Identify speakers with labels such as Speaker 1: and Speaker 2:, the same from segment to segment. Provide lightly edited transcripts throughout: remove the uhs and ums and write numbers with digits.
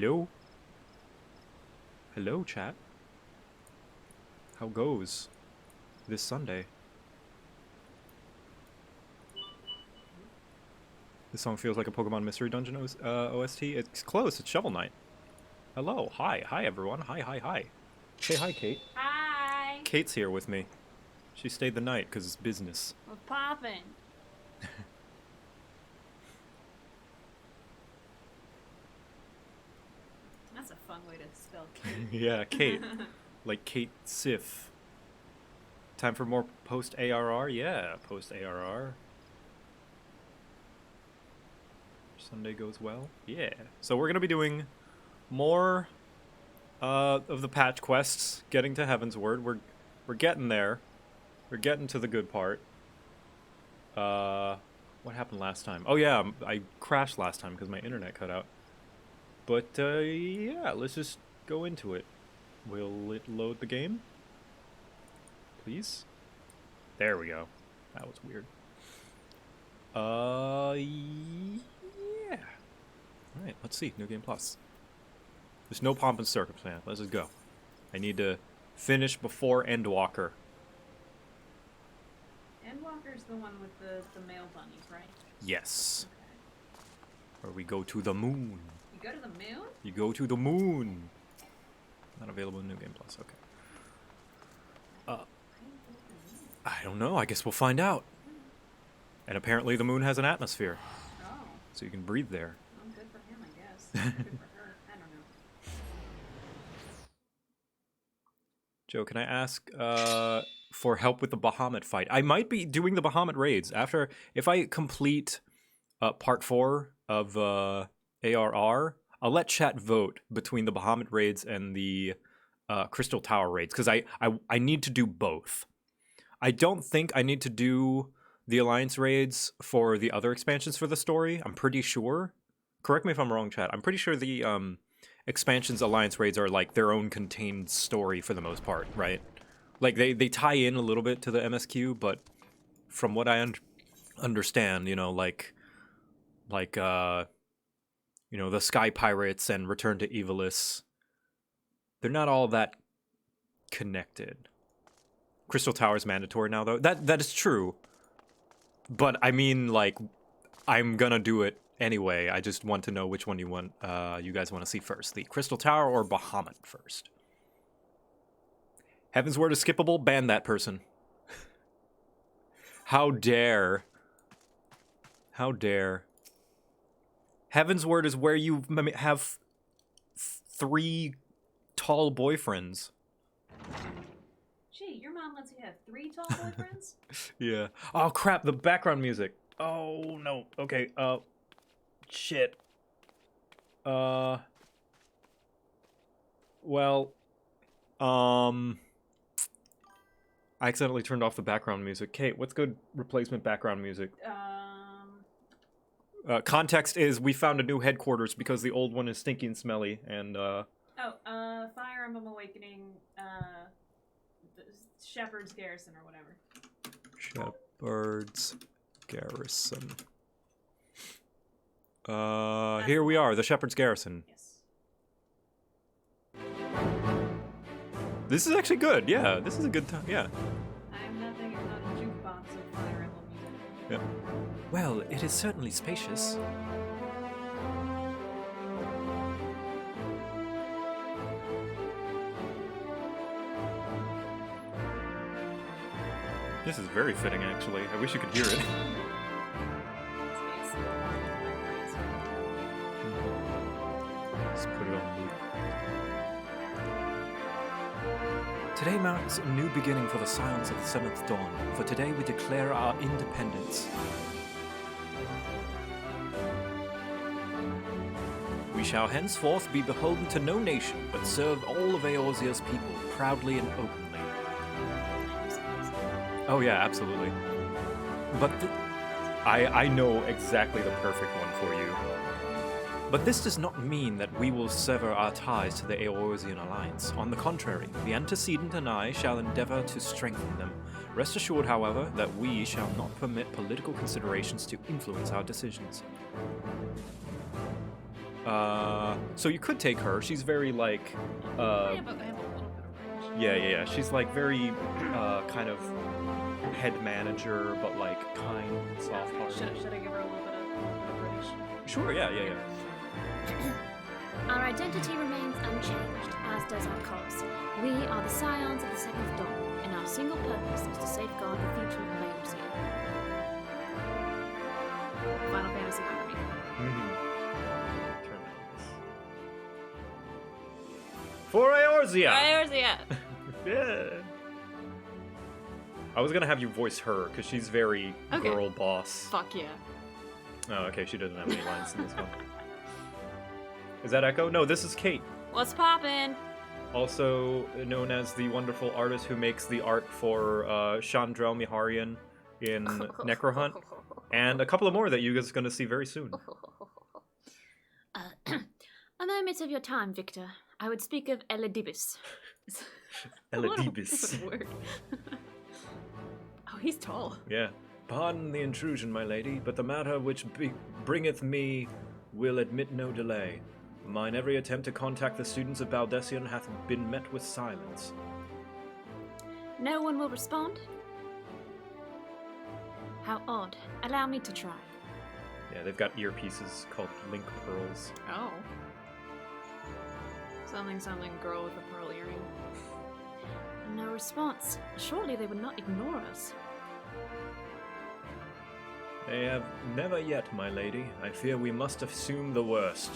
Speaker 1: Hello? Hello, chat. How goes this Sunday? This song feels like a Pokemon Mystery Dungeon OST. It's close. It's Shovel Knight. Hello. Hi. Hi, everyone. Hi, hi, hi. Say hi, Kate.
Speaker 2: Hi.
Speaker 1: Kate's here with me. She stayed the night because it's business.
Speaker 2: We're popping. That's a fun way to spell Kate.
Speaker 1: Yeah, Kate. Like Kate Sif. Time for more post-ARR? Yeah, post-ARR. Sunday goes well. Yeah. So we're going to be doing more of the patch quests, getting to Heaven's Word. We're getting there. We're getting to the good part. What happened last time? Oh yeah, I crashed last time because my internet cut out. But yeah, let's just go into it. Will it load the game? Please? There we go. That was weird. Yeah. Alright, let's see. New Game Plus. There's no pomp and circumstance. Let's just go. I need to finish before Endwalker.
Speaker 2: Endwalker's the one with the male bunnies, right?
Speaker 1: Yes.
Speaker 2: Okay.
Speaker 1: Where we go to the moon.
Speaker 2: You go to the moon?
Speaker 1: You go to the moon. Not available in New Game Plus. Okay. I don't know. I guess we'll find out. And apparently the moon has an atmosphere.
Speaker 2: Oh.
Speaker 1: So you can breathe there.
Speaker 2: Well, good for him, I guess. Good for her. I don't know.
Speaker 1: Joe, can I ask for help with the Bahamut fight? I might be doing the Bahamut raids after if I complete part 4 of ARR. I'll let chat vote between the Bahamut raids and the Crystal Tower raids because I need to do both. I don't think I need to do the Alliance raids for the other expansions for the story. I'm pretty sure. Correct me if I'm wrong, chat. I'm pretty sure the expansions Alliance raids are like their own contained story for the most part, right? Like they tie in a little bit to the MSQ, but from what I understand, you know, like you know, the Sky Pirates and Return to Evilis, they're not all that connected. Crystal Tower's mandatory now, though. That is true. But I mean, like, I'm gonna do it anyway. I just want to know which one you guys want to see first. The Crystal Tower or Bahamut first? Heaven's Word is skippable? Ban that person. How dare. How dare. Heaven's Word is where you have 3 tall boyfriends.
Speaker 2: Gee, your mom lets you have 3 tall boyfriends?
Speaker 1: Yeah. Oh, crap, the background music. Oh, no. Okay, shit. Well, I accidentally turned off the background music. Kate, what's good replacement background music? Context is we found a new headquarters because the old one is stinky and smelly, and,
Speaker 2: Fire Emblem Awakening, Shepherd's Garrison or whatever.
Speaker 1: Shepherd's Garrison. Here we are, the Shepherd's Garrison.
Speaker 2: Yes.
Speaker 1: This is actually good, yeah. This is a good time, yeah.
Speaker 2: I'm nothing if not a jukebox of Fire Emblem music.
Speaker 1: Yeah. Well, it is certainly spacious. This is very fitting, actually. I wish you could hear it. Let's put it on loop. Today marks a new beginning for the Scions of the Seventh Dawn, for today we declare our independence. We shall henceforth be beholden to no nation, but serve all of Eorzea's people proudly and openly. Oh yeah, absolutely. But I know exactly the perfect one for you. But this does not mean that we will sever our ties to the Eorzean alliance. On the contrary, the antecedent and I shall endeavor to strengthen them. Rest assured, however, that we shall not permit political considerations to influence our decisions. So you could take her. She's very like,
Speaker 2: I have a little bit of range.
Speaker 1: yeah. She's like very, kind of head manager, but like kind, soft-hearted.
Speaker 2: Should I give her a little bit of British?
Speaker 1: Sure, yeah.
Speaker 3: Our identity remains unchanged, as does our cause. We are the scions of the Seventh Dawn, and our single purpose is to safeguard the future of Eorzea.
Speaker 2: Final Fantasy for me.
Speaker 1: Turn on this. For Eorzea!
Speaker 2: Eorzea!
Speaker 1: Yeah. I was gonna have you voice her, because she's very
Speaker 2: Okay.
Speaker 1: girl boss.
Speaker 2: Fuck yeah.
Speaker 1: Oh, okay, she doesn't have any lines in this one. Is that Echo? No, this is Kate.
Speaker 2: What's poppin'?
Speaker 1: Also known as the wonderful artist who makes the art for Chandrel Miharian in Necrohunt, and a couple of more that you guys are going to see very soon.
Speaker 3: A moment of your time, Victor. I would speak of Eledibus.
Speaker 1: Eledibus.
Speaker 2: What a word. Oh, he's tall.
Speaker 1: Yeah. Pardon the intrusion, my lady, but the matter which bringeth me will admit no delay. Mine every attempt to contact the students of Baldessian hath been met with silence.
Speaker 3: No one will respond? How odd. Allow me to try.
Speaker 1: Yeah, they've got earpieces called link pearls.
Speaker 2: Oh. Something girl with a pearl earring.
Speaker 3: No response. Surely they would not ignore us.
Speaker 1: They have never yet, my lady. I fear we must assume the worst.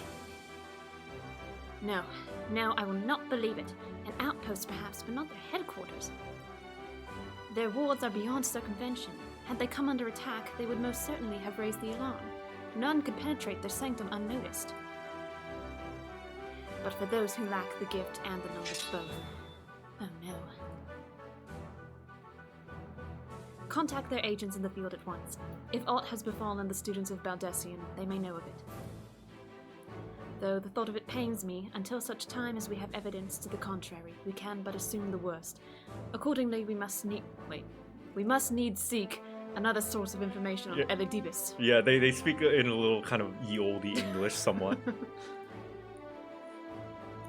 Speaker 3: No, I will not believe it. An outpost perhaps, but not their headquarters. Their wards are beyond circumvention. Had they come under attack, they would most certainly have raised the alarm. None could penetrate their sanctum unnoticed. But for those who lack the gift and the knowledge both, oh no. Contact their agents in the field at once. If aught has befallen the students of Baldessian, they may know of it. Though the thought of it pains me, until such time as we have evidence to the contrary, we can but assume the worst. Accordingly, we must needs seek another source of information on Eledibus.
Speaker 1: Yeah, they speak in a little kind of ye olde English somewhat.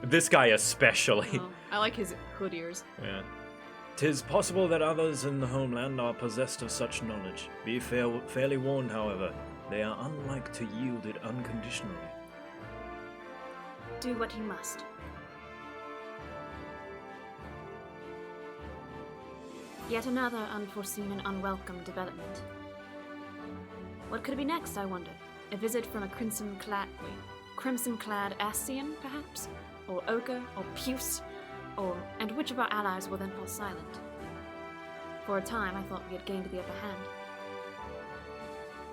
Speaker 1: This guy especially.
Speaker 2: Oh, I like his hood ears.
Speaker 1: Yeah. 'Tis possible that others in the homeland are possessed of such knowledge. Be fairly warned, however, they are unlike to yield it unconditionally.
Speaker 3: Do what you must. Yet another unforeseen and unwelcome development. What could it be next, I wonder? A visit from a crimson-clad Ascian, perhaps? Or Ochre, or Puce? And which of our allies will then fall silent? For a time, I thought we had gained the upper hand.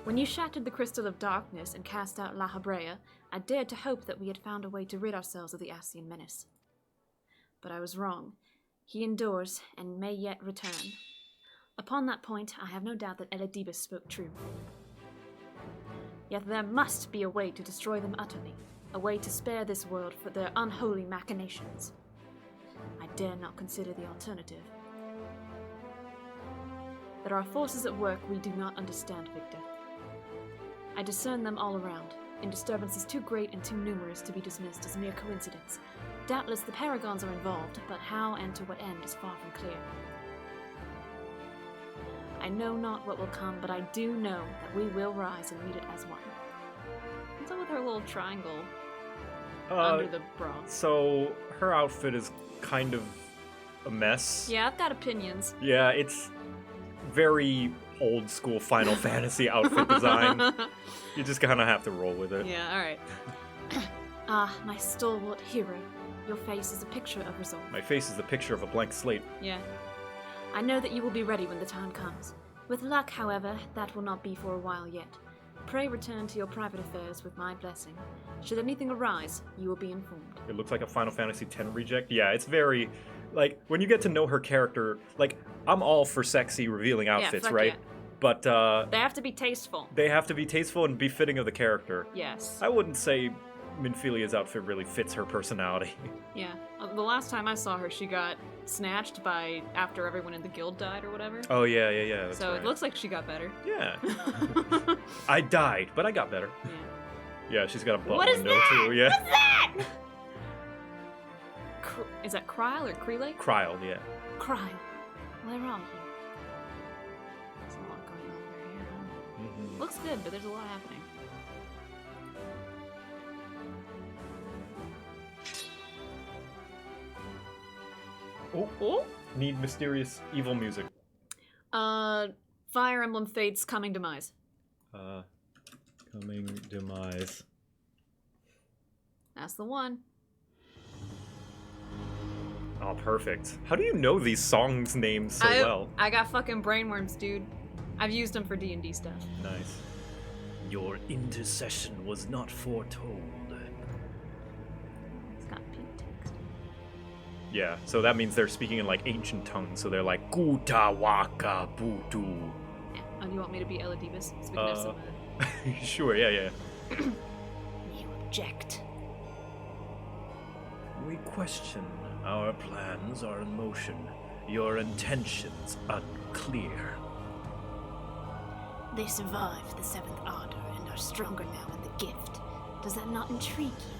Speaker 3: When you shattered the Crystal of Darkness and cast out La Habrea, I dared to hope that we had found a way to rid ourselves of the Ascian menace. But I was wrong. He endures, and may yet return. Upon that point, I have no doubt that Eledibus spoke true. Yet there must be a way to destroy them utterly, a way to spare this world for their unholy machinations. I dare not consider the alternative. There are forces at work we do not understand, Victor. I discern them all around, in disturbances too great and too numerous to be dismissed as mere coincidence. Doubtless the Paragons are involved, but how and to what end is far from clear. I know not what will come, but I do know that we will rise and meet it as one.
Speaker 2: What's up with her little triangle under the bra?
Speaker 1: So, her outfit is kind of a mess.
Speaker 2: Yeah, I've got opinions.
Speaker 1: Yeah, it's very old school Final Fantasy outfit design. You just kind of have to roll with it.
Speaker 2: Yeah, alright.
Speaker 3: Ah, my stalwart hero. Your face is a picture of resolve.
Speaker 1: My face is the picture of a blank slate.
Speaker 2: Yeah.
Speaker 3: I know that you will be ready when the time comes. With luck, however, that will not be for a while yet. Pray return to your private affairs with my blessing. Should anything arise, you will be informed.
Speaker 1: It looks like a Final Fantasy X reject. Yeah, it's very... Like, when you get to know her character, like, I'm all for sexy, revealing outfits,
Speaker 2: fuck
Speaker 1: right?
Speaker 2: yeah.
Speaker 1: But,
Speaker 2: They have to be tasteful.
Speaker 1: they have to be tasteful and befitting of the character.
Speaker 2: Yes.
Speaker 1: I wouldn't say Minfilia's outfit really fits her personality.
Speaker 2: Yeah. The last time I saw her, she got snatched after everyone in the guild died or whatever.
Speaker 1: Oh, yeah, that's
Speaker 2: So
Speaker 1: right.
Speaker 2: it looks like she got better.
Speaker 1: Yeah. I died, but I got better.
Speaker 2: Yeah.
Speaker 1: Yeah, she's got a butt
Speaker 2: What is
Speaker 1: window
Speaker 2: that?
Speaker 1: too. Yeah.
Speaker 2: What's that? Is that Kryle or Krele?
Speaker 1: Kryl, yeah.
Speaker 3: Cryle, where are you?
Speaker 2: There's a lot going on over here. Huh?
Speaker 1: Mm-hmm.
Speaker 2: Looks good, but there's a lot happening.
Speaker 1: Oh. Need mysterious evil music.
Speaker 2: Fire Emblem Fates Coming Demise.
Speaker 1: Coming demise.
Speaker 2: That's the one.
Speaker 1: Oh, perfect. How do you know these songs' names so well?
Speaker 2: I got fucking brainworms, dude. I've used them for D&D stuff.
Speaker 1: Nice. Your intercession was not foretold.
Speaker 2: It's got pink text.
Speaker 1: Yeah, so that means they're speaking in like ancient tongues. So they're like Guta Waka Butu.
Speaker 2: Yeah. Oh, do you want me to be Eladibus? So we can have some,
Speaker 1: Sure, yeah.
Speaker 3: You object.
Speaker 1: We question. Our plans are in motion. Your intentions unclear.
Speaker 3: They survived the Seventh Ardor and are stronger now in the gift. Does that not intrigue you?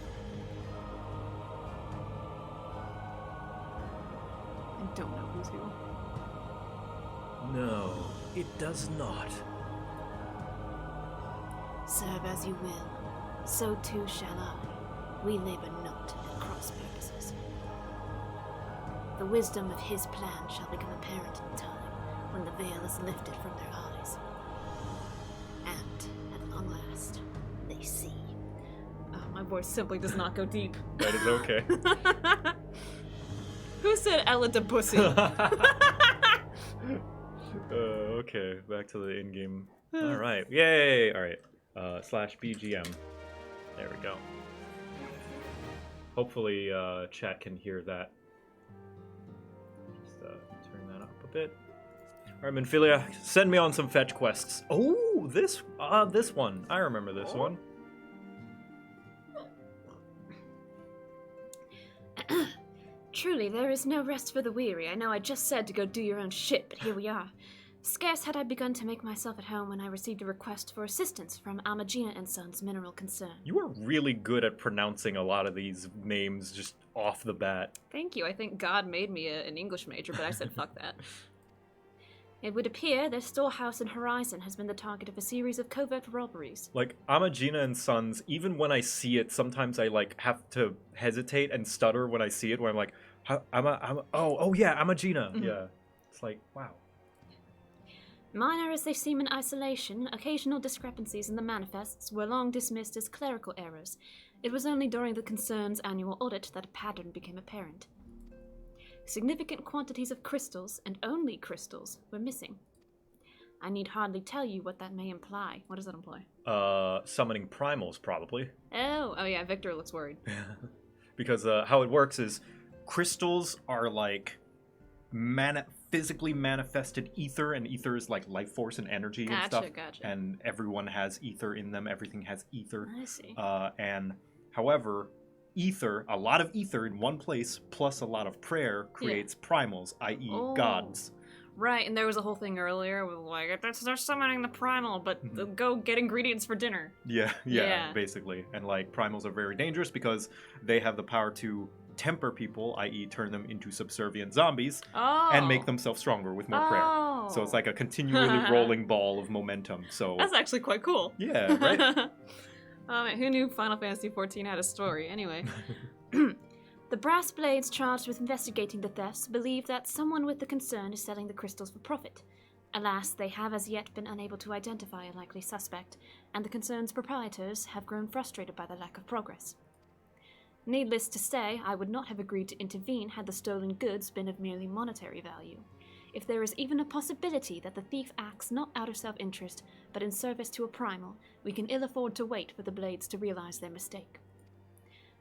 Speaker 2: I don't know who's who.
Speaker 1: No, it does not.
Speaker 3: Serve as you will, so too shall I. We labor not at cross purposes. The wisdom of his plan shall become apparent in time, when the veil is lifted from their eyes. And, at long last, they see.
Speaker 2: My voice simply does not go deep.
Speaker 1: That is okay.
Speaker 2: Who said Eladibus?
Speaker 1: Okay, back to the in-game. All right, yay! All right, /BGM. There we go. Hopefully, chat can hear that. Just turn that up a bit. All right, Minfilia, send me on some fetch quests. Oh, this one. I remember this one.
Speaker 3: Truly, there is no rest for the weary. I know I just said to go do your own shit, but here we are. Scarce had I begun to make myself at home when I received a request for assistance from Amagina and Sons Mineral Concern.
Speaker 1: You are really good at pronouncing a lot of these names just off the bat.
Speaker 2: Thank you. I think God made me an English major, but I said fuck that.
Speaker 3: It would appear their storehouse in Horizon has been the target of a series of covert robberies.
Speaker 1: Like, Amagina and Sons, even when I see it, sometimes I, like, have to hesitate and stutter when I see it, where I'm like, oh yeah, Amagina.
Speaker 2: Mhm.
Speaker 1: Yeah. It's like, wow.
Speaker 3: Minor as they seem in isolation, occasional discrepancies in the manifests were long dismissed as clerical errors. It was only during the concern's annual audit that a pattern became apparent. Significant quantities of crystals, and only crystals, were missing. I need hardly tell you what that may imply.
Speaker 2: What does that imply?
Speaker 1: Summoning primals, probably.
Speaker 2: Oh yeah, Victor looks worried.
Speaker 1: Because how it works is crystals are like physically manifested ether, and ether is like life force and energy and stuff.
Speaker 2: Gotcha.
Speaker 1: And everyone has ether in them. Everything has ether.
Speaker 2: I see.
Speaker 1: And however, ether, a lot of ether in one place, plus a lot of prayer creates primals, i.e. gods.
Speaker 2: Right, and there was a whole thing earlier with like, they're summoning the primal, but go get ingredients for dinner.
Speaker 1: Yeah, basically. And like primals are very dangerous because they have the power to temper people, i.e. turn them into subservient zombies, and make themselves stronger with more prayer. So it's like a continually rolling ball of momentum. So
Speaker 2: that's actually quite cool.
Speaker 1: Yeah, right?
Speaker 2: Oh man, who knew Final Fantasy XIV had a story? Anyway.
Speaker 3: The brass blades charged with investigating the thefts believe that someone with the concern is selling the crystals for profit. Alas, they have as yet been unable to identify a likely suspect, and the concern's proprietors have grown frustrated by the lack of progress. Needless to say, I would not have agreed to intervene had the stolen goods been of merely monetary value. If there is even a possibility that the thief acts not out of self-interest, but in service to a primal, we can ill afford to wait for the blades to realize their mistake.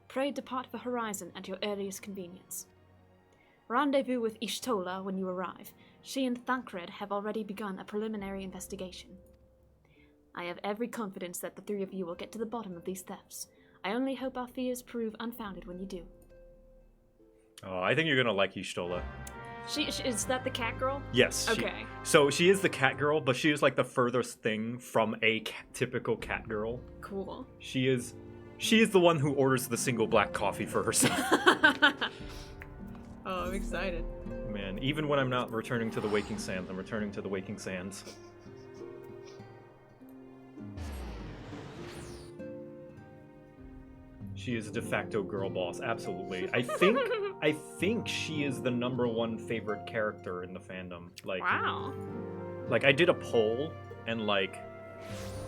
Speaker 3: Pray depart for Horizon at your earliest convenience. Rendezvous with Y'shtola when you arrive. She and Thancred have already begun a preliminary investigation. I have every confidence that the three of you will get to the bottom of these thefts. I only hope our fears prove unfounded when you do.
Speaker 1: Oh, I think you're gonna like Y'shtola.
Speaker 2: She is that the cat girl?
Speaker 1: Yes.
Speaker 2: Okay.
Speaker 1: So she is the cat girl, but she is like the furthest thing from a typical cat girl.
Speaker 2: Cool.
Speaker 1: She is She is the one who orders the single black coffee for herself.
Speaker 2: Oh, I'm excited.
Speaker 1: Man, even when I'm not returning to the Waking Sands, I'm returning to the Waking Sands. She is a de facto girl boss, absolutely. I think she is the #1 favorite character in the fandom. Like,
Speaker 2: Wow.
Speaker 1: like I did a poll and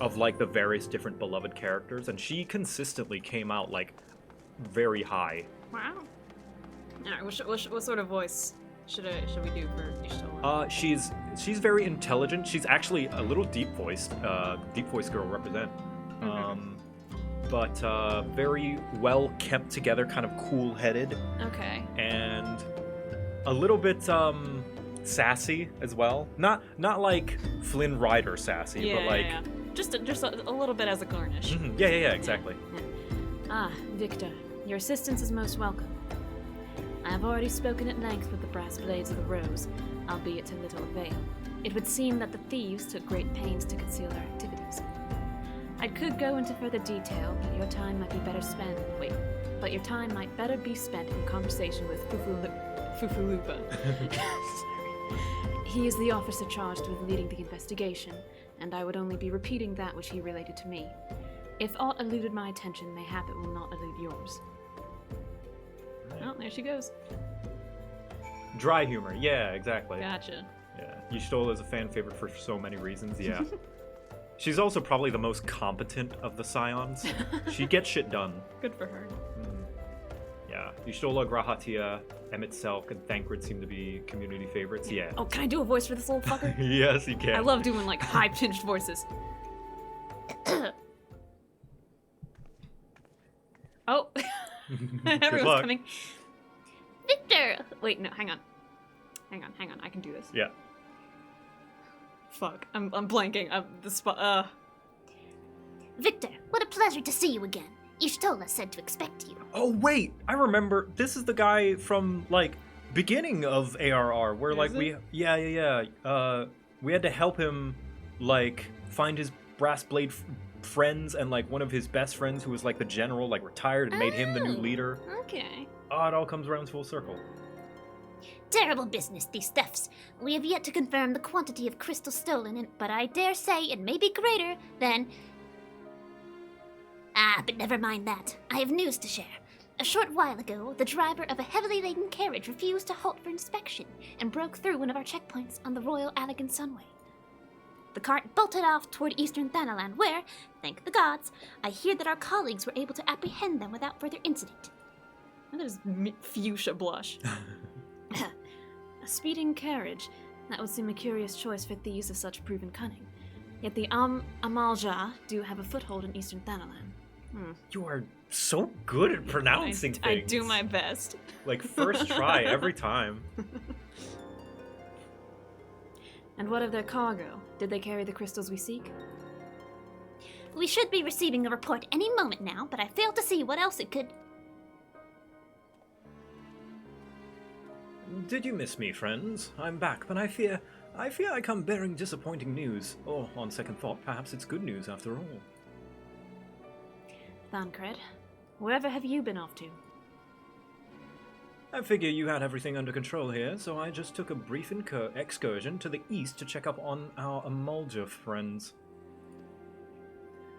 Speaker 1: of the various different beloved characters, and she consistently came out like very high.
Speaker 2: Wow. Alright, what sort of voice should we do for Y'shtola?
Speaker 1: She's very intelligent. She's actually a little deep voiced girl represent. But very well kept together, kind of cool headed.
Speaker 2: Okay.
Speaker 1: And a little bit sassy as well. Not like Flynn Rider sassy, but like
Speaker 2: just a little bit as a garnish.
Speaker 1: Yeah, exactly.
Speaker 3: Ah, Victor, your assistance is most welcome. I have already spoken at length with the brass blades of the Rose, albeit to little avail. It would seem that the thieves took great pains to conceal their activities. I could go into further detail, but your time might better be spent in conversation with Fufulupa. He is the officer charged with leading the investigation, and I would only be repeating that which he related to me. If aught eluded my attention, mayhap it will not elude yours.
Speaker 2: Oh, there she goes.
Speaker 1: Dry humor, yeah, exactly.
Speaker 2: Gotcha.
Speaker 1: Yeah, Y'shtola is a fan favorite for so many reasons, yeah. She's also probably the most competent of the Scions. She gets shit done.
Speaker 2: Good for her.
Speaker 1: Yeah, Y'shtola, Grahatia, Emmett Selk, and Thancred seem to be community favorites, yeah.
Speaker 2: Oh, can I do a voice for this little fucker?
Speaker 1: Yes, you can.
Speaker 2: I love doing like high-pitched voices. Oh. Everyone's coming. Victor! Wait, no, hang on. I can do this.
Speaker 1: Yeah.
Speaker 2: Fuck, I'm blanking.
Speaker 4: Victor, what a pleasure to see you again. Y'shtola said to expect you.
Speaker 1: Oh, wait! I remember. This is the guy from, like, beginning of ARR, where, like, we... Yeah. We had to help him, like, find his brass blade friends, and, like, one of his best friends who was, like, the general, like, retired and made him the new leader.
Speaker 2: Okay.
Speaker 1: Oh, it all comes around full circle.
Speaker 4: Terrible business, these thefts. We have yet to confirm the quantity of crystal stolen, but I dare say it may be greater than... Ah, but never mind that. I have news to share. A short while ago, the driver of a heavily laden carriage refused to halt for inspection and broke through one of our checkpoints on the Royal Allegan Sunway. The cart bolted off toward eastern Thanalan, where, thank the gods, I hear that our colleagues were able to apprehend them without further incident.
Speaker 2: That is fuchsia blush.
Speaker 3: A speeding carriage. That would seem a curious choice for thieves of such proven cunning. Yet the Amalja do have a foothold in eastern Thanalan.
Speaker 1: You are so good at pronouncing things.
Speaker 2: I do my best.
Speaker 1: Like, first try every time.
Speaker 3: And what of their cargo? Did they carry the crystals we seek?
Speaker 4: We should be receiving a report any moment now, but I fail to see what else it could...
Speaker 1: Did you miss me, friends? I'm back, but I fear I come bearing disappointing news. Or, on second thought, perhaps it's good news after all.
Speaker 3: Thancred, wherever have you been off to?
Speaker 1: I figure you had everything under control here, so I just took a brief excursion to the east to check up on our Amalja friends.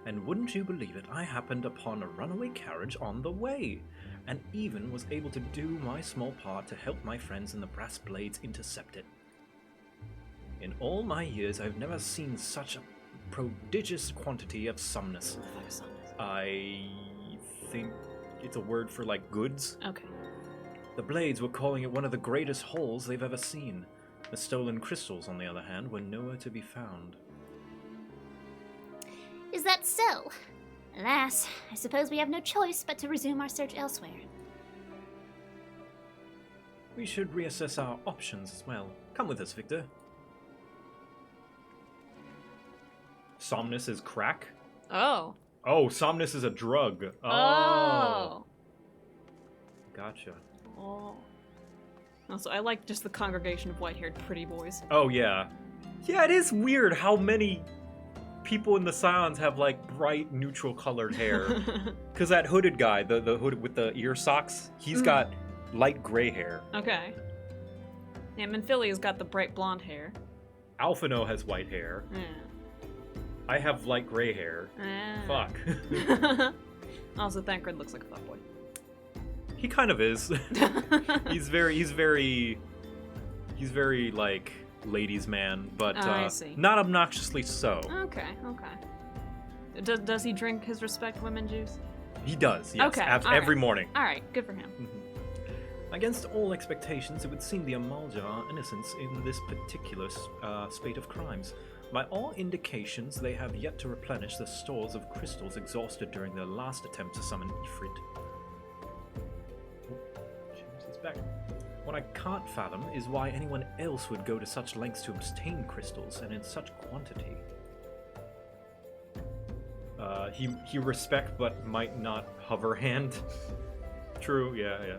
Speaker 1: And wouldn't you believe it, I happened upon a runaway carriage on the way, and even was able to do my small part to help my friends in the Brass Blades intercept it. In all my years, I've never seen such a prodigious quantity of sumnus. I think it's a word for, like, goods.
Speaker 2: Okay.
Speaker 1: The Blades were calling it one of the greatest hauls they've ever seen. The stolen crystals, on the other hand, were nowhere to be found.
Speaker 4: Is that so? Alas, I suppose we have no choice but to resume our search elsewhere.
Speaker 1: We should reassess our options as well. Come with us, Victor. Somnus is crack?
Speaker 2: Oh.
Speaker 1: Oh, Somnus is a drug.
Speaker 2: Oh.
Speaker 1: Gotcha.
Speaker 2: Oh. Also, I like just the congregation of white-haired pretty boys.
Speaker 1: Oh, yeah. Yeah, it is weird how many people in the Scions have like bright neutral colored hair. Because that hooded guy, the hood with the ear socks, he's got light gray hair.
Speaker 2: Okay. Yeah, Minfilia's got the bright blonde hair.
Speaker 1: Alphino has white hair.
Speaker 2: Yeah.
Speaker 1: I have light gray hair. Fuck.
Speaker 2: Also, Thancred looks like a fuckboy.
Speaker 1: He kind of is. he's very like ladies' man, but
Speaker 2: I see.
Speaker 1: not obnoxiously so.
Speaker 2: Okay. Does he drink his respect women juice?
Speaker 1: He does. Yes.
Speaker 2: Okay.
Speaker 1: Every morning.
Speaker 2: All right. Good for him.
Speaker 1: Against all expectations, it would seem the Amalja are innocents in this particular spate of crimes. By all indications, they have yet to replenish the stores of crystals exhausted during their last attempt to summon Ifrit. Change this back. What I can't fathom is why anyone else would go to such lengths to obtain crystals, and in such quantity. He respect but might not hover hand. True, yeah.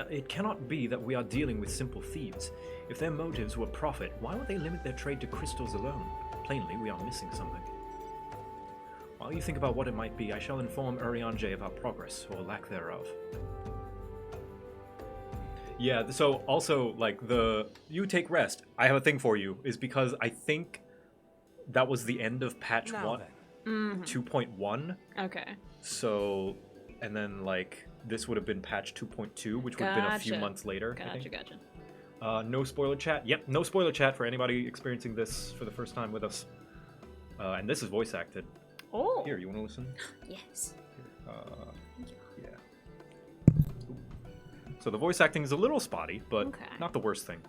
Speaker 1: It cannot be that we are dealing with simple thieves. If their motives were profit, why would they limit their trade to crystals alone? Plainly, we are missing something. While you think about what it might be, I shall inform Eorzea of our progress, or lack thereof. Yeah, so also, like, you take rest, I have a thing for you, is because I think that was the end of patch 2.1.
Speaker 2: Okay.
Speaker 1: So, and then, like, this would have been patch 2.2, which would have been a few months later.
Speaker 2: Gotcha.
Speaker 1: No spoiler chat. Yep, no spoiler chat for anybody experiencing this for the first time with us. And this is voice acted.
Speaker 2: Oh.
Speaker 1: Here, you want to listen?
Speaker 4: Yes.
Speaker 1: Yeah. Ooh. So the voice acting is a little spotty, but not the worst thing.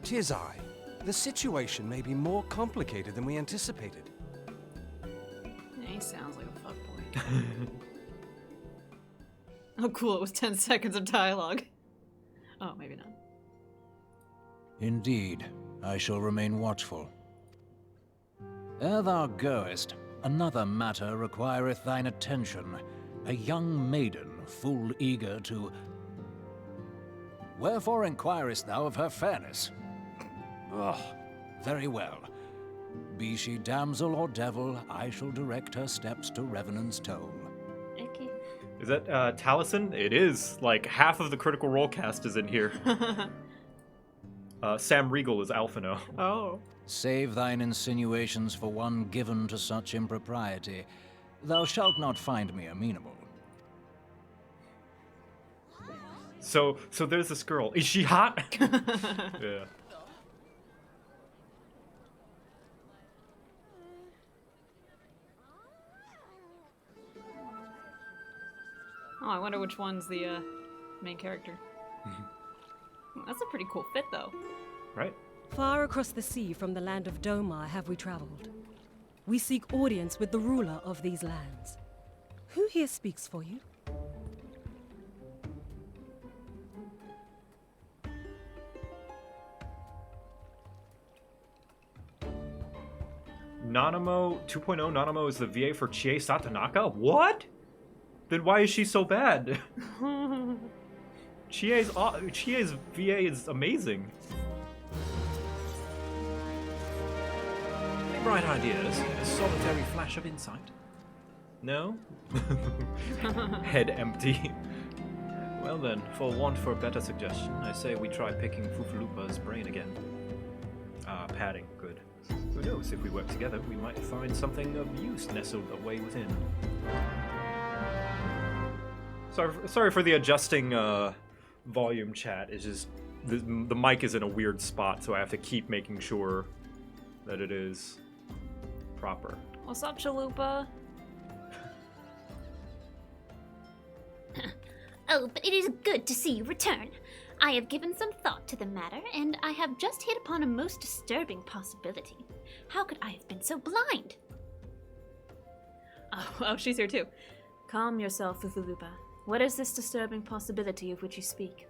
Speaker 5: "'Tis I. The situation may be more complicated than we anticipated."
Speaker 2: Yeah, he sounds like a fuckboy. Oh, cool. It was 10 seconds of dialogue. Oh, maybe not.
Speaker 6: "Indeed, I shall remain watchful. Ere thou goest, another matter requireth thine attention. A young maiden, full eager to... Wherefore inquirest thou of her fairness? Very well. Be she damsel or devil, I shall direct her steps to Revenant's Tome."
Speaker 4: Okay.
Speaker 1: Is that Taliesin? It is. Like, half of the Critical Role cast is in here. Sam Riegel is Alphino.
Speaker 2: Oh.
Speaker 6: "Save thine insinuations for one given to such impropriety. Thou shalt not find me amenable."
Speaker 1: So there's this girl. Is she hot? Yeah.
Speaker 2: Oh, I wonder which one's the main character. That's a pretty cool fit, though.
Speaker 1: Right?
Speaker 7: "Far across the sea from the land of Doman have we traveled. We seek audience with the ruler of these lands. Who here speaks for you?"
Speaker 1: Nanamo 2.0 Nanamo is the VA for Chie Satanaka? What? Then why is she so bad? Chie's VA is amazing. Any bright ideas? A solitary flash of insight? No? Head empty. Well then, for want for a better suggestion, I say we try picking Fufulupa's brain again. Padding, good. Who knows, if we work together, we might find something of use nestled away within. Sorry for the adjusting volume chat. It's just the mic is in a weird spot, so I have to keep making sure that it is proper.
Speaker 2: What's up, Chalupa?
Speaker 4: Oh, but it is good to see you return. I have given some thought to the matter, and I have just hit upon a most disturbing possibility. How could I have been so blind?
Speaker 2: Oh, she's here too. Calm yourself, Fufulupa. What is this disturbing possibility of which you speak?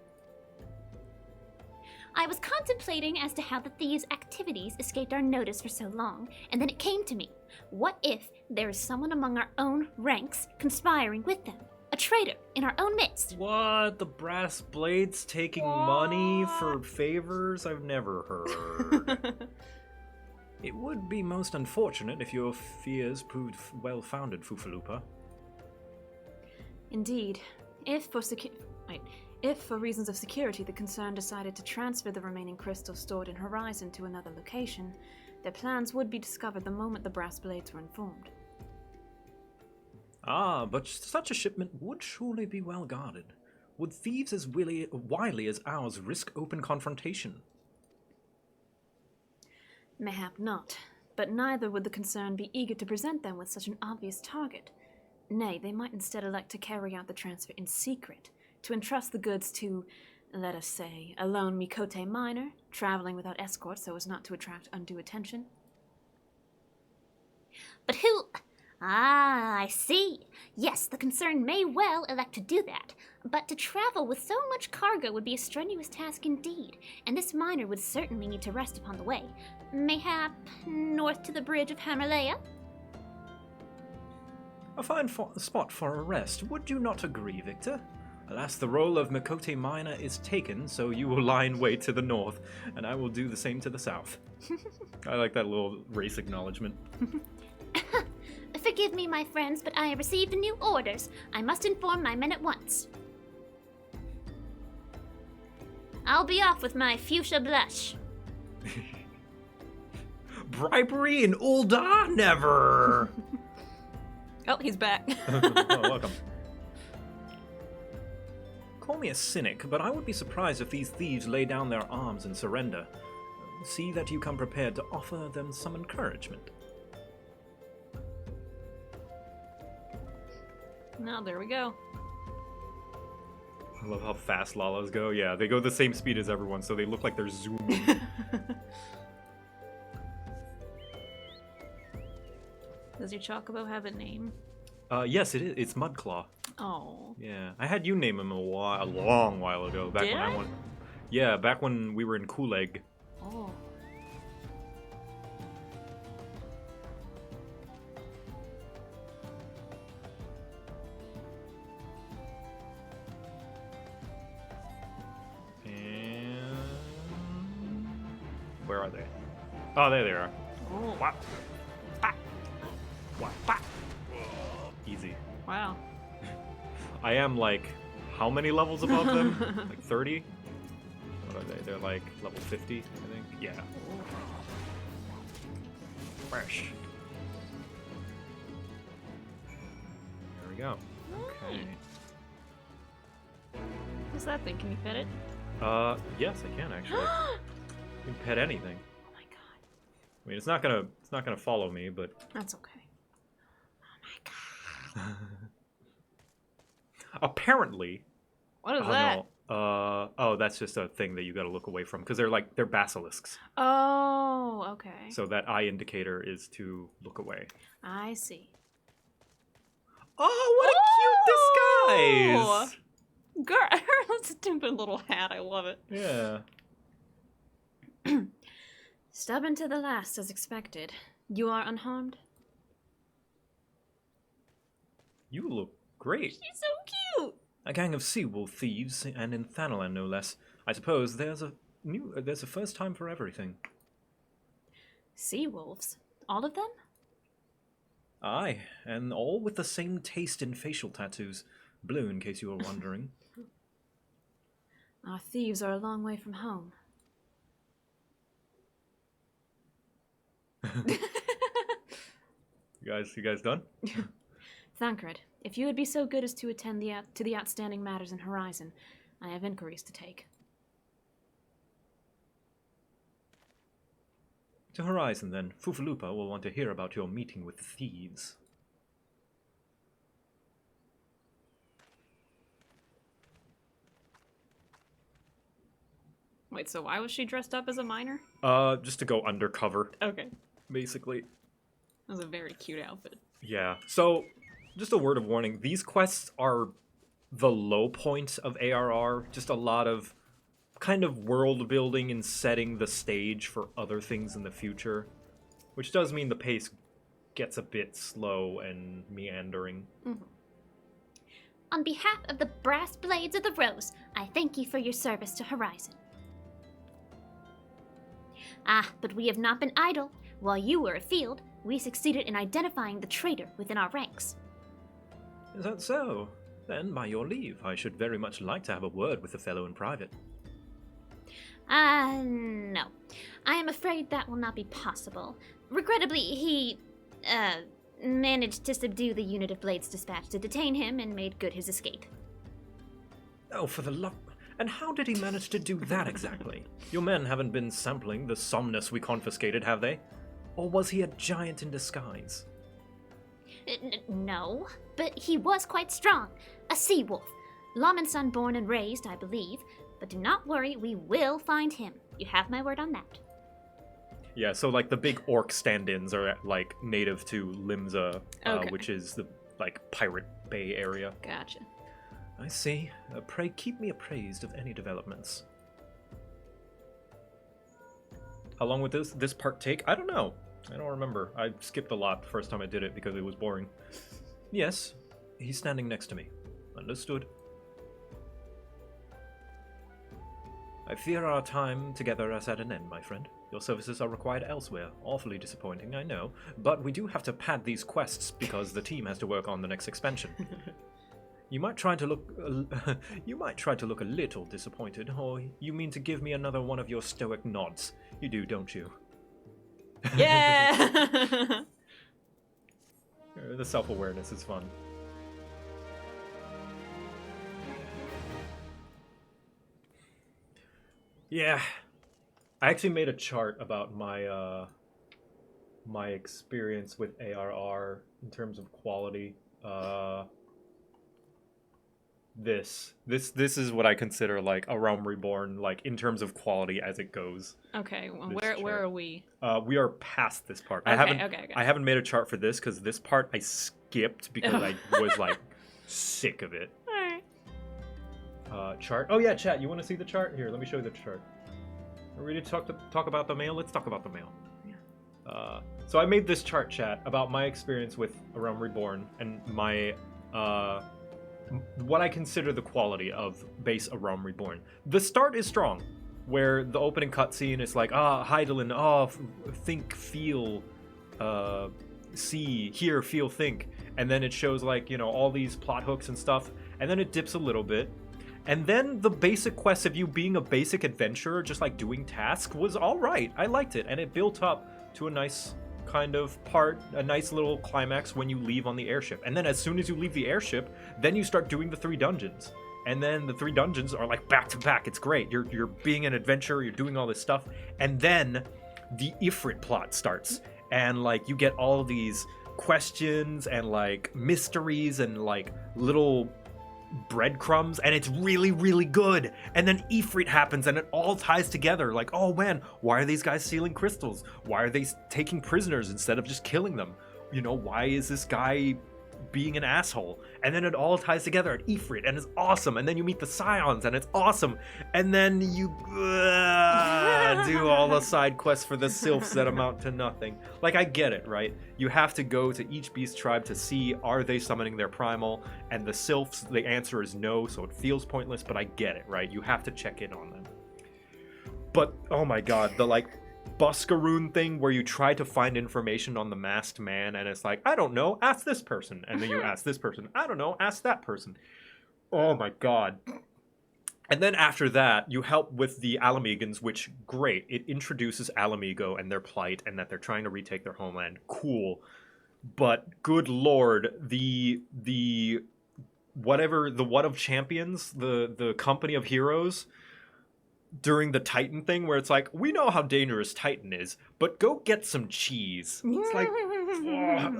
Speaker 4: I was contemplating as to how the thieves' activities escaped our notice for so long, and then it came to me. What if there is someone among our own ranks conspiring with them? a traitor in our own midst.
Speaker 1: What? The brass blades taking money for favors? I've never heard. It would be most unfortunate if your fears proved well-founded, Fufalupa.
Speaker 3: Indeed. If for reasons of security the Concern decided to transfer the remaining crystals stored in Horizon to another location, their plans would be discovered the moment the brass blades were informed.
Speaker 1: Ah, but such a shipment would surely be well guarded. Would thieves as wily as ours risk open confrontation?
Speaker 3: Mayhap not, but neither would the Concern be eager to present them with such an obvious target. Nay, they might instead elect to carry out the transfer in secret, to entrust the goods to, let us say, a lone Mikote miner, traveling without escort so as not to attract undue attention.
Speaker 4: But who... Ah, I see. Yes, the Concern may well elect to do that, but to travel with so much cargo would be a strenuous task indeed, and this miner would certainly need to rest upon the way. Mayhap north to the bridge of Hamalea?
Speaker 1: A fine spot for a rest, would you not agree, Victor? Alas, the role of Mikote Miner is taken, so you will lie in wait to the north, and I will do the same to the south. I like that little race acknowledgement.
Speaker 4: Forgive me, my friends, but I have received new orders. I must inform my men at once. I'll be off with my fuchsia blush.
Speaker 1: Bribery in Ul'dah? Never!
Speaker 3: Oh, he's back.
Speaker 1: Oh, welcome. Call me a cynic, but I would be surprised if these thieves lay down their arms and surrender. See that you come prepared to offer them some encouragement.
Speaker 3: Now, there we go.
Speaker 1: I love how fast Lalas go. Yeah, they go the same speed as everyone, so they look like they're zooming.
Speaker 3: Does your chocobo have a name?
Speaker 1: Yes, it is. It's Mudclaw.
Speaker 3: Oh.
Speaker 1: Yeah, I had you name him a long while ago. Back
Speaker 3: Did
Speaker 1: when
Speaker 3: I?
Speaker 1: Yeah, back when we were in Kuleg.
Speaker 3: Oh.
Speaker 1: And where are they? Oh, there they are.
Speaker 3: Oh.
Speaker 1: Wow. Bah. Wow. Bah. Easy.
Speaker 3: Wow.
Speaker 1: I am like, how many levels above them? Like 30? What are they? They're like level 50, I think. Yeah. Fresh. There we go. Okay.
Speaker 3: What's that thing? Can you pet it?
Speaker 1: Yes, I can actually. You can pet anything.
Speaker 3: Oh my god.
Speaker 1: I mean, it's not gonna follow me, but
Speaker 3: That's okay.
Speaker 1: apparently.
Speaker 3: What is
Speaker 1: Oh,
Speaker 3: that?
Speaker 1: no. Oh, that's just a thing that you gotta look away from because they're basilisks.
Speaker 3: Oh, okay.
Speaker 1: So that eye indicator is to look away.
Speaker 3: I see.
Speaker 1: Oh, what a cute disguise!
Speaker 3: Girl, her stupid little hat. I love it.
Speaker 1: Yeah.
Speaker 3: Stubborn to the last, as expected. You are unharmed?
Speaker 1: You look great.
Speaker 3: She's so cute!
Speaker 1: A gang of sea-wolf thieves, and in Thanalan no less. I suppose there's a first time for everything.
Speaker 3: Sea wolves? All of them?
Speaker 1: Aye, and all with the same taste in facial tattoos. Blue, in case you were wondering.
Speaker 3: Our thieves are a long way from home.
Speaker 1: You guys done?
Speaker 3: Thancred, if you would be so good as to attend to the outstanding matters in Horizon, I have inquiries to take.
Speaker 1: To Horizon, then. Fufalupa will want to hear about your meeting with the thieves.
Speaker 3: Wait, so why was she dressed up as a miner?
Speaker 1: Just to go undercover,
Speaker 3: Okay.
Speaker 1: basically.
Speaker 3: That was a very cute outfit.
Speaker 1: Yeah. So, just a word of warning. These quests are the low point of ARR. Just a lot of kind of world building and setting the stage for other things in the future. Which does mean the pace gets a bit slow and meandering.
Speaker 3: Mm-hmm.
Speaker 4: On behalf of the brass blades of the Rose, I thank you for your service to Horizon. Ah, but we have not been idle. While you were afield, we succeeded in identifying the traitor within our ranks.
Speaker 1: Is that so? Then, by your leave, I should very much like to have a word with the fellow in private.
Speaker 4: No. I am afraid that will not be possible. Regrettably, he, managed to subdue the unit of Blades dispatched to detain him and made good his escape.
Speaker 1: Oh, for the love... And how did he manage to do that exactly? Your men haven't been sampling the somnus we confiscated, have they? Or was he a giant in disguise?
Speaker 4: No, but he was quite strong. A sea wolf. Lamanson born and raised, I believe. But do not worry, we will find him. You have my word on that.
Speaker 1: Yeah, so like the big orc stand-ins are like native to Limsa,
Speaker 2: Okay.
Speaker 1: which is the like Pirate Bay area.
Speaker 2: Gotcha.
Speaker 1: I see. Pray keep me appraised of any developments. How long would this part take? I don't know. I don't remember. I skipped a lot the first time I did it because it was boring. Yes, he's standing next to me. Understood. I fear our time together is at an end, my friend. Your services are required elsewhere. Awfully disappointing, I know. But we do have to pad these quests because the team has to work on the next expansion. You might try to look a little disappointed, or you mean to give me another one of your stoic nods. You do, don't you?
Speaker 2: Yeah!
Speaker 1: The self-awareness is fun. Yeah. I actually made a chart about my my experience with ARR in terms of quality. This is what I consider like a Realm Reborn, like in terms of quality as it goes.
Speaker 2: Okay, well,
Speaker 1: This
Speaker 2: where
Speaker 1: chart.
Speaker 2: are we?
Speaker 1: We are past this part.
Speaker 2: Okay.
Speaker 1: I haven't made a chart for this because this part I skipped because I was like sick of it.
Speaker 2: Alright.
Speaker 1: Chart. Oh yeah, chat. You want to see the chart? Here, let me show you the chart. Are we ready to talk about the mail? Let's talk about the mail. Yeah. So I made this chart, chat, about my experience with A Realm Reborn and my what I consider the quality of base A Realm Reborn. The start is strong, where the opening cutscene is like, Hydaelyn, think, feel, see, hear, feel, think, and then it shows like, you know, all these plot hooks and stuff, and then it dips a little bit. And then the basic quest of you being a basic adventurer, just like doing tasks, was alright. I liked it, and it built up to a nice kind of part, a nice little climax when you leave on the airship. And then as soon as you leave the airship, then you start doing the 3 dungeons. And then the 3 dungeons are like back to back. It's great. You're being an adventurer, you're doing all this stuff. And then the Ifrit plot starts. And like you get all these questions and like mysteries and like little breadcrumbs, and it's really, really good. And then Ifrit happens and it all ties together, like, oh man, why are these guys stealing crystals? Why are they taking prisoners instead of just killing them? You know, why is this guy being an asshole? And then it all ties together at Ifrit and it's awesome. And then you meet the Scions and it's awesome. And then you do all the side quests for the sylphs that amount to nothing. Like, I get it, right? You have to go to each beast tribe to see, are they summoning their primal? And the sylphs, the answer is no, so it feels pointless, but I get it, right? You have to check in on them. But, oh my god, the like Buscaroon thing where you try to find information on the masked man and it's like, I don't know, ask this person. And then you ask this person, I don't know, ask that person. Oh my god. And then after that, you help with the Alamegans, which, great. It introduces Alamigo and their plight and that they're trying to retake their homeland. Cool. But good lord, the what of champions, the company of heroes, during the Titan thing where it's like, we know how dangerous Titan is, but go get some cheese. It's like,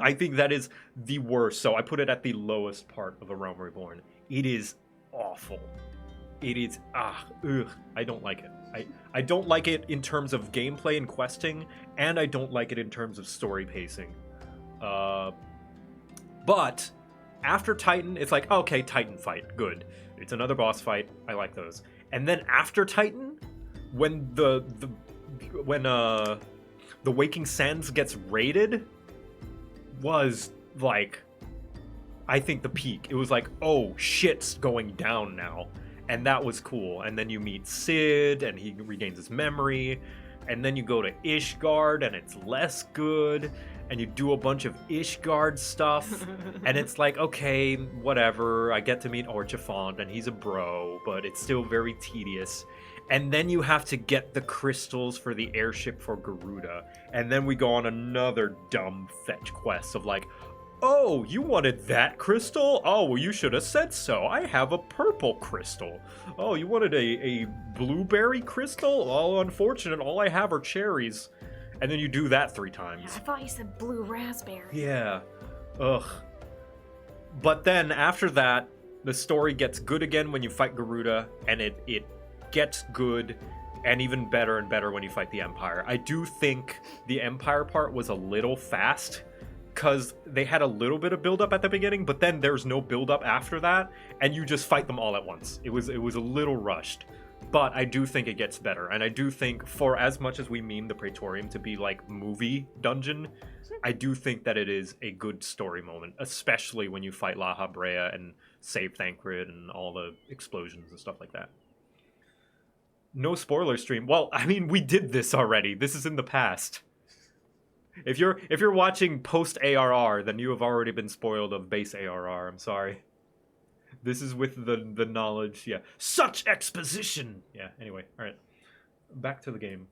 Speaker 1: I think that is the worst. So I put it at the lowest part of A Realm Reborn. It is awful. It is, I don't like it. I don't like it in terms of gameplay and questing, and I don't like it in terms of story pacing. But after Titan, it's like, okay, Titan fight, good. It's another boss fight. I like those. And then after Titan, when the Waking Sands gets raided, was like, I think, the peak. It was like, oh, shit's going down now. And that was cool. And then you meet Sid, and he regains his memory. And then you go to Ishgard, and it's less good. And you do a bunch of Ishgard stuff. And it's like, okay, whatever. I get to meet Orchifont, and he's a bro. But it's still very tedious. And then you have to get the crystals for the airship for Garuda. And then we go on another dumb fetch quest of like, oh, you wanted that crystal? Oh, well, you should have said so. I have a purple crystal. Oh, you wanted a blueberry crystal? Oh, unfortunate. All I have are cherries. And then you do that 3 times.
Speaker 3: Yeah, I thought you said blue raspberry.
Speaker 1: Yeah. Ugh. But then after that, the story gets good again when you fight Garuda, and it gets good and even better and better when you fight the Empire. I do think the Empire part was a little fast, because they had a little bit of build-up at the beginning, but then there's no build-up after that, and you just fight them all at once. It was a little rushed. But I do think it gets better, and I do think, for as much as we meme the Praetorium to be like movie dungeon, I do think that it is a good story moment, especially when you fight La Habrea and save Thancred and all the explosions and stuff like that. No spoiler stream. Well, I mean, we did this already. This is in the past. If you're watching post ARR, then you have already been spoiled of base ARR. I'm sorry. This is with the knowledge. Yeah. Such exposition. Yeah. Anyway, all right. Back to the game.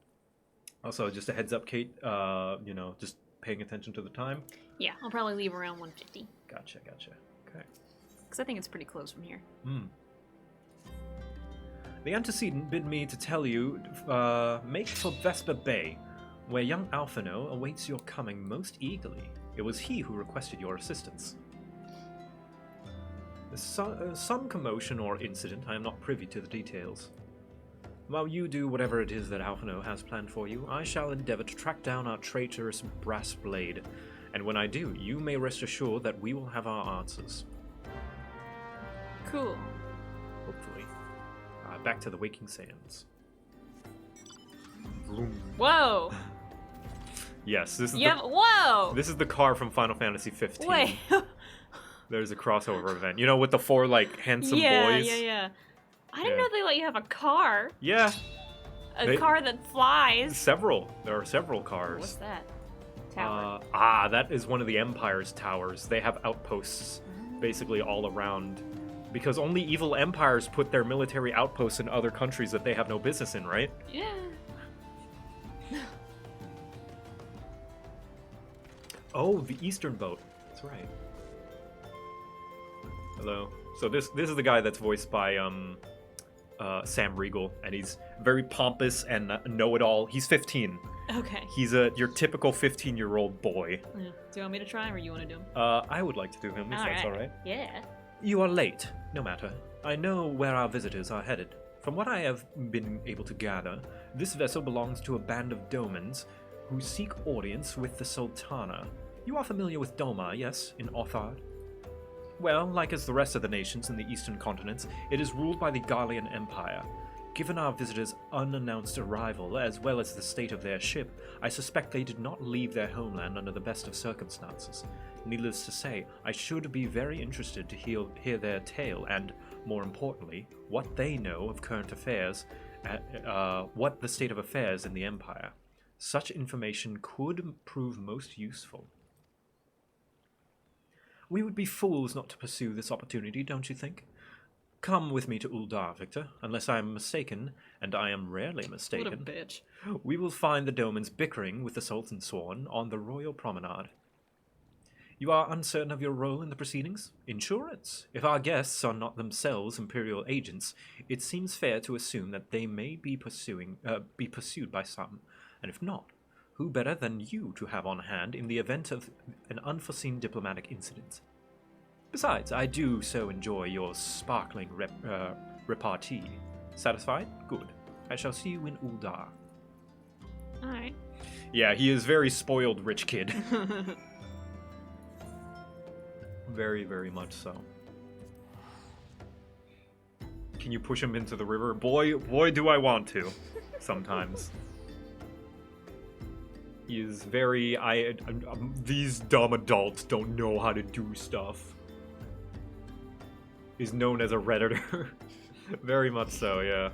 Speaker 1: Also, just a heads up, Kate. Just paying attention to the time.
Speaker 2: Yeah, I'll probably leave around 1:50.
Speaker 1: Gotcha. Okay.
Speaker 2: Because I think it's pretty close from here.
Speaker 1: The antecedent bid me to tell you, make for Vesper Bay, where young Alphino awaits your coming most eagerly. It was he who requested your assistance. Some commotion or incident, I am not privy to the details. While you do whatever it is that Alphino has planned for you, I shall endeavor to track down our traitorous brass blade, and when I do, you may rest assured that we will have our answers.
Speaker 2: Cool.
Speaker 1: Hopefully. Back to the Waking Sands. Vroom.
Speaker 2: Whoa!
Speaker 1: Yes, this is
Speaker 2: whoa!
Speaker 1: This is the car from Final Fantasy 15.
Speaker 2: Wait.
Speaker 1: There's a crossover event. You know, with the 4, handsome boys?
Speaker 2: Yeah. I didn't know they let you have a car.
Speaker 1: Yeah.
Speaker 2: A car that flies.
Speaker 1: Several. There are several cars.
Speaker 2: What's that? Tower.
Speaker 1: That is one of the Empire's towers. They have outposts basically all around. Because only evil empires put their military outposts in other countries that they have no business in, right?
Speaker 2: Yeah.
Speaker 1: Oh, the Eastern boat. That's right. Hello. So this is the guy that's voiced by Sam Riegel, and he's very pompous and know-it-all. He's 15.
Speaker 2: Okay.
Speaker 1: He's your typical 15-year-old boy.
Speaker 2: Yeah. Do you want me to try, or you want to do him?
Speaker 1: I would like to do him, if that's all right.
Speaker 2: Yeah.
Speaker 1: You are late. No matter. I know where our visitors are headed. From what I have been able to gather, this vessel belongs to a band of Domans who seek audience with the Sultana. You are familiar with Doma, yes, in Othard? Well, like as the rest of the nations in the eastern continents, it is ruled by the Garlean Empire. Given our visitors' unannounced arrival, as well as the state of their ship, I suspect they did not leave their homeland under the best of circumstances. Needless to say, I should be very interested to hear their tale and, more importantly, what they know of current affairs, what the state of affairs in the Empire. Such information could prove most useful. We would be fools not to pursue this opportunity, don't you think? Come with me to Uldar, Victor, unless I am mistaken, and I am rarely mistaken.
Speaker 2: What a bitch.
Speaker 1: We will find the Domans bickering with the Sultan Sworn on the Royal Promenade. You are uncertain of your role in the proceedings? Insurance. If our guests are not themselves Imperial agents, it seems fair to assume that they may be pursued by some, and if not, who better than you to have on hand in the event of an unforeseen diplomatic incident? Besides, I do so enjoy your sparkling repartee. Satisfied? Good. I shall see you in Uldar.
Speaker 2: Alright.
Speaker 1: Yeah, he is very spoiled rich kid. Very, very much so. Can you push him into the river? Boy, do I want to. Sometimes. He is very... these dumb adults don't know how to do stuff. He's known as a Redditor. Very much so, yeah.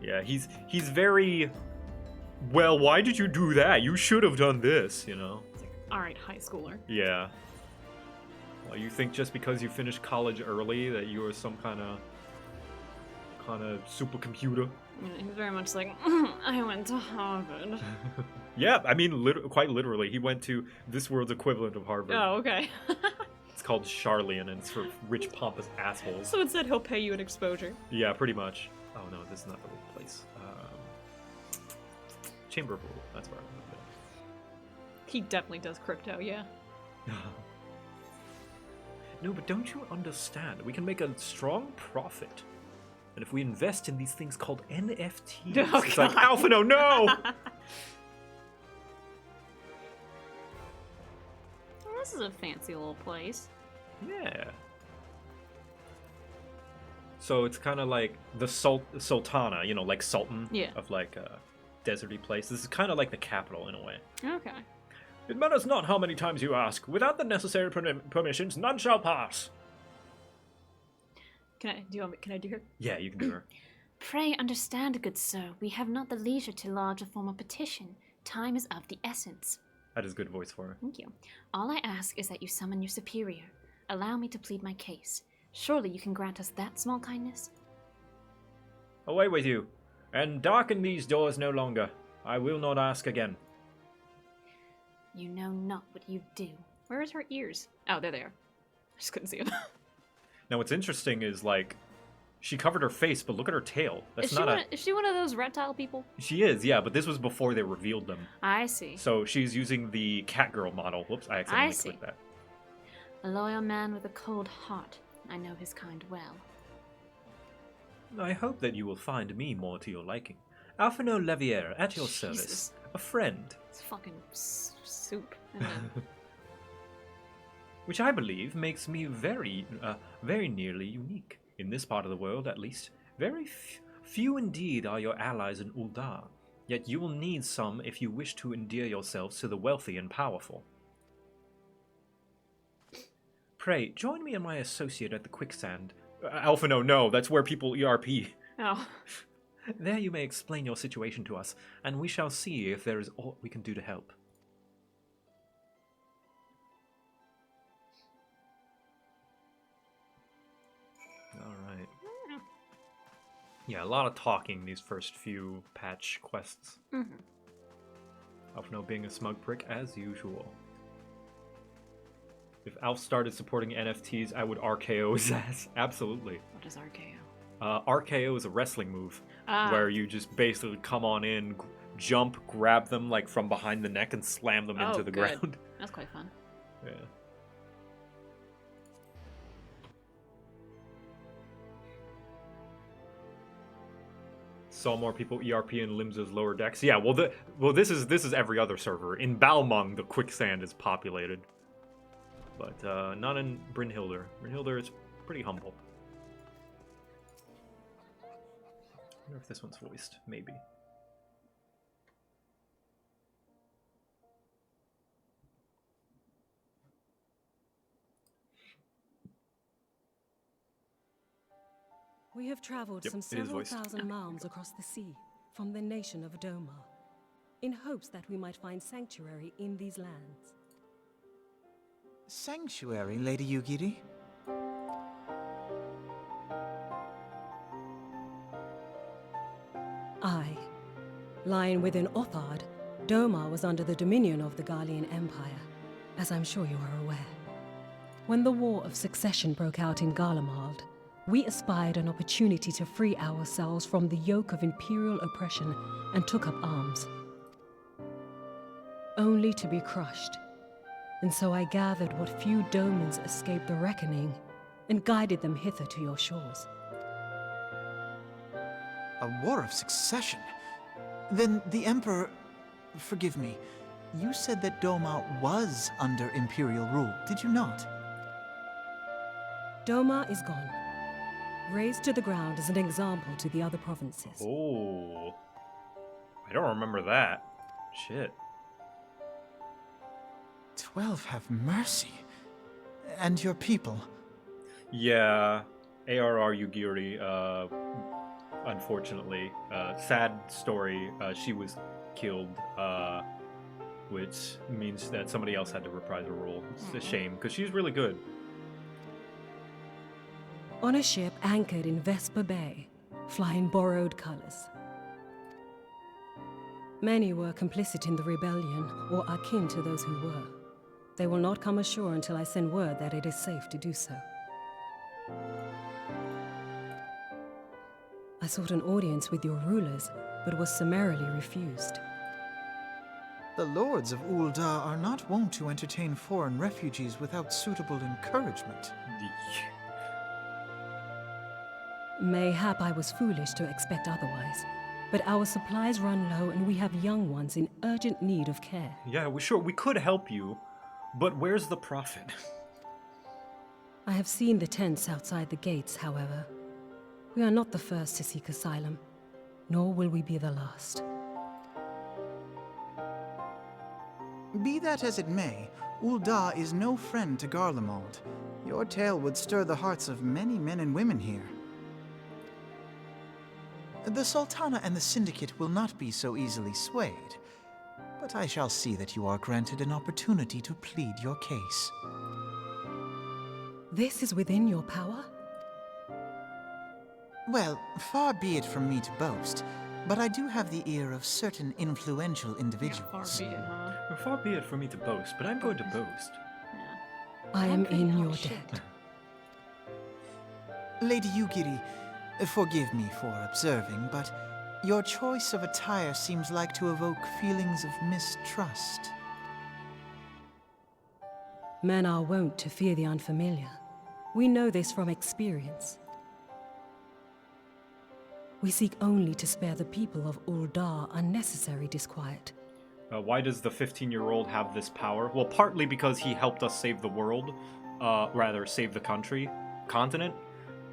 Speaker 1: Yeah, he's very... Well, why did you do that? You should have done this, you know?
Speaker 2: It's like, alright, high schooler.
Speaker 1: Yeah. Well, you think just because you finished college early that you are some kind of supercomputer?
Speaker 2: Yeah, he was very much like, I went to Harvard.
Speaker 1: Yeah, I mean, quite literally. He went to this world's equivalent of Harvard.
Speaker 2: Oh, okay.
Speaker 1: It's called Charlian, and it's for rich, pompous assholes.
Speaker 2: So it said he'll pay you an exposure.
Speaker 1: Yeah, pretty much. Oh no, this is not the right place. Chamber of Rule, that's where I'm going to go.
Speaker 2: He definitely does crypto, yeah.
Speaker 1: No, but don't you understand? We can make a strong profit. And if we invest in these things called NFTs,
Speaker 2: Oh,
Speaker 1: it's like, Alphino, no!
Speaker 2: Well, this is a fancy little place.
Speaker 1: Yeah. So it's kind of like the Sultana, you know, like Sultan
Speaker 2: Yeah.
Speaker 1: of like a deserty place. This is kind of like the capital in a way.
Speaker 2: Okay.
Speaker 1: It matters not how many times you ask. Without the necessary permissions, none shall pass.
Speaker 2: Can I do her?
Speaker 1: Yeah, you can do her.
Speaker 4: Pray understand, good sir, we have not the leisure to lodge a formal petition. Time is of the essence.
Speaker 1: That is good voice for her.
Speaker 4: Thank you. All I ask is that you summon your superior. Allow me to plead my case. Surely you can grant us that small kindness?
Speaker 1: Away with you, and darken these doors no longer. I will not ask again.
Speaker 4: You know not what you do.
Speaker 2: Where is her ears? Oh, there they are. I just couldn't see them.
Speaker 1: Now, what's interesting is, like, she covered her face, but look at her tail. That's
Speaker 2: Is she one of those reptile people?
Speaker 1: She is, yeah, but this was before they revealed them.
Speaker 2: I see.
Speaker 1: So she's using the Catgirl model. Whoops, I accidentally clicked that.
Speaker 4: A loyal man with a cold heart. I know his kind well.
Speaker 1: I hope that you will find me more to your liking. Alphino Levier, at your service.
Speaker 2: Jesus.
Speaker 1: A friend.
Speaker 2: It's fucking soup. And then
Speaker 1: Which I believe makes me very nearly unique. In this part of the world, at least. Very few indeed are your allies in Uldar. Yet you will need some if you wish to endear yourselves to the wealthy and powerful. Pray, join me and my associate at the quicksand. Alphino, no, that's where people ERP.
Speaker 2: oh.
Speaker 1: There you may explain your situation to us, and we shall see if there is aught we can do to help. Alright. Yeah, a lot of talking these first few patch quests.
Speaker 2: Mm-hmm.
Speaker 1: Alphino being a smug prick as usual. If Alf started supporting NFTs, I would RKO his ass. Absolutely.
Speaker 2: What is RKO?
Speaker 1: RKO is a wrestling move where you just basically come on in, jump, grab them like from behind the neck, and slam them into the
Speaker 2: good.
Speaker 1: ground.
Speaker 2: That's quite fun.
Speaker 1: Yeah. Saw more people ERP in Limsa's lower decks. Yeah, well, this is every other server. In Balmung, the quicksand is populated, but not in Brynhildr. Brynhildr is pretty humble. I wonder if this one's voiced. Maybe.
Speaker 7: We have traveled
Speaker 1: Yep,
Speaker 7: some
Speaker 1: it is
Speaker 7: several
Speaker 1: voiced.
Speaker 7: thousand miles across the sea from the nation of Doma, in hopes that we might find sanctuary in these lands.
Speaker 8: Sanctuary, Lady Yugiri?
Speaker 7: Aye. Lying within Othard, Doma was under the dominion of the Garlean Empire, as I'm sure you are aware. When the War of Succession broke out in Garlemald, we espied an opportunity to free ourselves from the yoke of imperial oppression and took up arms. Only to be crushed. And so I gathered what few Domans escaped the reckoning and guided them hither to your shores.
Speaker 8: A war of succession? Then the Emperor... Forgive me. You said that Doma was under Imperial rule, did you not?
Speaker 7: Doma is gone. Razed to the ground as an example to the other provinces.
Speaker 1: Oh. I don't remember that. Shit.
Speaker 8: 12 have mercy. And your people?
Speaker 1: Yeah, ARR Yugiri, unfortunately, sad story, she was killed, which means that somebody else had to reprise her role. It's a shame, because she's really good.
Speaker 7: On a ship anchored in Vesper Bay, flying borrowed colors. Many were complicit in the rebellion, or akin to those who were. They will not come ashore until I send word that it is safe to do so. I sought an audience with your rulers, but was summarily refused.
Speaker 8: The lords of Ul'dah are not wont to entertain foreign refugees without suitable encouragement.
Speaker 7: Mayhap I was foolish to expect otherwise, but our supplies run low and we have young ones in urgent need of care.
Speaker 1: Yeah, we could help you, but where's the profit?
Speaker 7: I have seen the tents outside the gates, however. We are not the first to seek asylum, nor will we be the last.
Speaker 8: Be that as it may, Ul'dah is no friend to Garlemald. Your tale would stir the hearts of many men and women here. The Sultana and the Syndicate will not be so easily swayed, but I shall see that you are granted an opportunity to plead your case.
Speaker 7: This is within your power?
Speaker 8: Well, far be it from me to boast, but I do have the ear of certain influential individuals.
Speaker 1: Far be it for me to boast, but I'm going to boast.
Speaker 7: I am in your debt.
Speaker 8: Lady Yugiri, forgive me for observing, but your choice of attire seems like to evoke feelings of mistrust.
Speaker 7: Men are wont to fear the unfamiliar. We know this from experience. We seek only to spare the people of Ul'dah unnecessary disquiet.
Speaker 1: Why does the 15-year-old have this power? Well, partly because he helped us save the world, rather save the continent,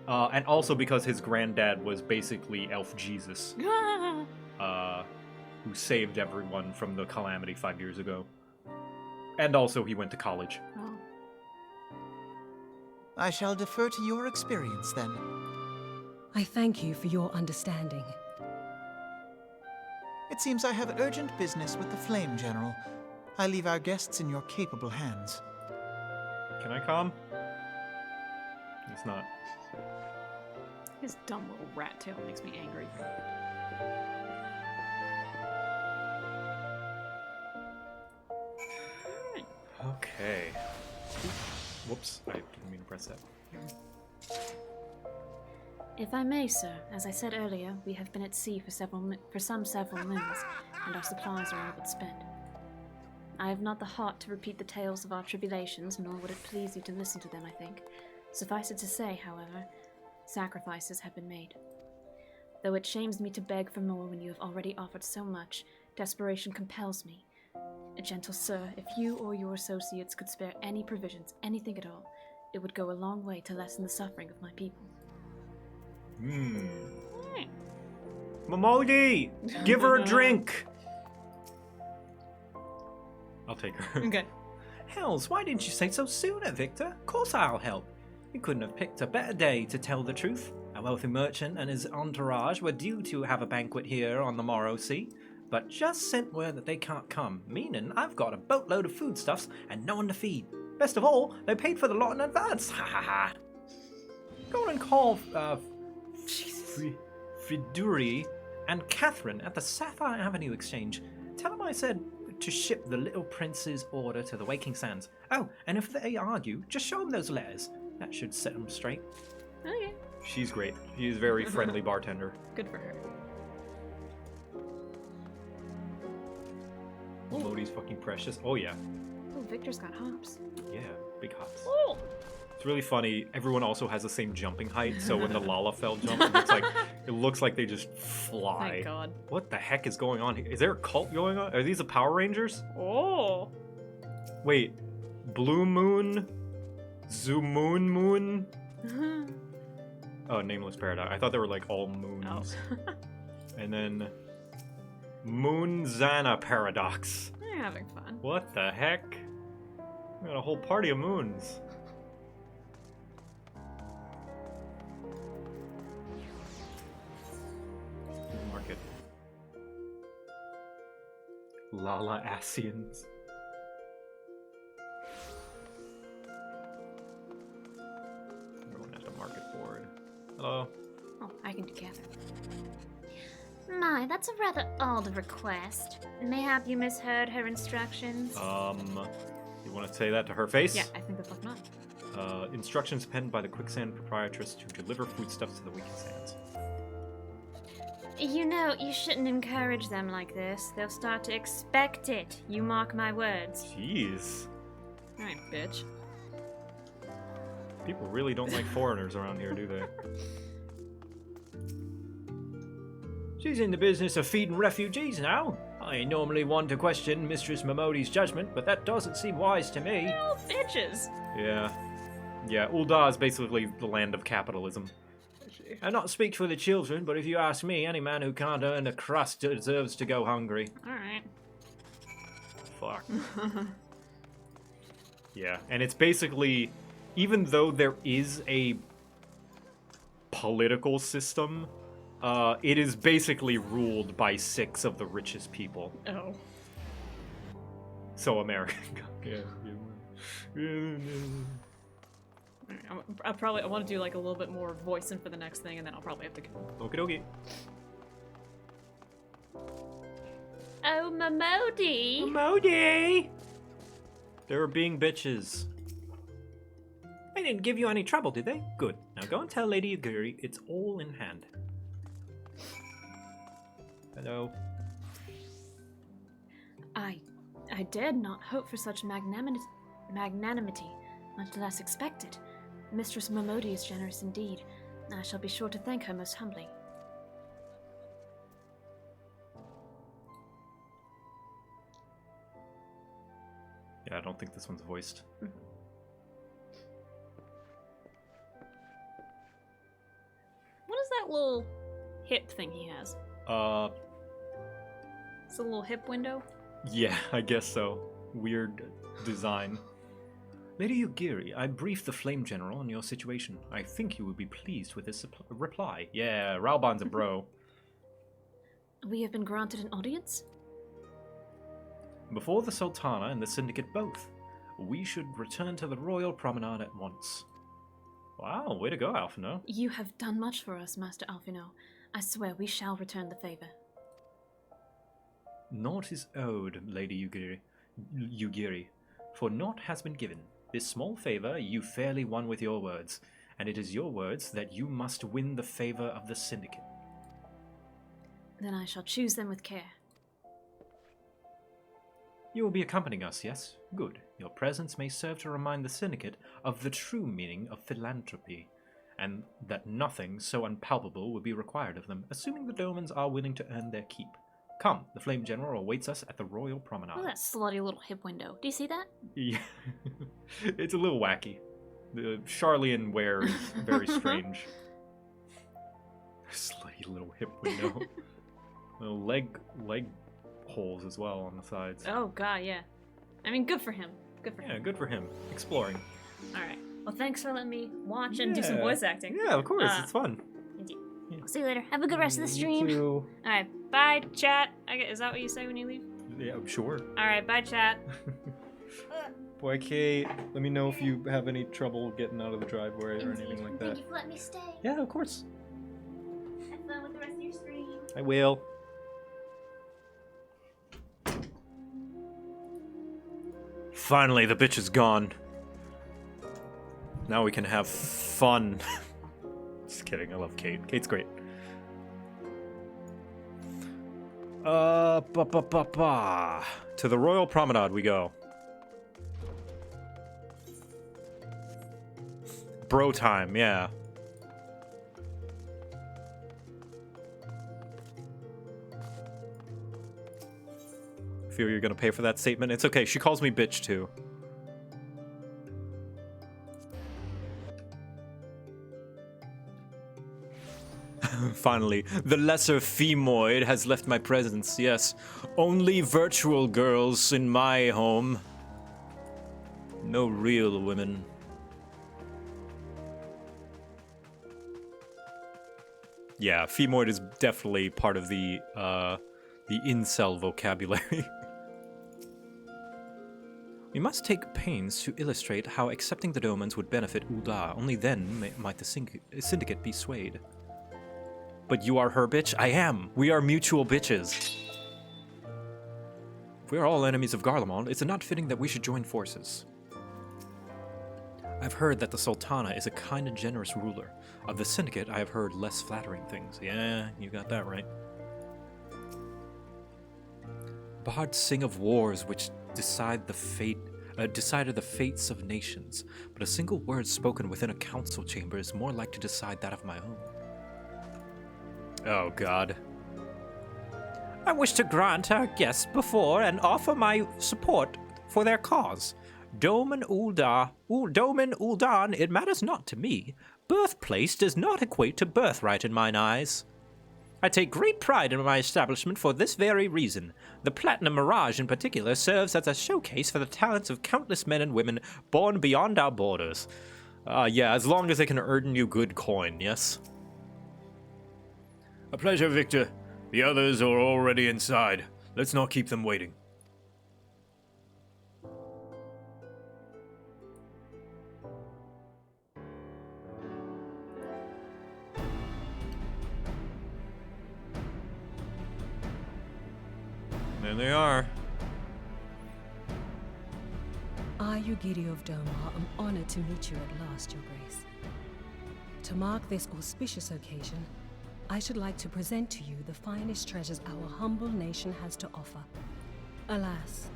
Speaker 1: and also because his granddad was basically Elf Jesus, who saved everyone from the calamity 5 years ago. And also he went to college.
Speaker 2: Oh.
Speaker 8: I shall defer to your experience then.
Speaker 7: I thank you for your understanding.
Speaker 8: It seems I have urgent business with the Flame General. I leave our guests in your capable hands.
Speaker 1: Can I come? It's not.
Speaker 2: His dumb little rat tail makes me angry.
Speaker 1: Okay. Whoops, I didn't mean to press that.
Speaker 3: If I may, sir, as I said earlier, we have been at sea for several moons, and our supplies are all but spent. I have not the heart to repeat the tales of our tribulations, nor would it please you to listen to them, I think. Suffice it to say, however, sacrifices have been made. Though it shames me to beg for more when you have already offered so much, desperation compels me. Gentle sir, if you or your associates could spare any provisions, anything at all, it would go a long way to lessen the suffering of my people.
Speaker 1: Mamoli! Give her a drink! I'll take her.
Speaker 2: Okay.
Speaker 9: Hells, why didn't you say so sooner, Victor? Of course I'll help. You couldn't have picked a better day to tell the truth. A wealthy merchant and his entourage were due to have a banquet here on the morrow sea, but just sent word that they can't come, meaning I've got a boatload of foodstuffs and no one to feed. Best of all, they paid for the lot in advance. Ha ha ha! Go and call Friduri and Catherine at the Sapphire Avenue Exchange. Tell them I said to ship the Little Prince's order to the Waking Sands. Oh, and if they argue, just show them those letters. That should set them straight.
Speaker 2: Okay.
Speaker 1: She's great. She's a very friendly bartender.
Speaker 2: Good for her.
Speaker 1: Lodi's fucking precious. Oh yeah.
Speaker 3: Oh, Victor's got hops.
Speaker 1: Yeah, big hops.
Speaker 2: Oh!
Speaker 1: It's really funny. Everyone also has the same jumping height, so when the Lalafell jump, it looks like they just fly.
Speaker 2: Thank God.
Speaker 1: What the heck is going on here? Is there a cult going on? Are these the Power Rangers?
Speaker 2: Oh!
Speaker 1: Wait, Blue Moon, Zoomoon Moon. Oh, Nameless Paradox. I thought they were like all moons.
Speaker 2: Oh.
Speaker 1: And then Moonzana Paradox.
Speaker 2: They're having fun.
Speaker 1: What the heck? We got a whole party of moons. Lala Asians. Everyone has a market board. Hello.
Speaker 3: Oh, I can do Catherine.
Speaker 4: My, that's a rather odd request. Mayhap you misheard her instructions.
Speaker 1: You want to say that to her face?
Speaker 3: Yeah, I think the fuck not.
Speaker 1: Instructions penned by the Quicksand proprietress to deliver foodstuffs to the weakened sands.
Speaker 4: You know, you shouldn't encourage them like this. They'll start to expect it. You mark my words.
Speaker 1: Jeez.
Speaker 3: Alright, bitch.
Speaker 1: People really don't like foreigners around here, do they?
Speaker 9: She's in the business of feeding refugees now. I ain't normally one to question Mistress Momodi's judgment, but that doesn't seem wise to me.
Speaker 3: Oh, bitches!
Speaker 1: Yeah. Yeah, Ul'dah is basically the land of capitalism.
Speaker 9: I not speak for the children, but if you ask me, any man who can't earn a crust deserves to go hungry.
Speaker 3: Alright.
Speaker 1: Fuck. Yeah, and it's basically, even though there is a political system, it is basically ruled by 6 of the richest people.
Speaker 3: Oh.
Speaker 1: So American. Yeah.
Speaker 3: I want to do like a little bit more voicing for the next thing, and then I'll probably have to go.
Speaker 1: Okie dokie.
Speaker 4: Oh, Momodi!
Speaker 9: Modi!
Speaker 1: They were being bitches.
Speaker 9: They didn't give you any trouble, did they? Good. Now go and tell Lady Aguri it's all in hand.
Speaker 1: Hello.
Speaker 3: I dared not hope for such magnanimity, much less expect it. Mistress Momodi is generous indeed. I shall be sure to thank her most humbly.
Speaker 1: Yeah, I don't think this one's voiced.
Speaker 3: What is that little hip thing he has? It's a little hip window?
Speaker 1: Yeah, I guess so. Weird design.
Speaker 9: Lady Aguri, I briefed the Flame General on your situation. I think you will be pleased with this reply.
Speaker 1: Yeah, Ralban's a bro.
Speaker 3: We have been granted an audience?
Speaker 9: Before the Sultana and the Syndicate both. We should return to the Royal Promenade at once.
Speaker 1: Wow, way to go, Alphino.
Speaker 3: You have done much for us, Master Alphino. I swear we shall return the favor.
Speaker 9: Naught is owed, Lady Ugiri, for naught has been given. This small favor you fairly won with your words, and it is your words that you must win the favor of the Syndicate.
Speaker 3: Then I shall choose them with care.
Speaker 9: You will be accompanying us, yes? Good. Your presence may serve to remind the Syndicate of the true meaning of philanthropy, and that nothing so unpalpable would be required of them, assuming the Domans are willing to earn their keep. Come, the Flame General awaits us at the Royal Promenade.
Speaker 3: Oh, that slutty little hip window. Do you see that?
Speaker 1: Yeah. It's a little wacky. The Charlian wear is very strange. Slutty little hip window. Little leg holes as well on the sides.
Speaker 3: Oh, God, yeah. I mean, good for him. Good for him.
Speaker 1: Yeah, good for him. Exploring.
Speaker 3: Alright. Well, thanks for letting me watch and do some voice acting.
Speaker 1: Yeah, of course. It's fun.
Speaker 4: I'll see you later. Have a good rest of the stream.
Speaker 1: You
Speaker 3: Alright, bye, chat. Is that what you say when you leave?
Speaker 1: too. Yeah, sure.
Speaker 3: Alright, bye, chat.
Speaker 1: Boy, Kate, let me know if you have any trouble getting out of the driveway or anything like that.
Speaker 4: Thank you for letting me stay.
Speaker 1: Yeah, of course.
Speaker 4: Have fun with the rest of your stream.
Speaker 1: I will. Finally, the bitch is gone. Now we can have fun. Just kidding, I love Kate. Kate's great. To the Royal Promenade we go. Bro time, yeah. Feel you're gonna pay for that statement? It's okay, she calls me bitch too. Finally, the lesser femoid has left my presence, yes. Only virtual girls in my home. No real women. Yeah, femoid is definitely part of the incel vocabulary. We must take pains to illustrate how accepting the Domans would benefit Ul'dah. Only then might the syndicate be swayed. But you are her bitch? I am! We are mutual bitches. If we are all enemies of Garlemald, is it not fitting that we should join forces? I've heard that the Sultana is a kind and generous ruler. Of the syndicate, I have heard less flattering things. Yeah, you got that right. Bards sing of wars which decided the fates of nations, but a single word spoken within a council chamber is more like to decide that of my own. Oh, God.
Speaker 9: I wish to grant our guests before and offer my support for their cause. Doman Ul'dan, it matters not to me. Birthplace does not equate to birthright in mine eyes. I take great pride in my establishment for this very reason. The Platinum Mirage in particular serves as a showcase for the talents of countless men and women born beyond our borders. Yeah, as long as they can earn you good coin, yes?
Speaker 1: A pleasure, Victor. The others are already inside. Let's not keep them waiting. There they are.
Speaker 7: I, Ugiri of Domar, am honored to meet you at last, Your Grace. To mark this auspicious occasion, I should like to present to you the finest treasures our humble nation has to offer. Alas,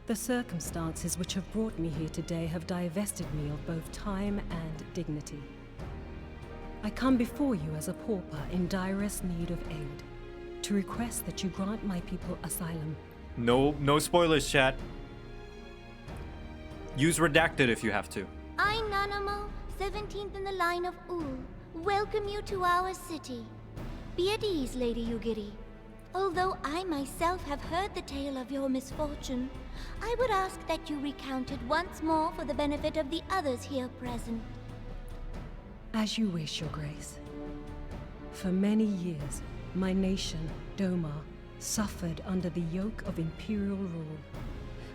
Speaker 7: the circumstances which have brought me here today have divested me of both time and dignity. I come before you as a pauper in direst need of aid, to request that you grant my people asylum.
Speaker 1: No spoilers, chat. Use redacted if you have to.
Speaker 4: I, Nanamo, 17th in the line of Ul, welcome you to our city. Be at ease, Lady Ugiri. Although I myself have heard the tale of your misfortune, I would ask that you recount it once more for the benefit of the others here present.
Speaker 7: As you wish, Your Grace. For many years, my nation, Domar, suffered under the yoke of imperial rule,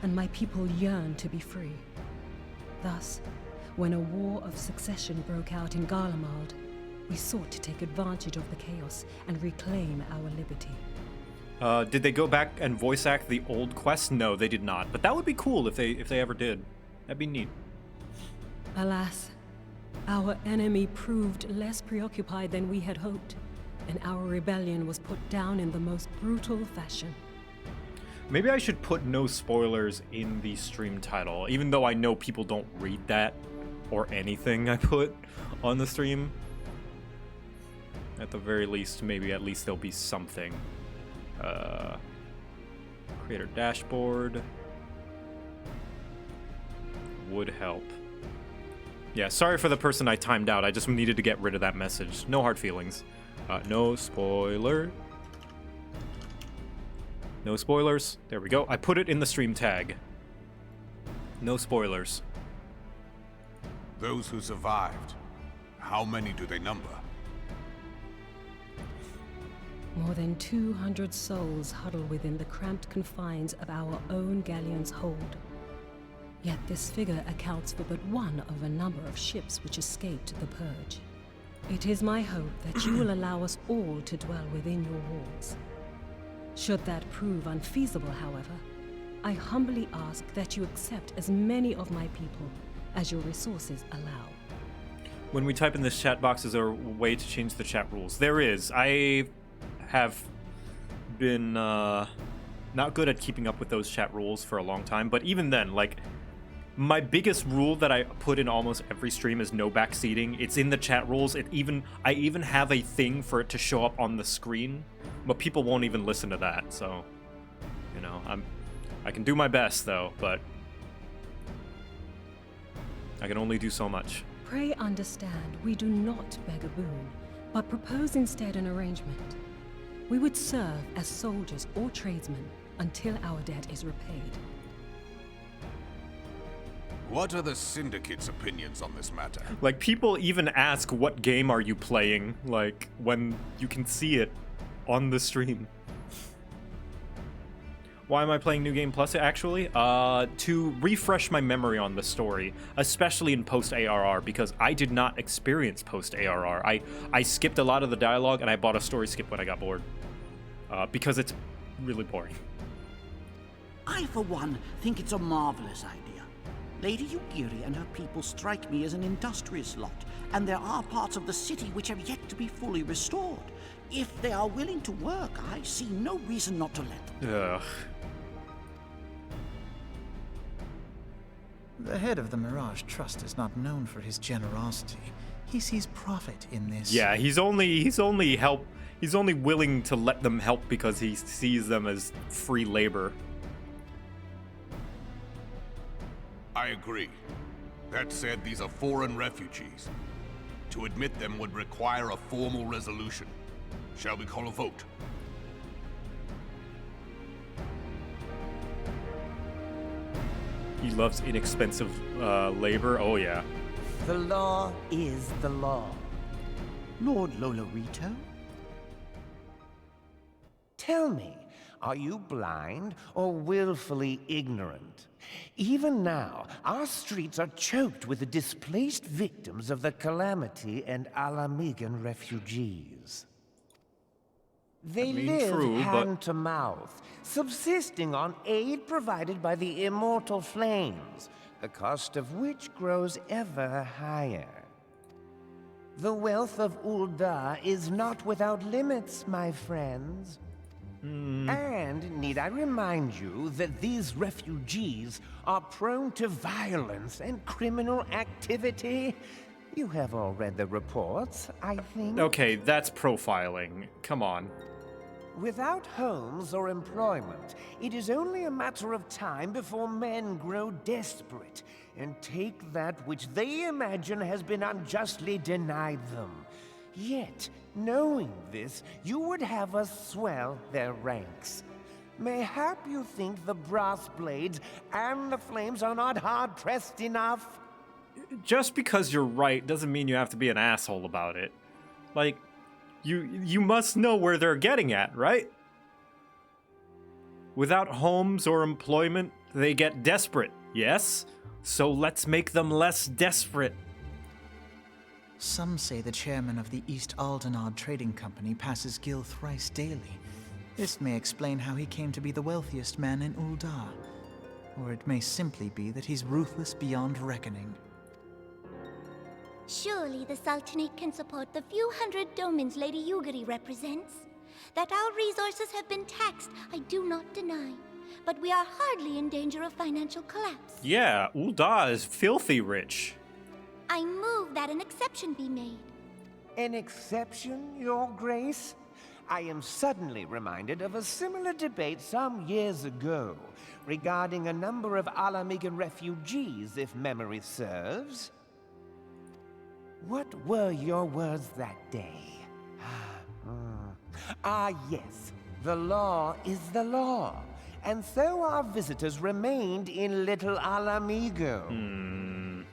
Speaker 7: and my people yearned to be free. Thus, when a war of succession broke out in Garlemald, we sought to take advantage of the chaos and reclaim our liberty.
Speaker 1: Did they go back and voice act the old quest? No, they did not. But that would be cool if they ever did. That'd be neat.
Speaker 7: Alas, our enemy proved less preoccupied than we had hoped, and our rebellion was put down in the most brutal fashion.
Speaker 1: Maybe I should put no spoilers in the stream title, even though I know people don't read that or anything I put on the stream. At the very least, maybe at least there'll be something. Creator dashboard would help. Yeah, sorry for the person I timed out. I just needed to get rid of that message. No hard feelings. No spoiler. No spoilers. There we go. I put it in the stream tag. No spoilers.
Speaker 10: Those who survived, how many do they number?
Speaker 7: More than 200 souls huddle within the cramped confines of our own galleon's hold. Yet this figure accounts for but one of a number of ships which escaped the purge. It is my hope that you will allow us all to dwell within your walls. Should that prove unfeasible, however, I humbly ask that you accept as many of my people as your resources allow.
Speaker 1: When we type in this chat box, is there a way to change the chat rules? There is. I have been not good at keeping up with those chat rules for a long time, but even then, like, my biggest rule that I put in almost every stream is no backseating. It's in the chat rules. I even have a thing for it to show up on the screen, but people won't even listen to that. So, you know, I can do my best though, but I can only do so much.
Speaker 7: Pray understand, we do not beg a boon, but propose instead an arrangement. We would serve as soldiers or tradesmen until our debt is repaid.
Speaker 10: What are the Syndicate's opinions on this matter?
Speaker 1: Like, people even ask, what game are you playing? Like, when you can see it on the stream. Why am I playing New Game Plus, actually? To refresh my memory on the story, especially in post-ARR, because I did not experience post-ARR. I skipped a lot of the dialogue, and I bought a story skip when I got bored. Because it's really boring.
Speaker 11: I, for one, think it's a marvelous idea. Lady Yugiri and her people strike me as an industrious lot, and there are parts of the city which have yet to be fully restored. If they are willing to work, I see no reason not to let them.
Speaker 1: Ugh.
Speaker 8: The head of the Mirage Trust is not known for his generosity. He sees profit in this.
Speaker 1: Yeah, he's only willing to let them help because he sees them as free labor.
Speaker 10: I agree. That said, these are foreign refugees. To admit them would require a formal resolution. Shall we call a vote?
Speaker 1: He loves inexpensive labor. Oh, yeah.
Speaker 11: The law is the law. Lord Lolorito?
Speaker 12: Tell me, are you blind or willfully ignorant? Even now, our streets are choked with the displaced victims of the Calamity and Alamigan refugees. They live hand to mouth, subsisting on aid provided by the immortal flames, the cost of which grows ever higher. The wealth of Ul'dah is not without limits, my friends. And need I remind you that these refugees are prone to violence and criminal activity? You have all read the reports, I think.
Speaker 1: Okay, that's profiling. Come on.
Speaker 12: Without homes or employment, it is only a matter of time before men grow desperate and take that which they imagine has been unjustly denied them. Yet, knowing this, you would have us swell their ranks. Mayhap you think the brass blades and the flames are not hard-pressed enough?
Speaker 1: Just because you're right doesn't mean you have to be an asshole about it. Like, you must know where they're getting at, right? Without homes or employment, they get desperate, yes? So let's make them less desperate.
Speaker 8: Some say the chairman of the East Aldenard Trading Company passes Gil thrice daily. This may explain how he came to be the wealthiest man in Ul'dah. Or it may simply be that he's ruthless beyond reckoning.
Speaker 4: Surely the Sultanate can support the few hundred domans Lady Yugiri represents. That our resources have been taxed, I do not deny. But we are hardly in danger of financial collapse.
Speaker 1: Yeah, Ul'dah is filthy rich.
Speaker 4: I move that an exception be made.
Speaker 12: An exception, Your Grace? I am suddenly reminded of a similar debate some years ago regarding a number of Alamigan refugees, if memory serves. What were your words that day? Yes, the law is the law, and so our visitors remained in Little Alamigo.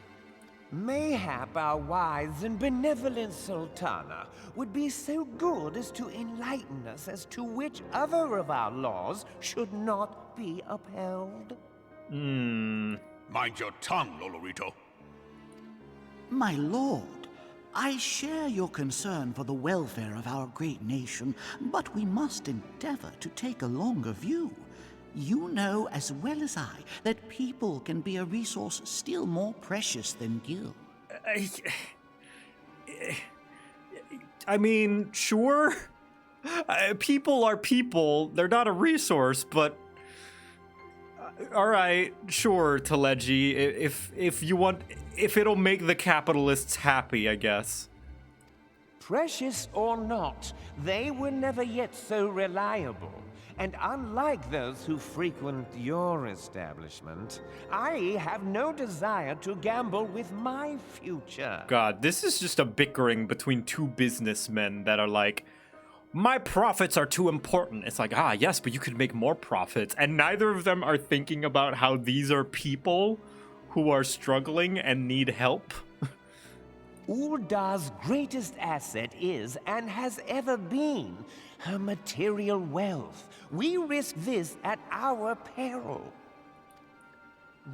Speaker 12: Mayhap our wise and benevolent Sultana would be so good as to enlighten us as to which other of our laws should not be upheld.
Speaker 10: Mind your tongue, Lolorito.
Speaker 11: My lord, I share your concern for the welfare of our great nation, but we must endeavor to take a longer view. You know as well as I that people can be a resource still more precious than Gil.
Speaker 1: I mean, sure. People are people. They're not a resource, but... all right, sure, Teleji. If you want... if it'll make the capitalists happy, I guess.
Speaker 12: Precious or not, they were never yet so reliable. And unlike those who frequent your establishment, I have no desire to gamble with my future.
Speaker 1: God, this is just a bickering between two businessmen that are like, my profits are too important. It's like, yes, but you could make more profits. And neither of them are thinking about how these are people who are struggling and need help.
Speaker 12: Uldar's greatest asset is, and has ever been, her material wealth. We risk this at our peril.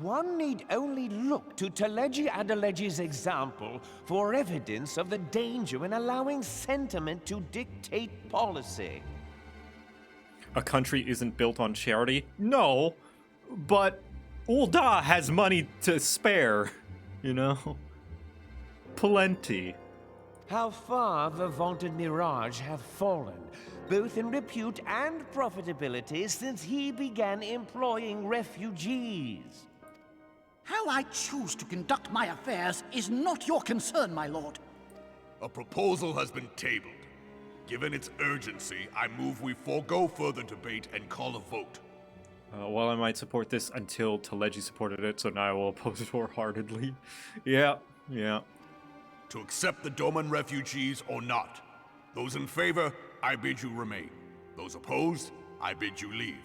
Speaker 12: One need only look to Teleji Adeleji's example for evidence of the danger in allowing sentiment to dictate policy.
Speaker 1: A country isn't built on charity? No, but Ulda has money to spare, you know? Plenty.
Speaker 12: How far the vaunted Mirage have fallen, both in repute and profitability, since he began employing refugees.
Speaker 11: How I choose to conduct my affairs is not your concern, my lord.
Speaker 10: A proposal has been tabled. Given its urgency, I move we forego further debate and call a vote.
Speaker 1: While I might support this until Teleji supported it, so now I will oppose it wholeheartedly. Yeah.
Speaker 10: To accept the Doman refugees or not. Those in favor, I bid you remain. Those opposed, I bid you leave.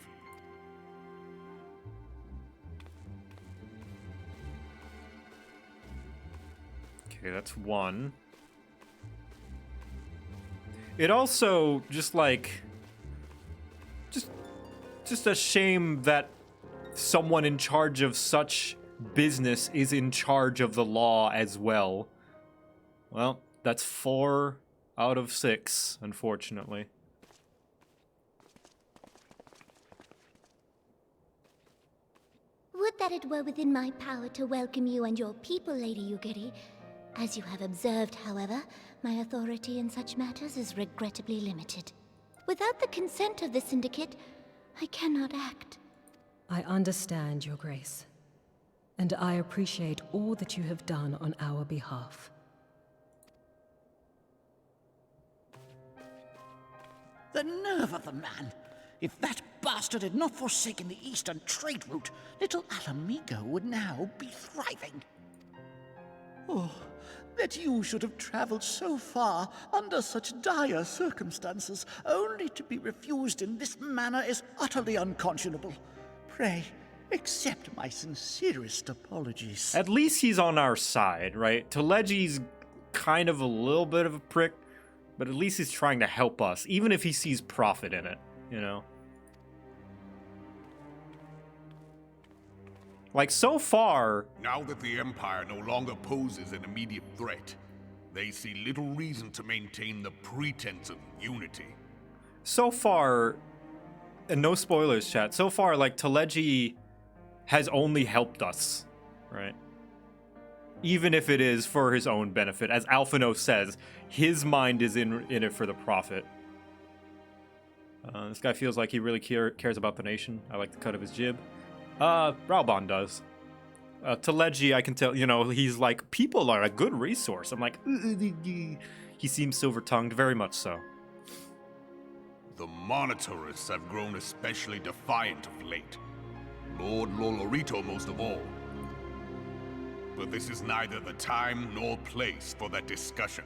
Speaker 1: Okay, that's one. It also just a shame that someone in charge of such business is in charge of the law as well. Well, that's 4 out of 6, unfortunately.
Speaker 4: Would that it were within my power to welcome you and your people, Lady Yugiri. As you have observed, however, my authority in such matters is regrettably limited. Without the consent of the Syndicate, I cannot act.
Speaker 7: I understand, Your Grace, and I appreciate all that you have done on our behalf.
Speaker 11: The nerve of the man! If that bastard had not forsaken the eastern trade route, little Alamigo would now be thriving. Oh, that you should have traveled so far under such dire circumstances, only to be refused in this manner is utterly unconscionable. Pray, accept my sincerest apologies.
Speaker 1: At least he's on our side, right? Teleji's kind of a little bit of a prick, but at least he's trying to help us, even if he sees profit in it, you know? Like, so far...
Speaker 10: Now that the Empire no longer poses an immediate threat, they see little reason to maintain the pretense of unity.
Speaker 1: So far, and no spoilers, chat, so far, like, Teleji has only helped us, right? Even if it is for his own benefit. As Alphino says, his mind is in it for the profit. This guy feels like he really cares about the nation. I like the cut of his jib. Raubon does. Teleji, I can tell, you know, he's like, people are a good resource. I'm like, he seems silver-tongued, very much so.
Speaker 10: The Monitorists have grown especially defiant of late. Lord Lolorito most of all. But this is neither the time nor place for that discussion.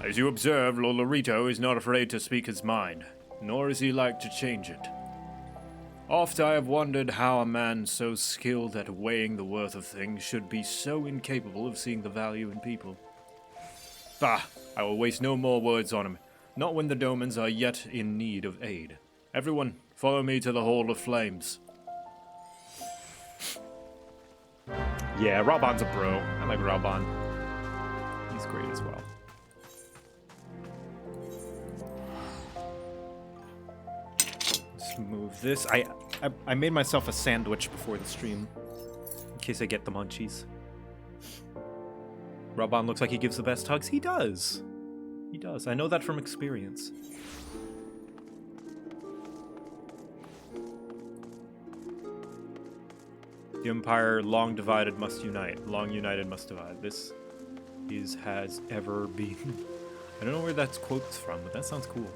Speaker 1: As you observe, Lolorito is not afraid to speak his mind, nor is he like to change it. Oft I have wondered how a man so skilled at weighing the worth of things should be so incapable of seeing the value in people. Bah! I will waste no more words on him, not when the Domans are yet in need of aid. Everyone, follow me to the Hall of Flames. Yeah, Raubon's a bro. I like Raubon. He's great as well. Let's move this. I made myself a sandwich before the stream, in case I get the munchies. Raubon looks like he gives the best hugs. He does. He does. I know that from experience. The Empire, long divided, must unite. Long united, must divide. This is has ever been. I don't know where that quote's from, but that sounds cool.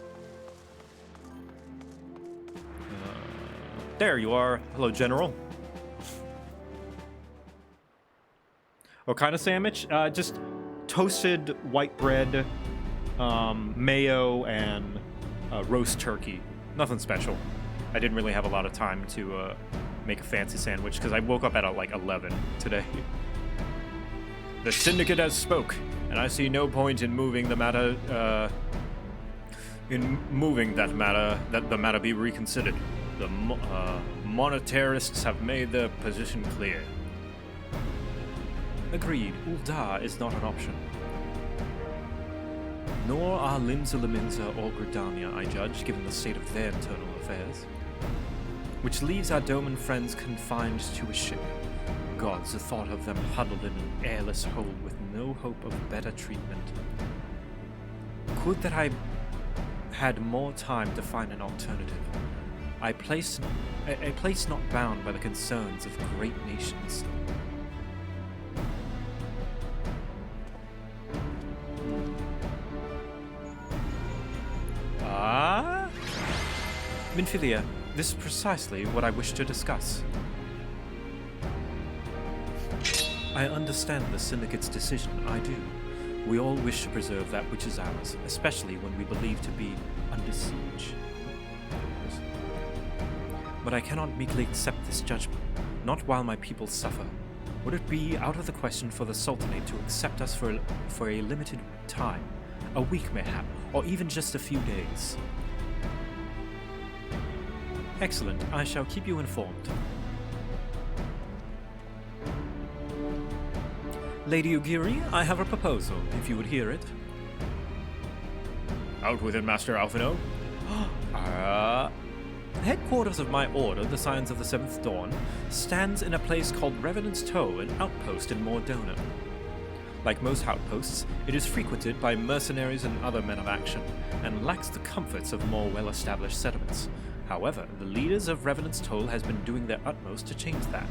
Speaker 1: There you are. Hello, General. What kind of sandwich? Just toasted white bread, mayo, and roast turkey. Nothing special. I didn't really have a lot of time to make a fancy sandwich because I woke up at like 11 today. The syndicate has spoke, and I see no point in moving the matter. That the matter be reconsidered. The monetarists have made their position clear. Agreed. Uldar is not an option. Nor are Linza Laminza or Gridania, I judge, given the state of their internal affairs. Which leaves our Doman friends confined to a ship. Gods, the thought of them huddled in an airless hold with no hope of better treatment. Could that I had more time to find an alternative. A place not bound by the concerns of great nations. Minfilia, this is precisely what I wish to discuss. I understand the Syndicate's decision, I do. We all wish to preserve that which is ours, especially when we believe to be under siege. But I cannot meekly accept this judgment, not while my people suffer. Would it be out of the question for the Sultanate to accept us for a limited time? A week mayhap, or even just a few days? Excellent, I shall keep you informed. Lady Ugiri, I have a proposal, if you would hear it. Out with it, Master Alphino. Headquarters of my order, the Scions of the Seventh Dawn, stands in a place called Revenant's Toe, an outpost in Mordona. Like most outposts, it is frequented by mercenaries and other men of action, and lacks the comforts of more well-established settlements. However, the leaders of Revenant's Toll has been doing their utmost to change that.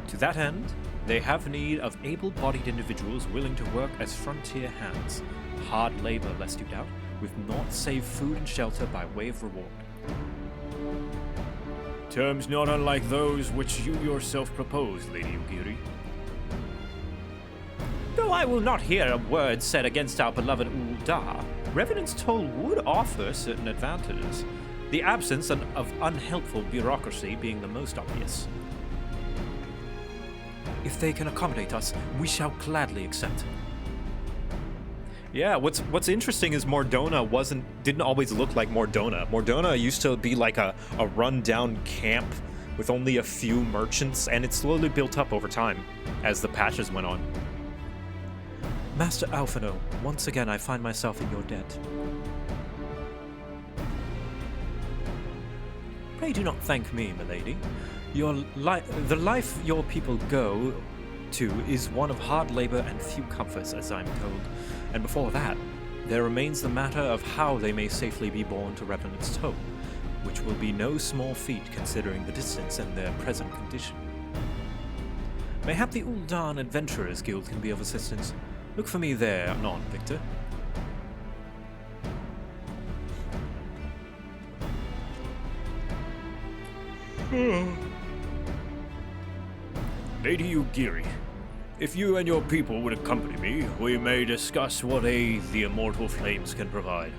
Speaker 1: To that end, they have need of able-bodied individuals willing to work as frontier hands. Hard labor, lest you doubt, with naught save food and shelter by way of reward. Terms not unlike those which you yourself proposed, Lady Ugiri. Though I will not hear a word said against our beloved Uldar, Revenant's Toll would offer certain advantages, the absence of unhelpful bureaucracy being the most obvious. If they can accommodate us, we shall gladly accept. Yeah, what's interesting is Mordona didn't always look like Mordona. Mordona used to be like a run-down camp with only a few merchants, and it slowly built up over time as the patches went on. Master Alphino, once again I find myself in your debt. Pray do not thank me, milady. The life your people go to is one of hard labor and few comforts, as I'm told. And before that, there remains the matter of how they may safely be borne to Revenant's Toe, which will be no small feat considering the distance and their present condition. Mayhap the Uldan Adventurers Guild can be of assistance. Look for me there, anon, Victor. Lady Ugiri, if you and your people would accompany me, we may discuss what aid the immortal flames can provide.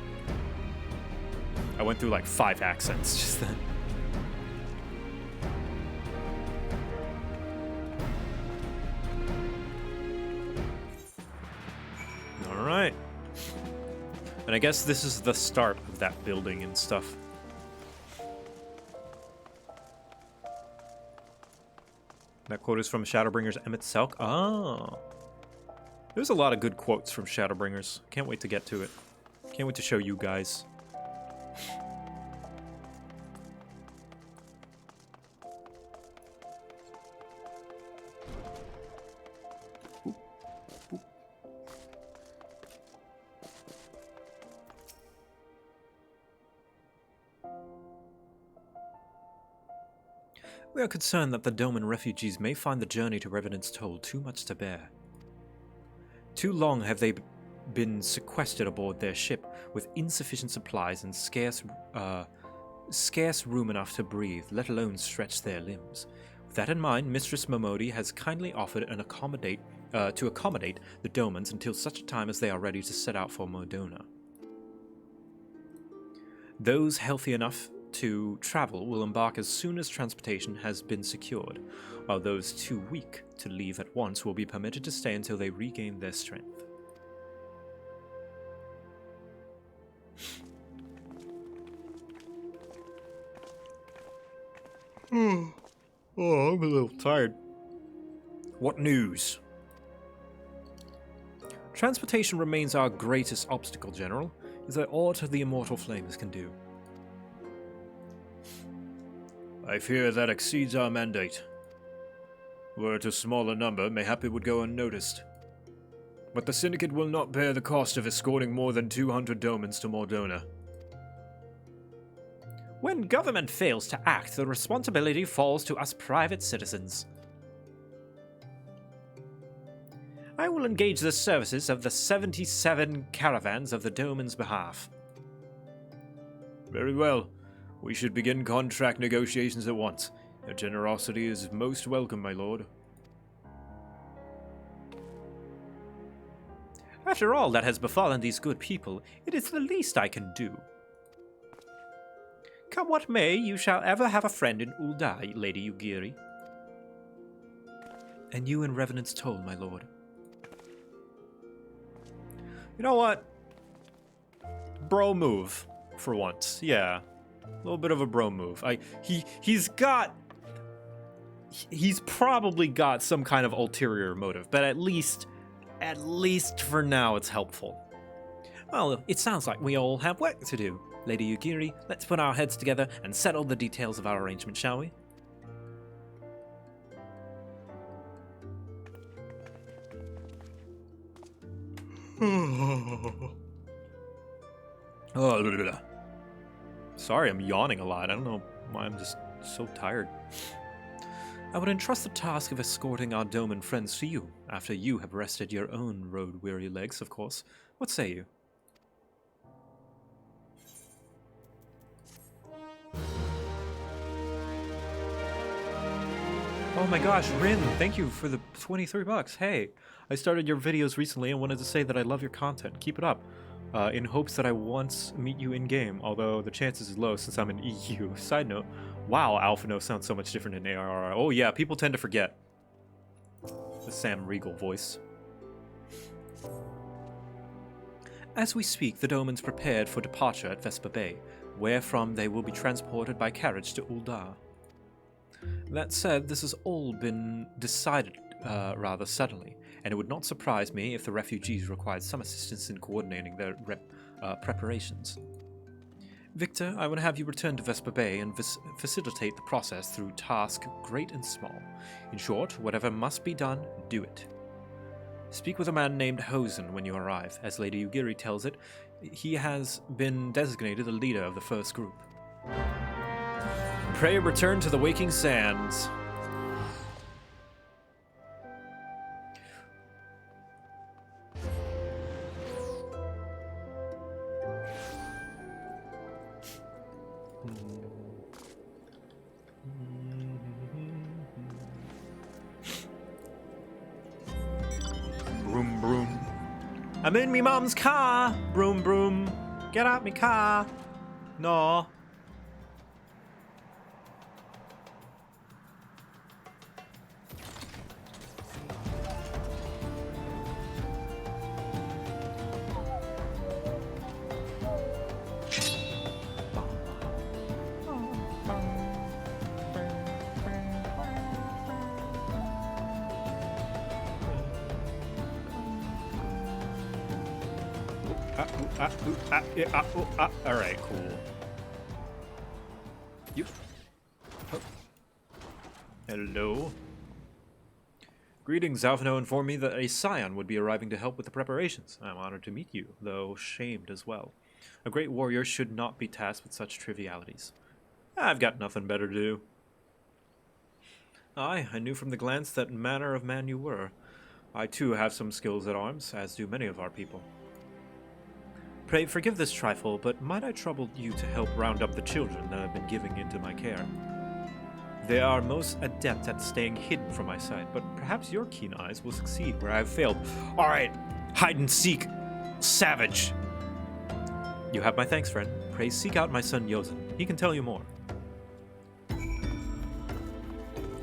Speaker 1: I went through like 5 accents just then. Alright. And I guess this is the start of that building and stuff. That quote is from Shadowbringer's Emmett Selk. Oh. There's a lot of good quotes from Shadowbringers. Can't wait to get to it. Can't wait to show you guys. We are concerned that the Doman refugees may find the journey to Revenant's Toll too much to bear. Too long have they been sequestered aboard their ship with insufficient supplies and scarce room enough to breathe, let alone stretch their limbs. With that in mind, Mistress Momodi has kindly offered an accommodate to accommodate the Domans until such a time as they are ready to set out for Modona. Those healthy enough to travel will embark as soon as transportation has been secured, while those too weak to leave at once will be permitted to stay until they regain their strength. Oh, I'm a little tired. What news? Transportation remains our greatest obstacle, General. Is there aught the immortal flames can do? I fear that exceeds our mandate. Were it a smaller number, mayhap it would go unnoticed. But the Syndicate will not bear the cost of escorting more than 200 Domans to Modona. When government fails to act, the responsibility falls to us private citizens. I will engage the services of the 77 caravans of the Doman's behalf. Very well. We should begin contract negotiations at once. Your generosity is most welcome, my lord. After all that has befallen these good people, it is the least I can do. Come what may, you shall ever have a friend in Ul'dah, Lady Ugiri. And you in Revenant's Toll, my lord. You know what? Bro move, for once. Yeah. A little bit of a bro move. He's probably got some kind of ulterior motive, but at least for now it's helpful. Well, it sounds like we all have work to do. Lady Ugiri, let's put our heads together and settle the details of our arrangement, shall we? Oh, sorry, I'm yawning a lot. I don't know why, I'm just so tired. I would entrust the task of escorting our Doman friends to you, after you have rested your own road-weary legs, of course. What say you? Oh my gosh, Rin, thank you for the 23 bucks. Hey, I started your videos recently and wanted to say that I love your content. Keep it up. In hopes that I once meet you in-game, although the chances is low since I'm in EU. Side note, wow, Alphino sounds so much different in ARR. Oh yeah, people tend to forget. The Sam Riegel voice. As we speak, the Domans prepared for departure at Vespa Bay, wherefrom they will be transported by carriage to Ul'dah. That said, this has all been decided rather suddenly, and it would not surprise me if the refugees required some assistance in coordinating their preparations. Victor, I would have you return to Vespa Bay and facilitate the process through tasks great and small. In short, whatever must be done, do it. Speak with a man named Hosen when you arrive. As Lady Ugiri tells it, he has been designated the leader of the first group. Pray return to the waking sands. Broom, broom. I'm in me mom's car. Broom, broom. Get out me car. No. Alright, cool. You. Oh. Hello. Greetings, Alphino informed me that a scion would be arriving to help with the preparations. I'm honored to meet you, though shamed as well. A great warrior should not be tasked with such trivialities. I've got nothing better to do. Aye, I knew from the glance that manner of man you were. I too have some skills at arms, as do many of our people. Pray forgive this trifle, but might I trouble you to help round up the children that have been given into my care? They are most adept at staying hidden from my sight, but perhaps your keen eyes will succeed where I have failed. All right, hide and seek, savage. You have my thanks, friend. Pray seek out my son Yozen. He can tell you more.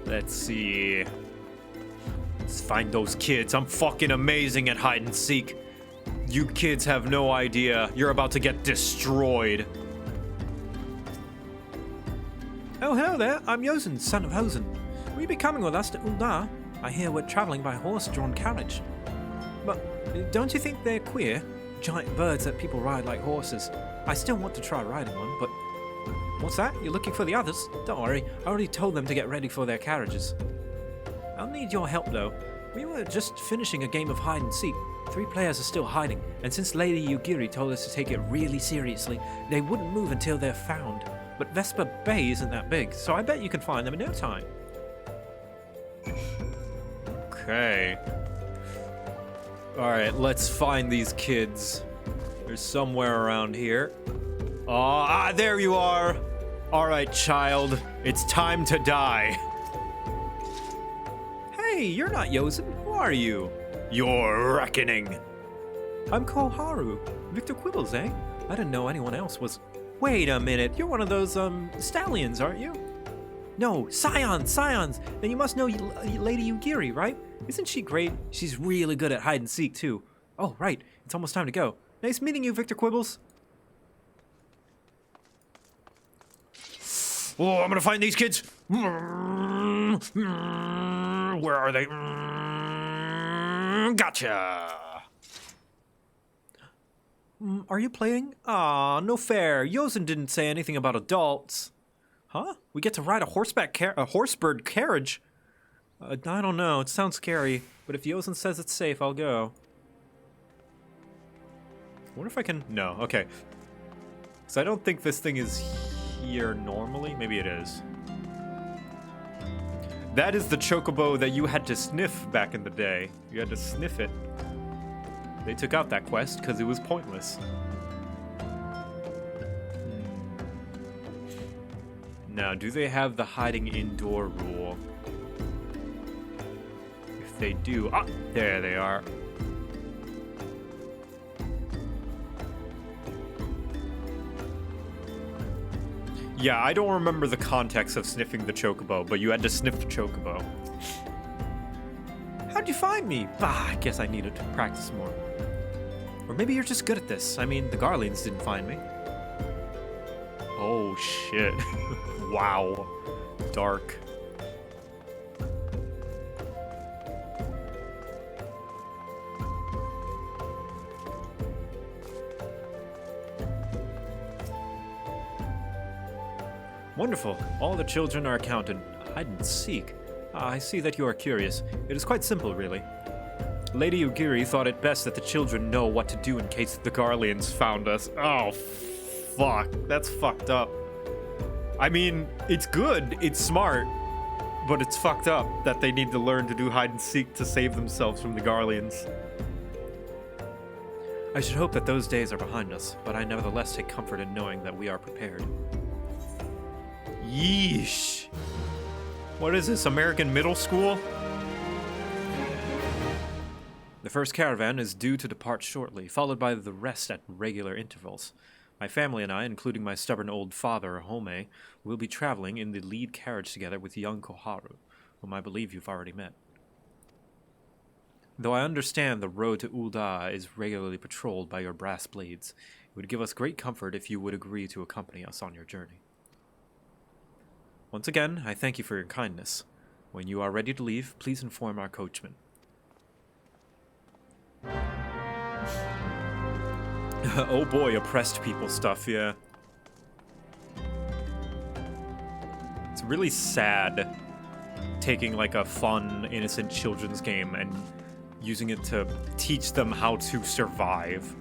Speaker 1: Let's see. Let's find those kids. I'm fucking amazing at hide and seek. You kids have no idea. You're about to get destroyed. Oh, hello there. I'm Yozen, son of Hosen. Will you be coming with us to Uldar? I hear we're traveling by horse-drawn carriage. But don't you think they're queer? Giant birds that people ride like horses. I still want to try riding one, but... What's that? You're looking for the others? Don't worry, I already told them to get ready for their carriages. I'll need your help, though. We were just finishing a game of hide and seek. 3 players are still hiding, and since Lady Yugiri told us to take it really seriously, they wouldn't move until they're found. But Vesper Bay isn't that big, so I bet you can find them in no time. Okay. Alright, let's find these kids. They're somewhere around here. There you are! Alright, child. It's time to die. Hey, you're not Yozen. Who are you? Your reckoning. I'm Koharu. Victor Quibbles, eh? I didn't know anyone else was... Wait a minute, you're one of those, stallions, aren't you? No, scions! Then you must know Lady Yugiri, right? Isn't she great? She's really good at hide and seek, too. Oh, right, it's almost time to go. Nice meeting you, Victor Quibbles. Oh, I'm gonna find these kids! Where are they? Gotcha! Are you playing? No fair. Yozen didn't say anything about adults. Huh? We get to ride a horsebird carriage? I don't know. It sounds scary. But if Yozen says it's safe, I'll go. I wonder if I can... No. Okay. So I don't think this thing is here normally. Maybe it is. That is the chocobo that you had to sniff back in the day. You had to sniff it. They took out that quest because it was pointless. Now, do they have the hiding indoor rule? If they do... Ah! There they are. Yeah, I don't remember the context of sniffing the chocobo, but you had to sniff the chocobo. How'd you find me? Bah, I guess I needed to practice more. Or maybe you're just good at this. I mean, the Garleans didn't find me. Oh, shit. Wow. Dark. Wonderful. All the children are accounted. Hide and seek. I see that you are curious. It is quite simple, really. Lady Yugiri thought it best that the children know what to do in case the Garleans found us. Oh, fuck. That's fucked up. I mean, it's good, it's smart, but it's fucked up that they need to learn to do hide and seek to save themselves from the Garleans. I should hope that those days are behind us, but I nevertheless take comfort in knowing that we are prepared. Yeesh. What is this, American middle school? The first caravan is due to depart shortly, followed by the rest at regular intervals. My family and I, including my stubborn old father, Home, will be traveling in the lead carriage together with young Koharu, whom I believe you've already met. Though I understand the road to Uldar is regularly patrolled by your brass blades, it would give us great comfort if you would agree to accompany us on your journey. Once again, I thank you for your kindness. When you are ready to leave, please inform our coachman. Oh boy, oppressed people stuff, yeah. It's really sad taking like a fun, innocent children's game and using it to teach them how to survive.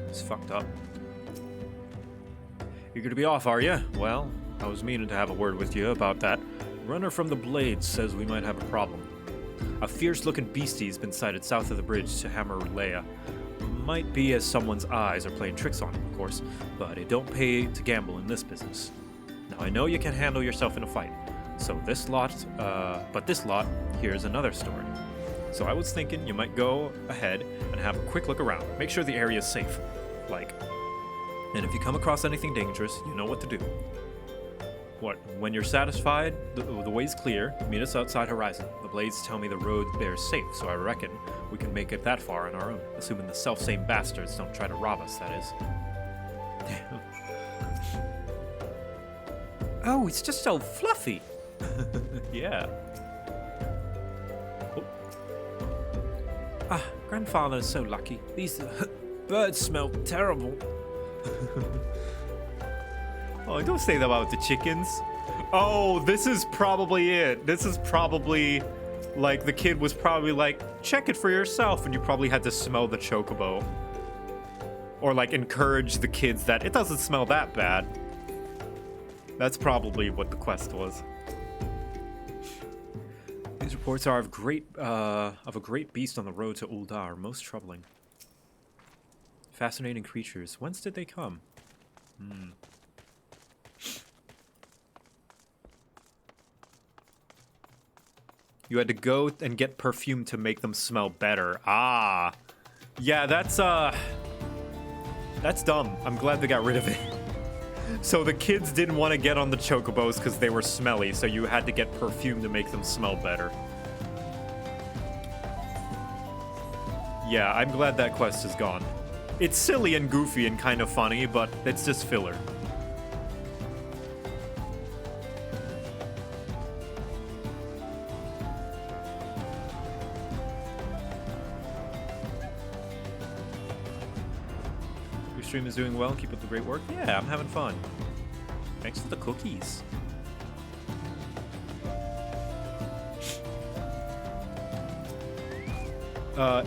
Speaker 1: It's fucked up. You're gonna be off, are you? Well, I was meaning to have a word with you about that. Runner from the Blades says we might have a problem. A fierce-looking beastie's been sighted south of the bridge to Eorzea. might be as someone's eyes are playing tricks on him, of course, but it don't pay to gamble in this business. Now, I know you can handle yourself in a fight, so this lot, here's another story. So I was thinking you might go ahead and have a quick look around, make sure the area is safe, and if you come across anything dangerous, you know what to do. When you're satisfied, the way's clear, meet us outside Horizon. The blades tell me the road there's safe, so I reckon we can make it that far on our own, assuming the self-same bastards don't try to rob us, that is. Damn. Oh, it's just so fluffy. Yeah. Oh. Ah, Grandfather is so lucky. These birds smell terrible. Oh, don't say that about the chickens. Oh, this is probably it. This is probably, like, the kid was probably like, check it for yourself, and you probably had to smell the chocobo. Or, like, encourage the kids that it doesn't smell that bad. That's probably what the quest was. These reports are of a great beast on the road to Uldar, most troubling. Fascinating creatures. Whence did they come? You had to go and get perfume to make them smell better. Ah. Yeah, that's dumb. I'm glad they got rid of it. So the kids didn't want to get on the chocobos because they were smelly, so you had to get perfume to make them smell better. Yeah, I'm glad that quest is gone. It's silly and goofy and kind of funny, but it's just filler. Stream is doing well. Keep up the great work. Yeah, I'm having fun. Thanks for the cookies.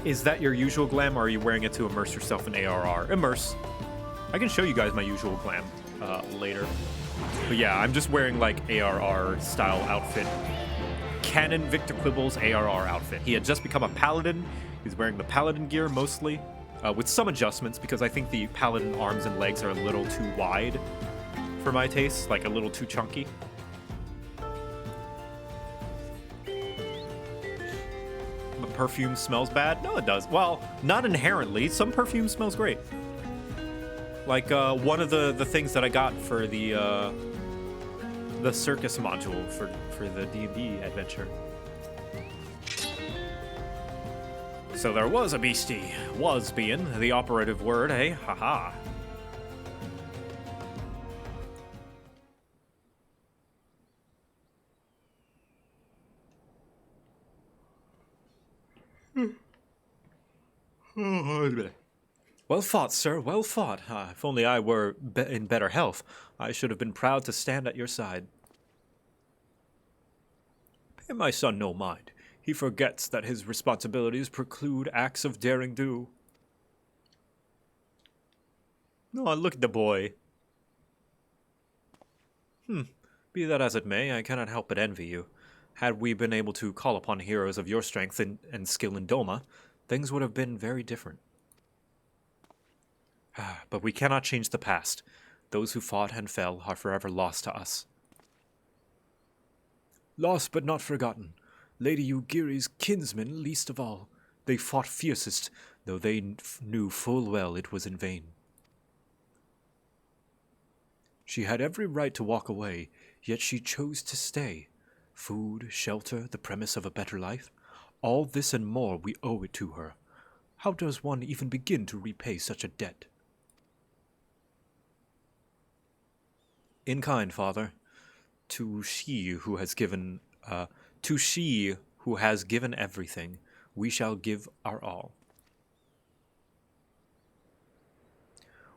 Speaker 1: Is that your usual glam, or are you wearing it to immerse yourself in ARR? Immerse. I can show you guys my usual glam later. But yeah, I'm just wearing like ARR style outfit. Canon Victor Quibble's ARR outfit. He had just become a paladin. He's wearing the paladin gear mostly. With some adjustments, because I think the paladin arms and legs are a little too wide for my taste, like a little too chunky. But perfume smells bad? No, it does. Well, not inherently. Some perfume smells great. Like one of the things that I got for the circus module for the D&D adventure. So there was a beastie. Was being the operative word, eh? Haha. Well fought, sir. Well fought. If only I were in better health, I should have been proud to stand at your side. Pay my son no mind. He forgets that his responsibilities preclude acts of daring do. Oh, look at the boy. Be that as it may, I cannot help but envy you. Had we been able to call upon heroes of your strength and skill in Doma, things would have been very different. But we cannot change the past. Those who fought and fell are forever lost to us. Lost but not forgotten. Lady Ugiri's kinsmen least of all. They fought fiercest, though they knew full well it was in vain. She had every right to walk away, yet she chose to stay. Food, shelter, the premise of a better life. All this and more we owe it to her. How does one even begin to repay such a debt? In kind, Father. To she who has given everything, we shall give our all.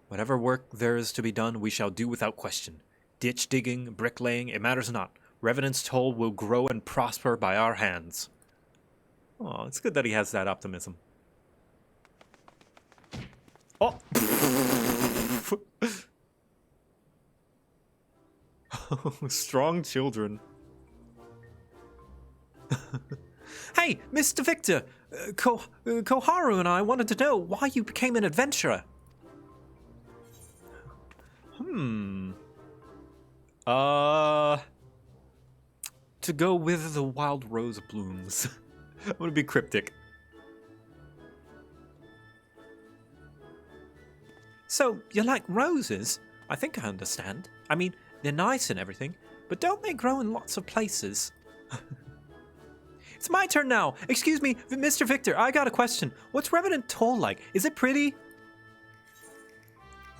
Speaker 1: Whatever work there is to be done, we shall do without question. Ditch digging, bricklaying, it matters not. Revenant's toll will grow and prosper by our hands. Oh, it's good that he has that optimism. Oh! Strong children. Hey, Mr. Victor! Koharu and I wanted to know why you became an adventurer. To go with the wild rose blooms. I'm gonna be cryptic. So, you like roses? I think I understand. I mean, they're nice and everything, but don't they grow in lots of places? It's my turn now. Excuse me, Mr. Victor, I got a question. What's Revenant Toll like? Is it pretty? It's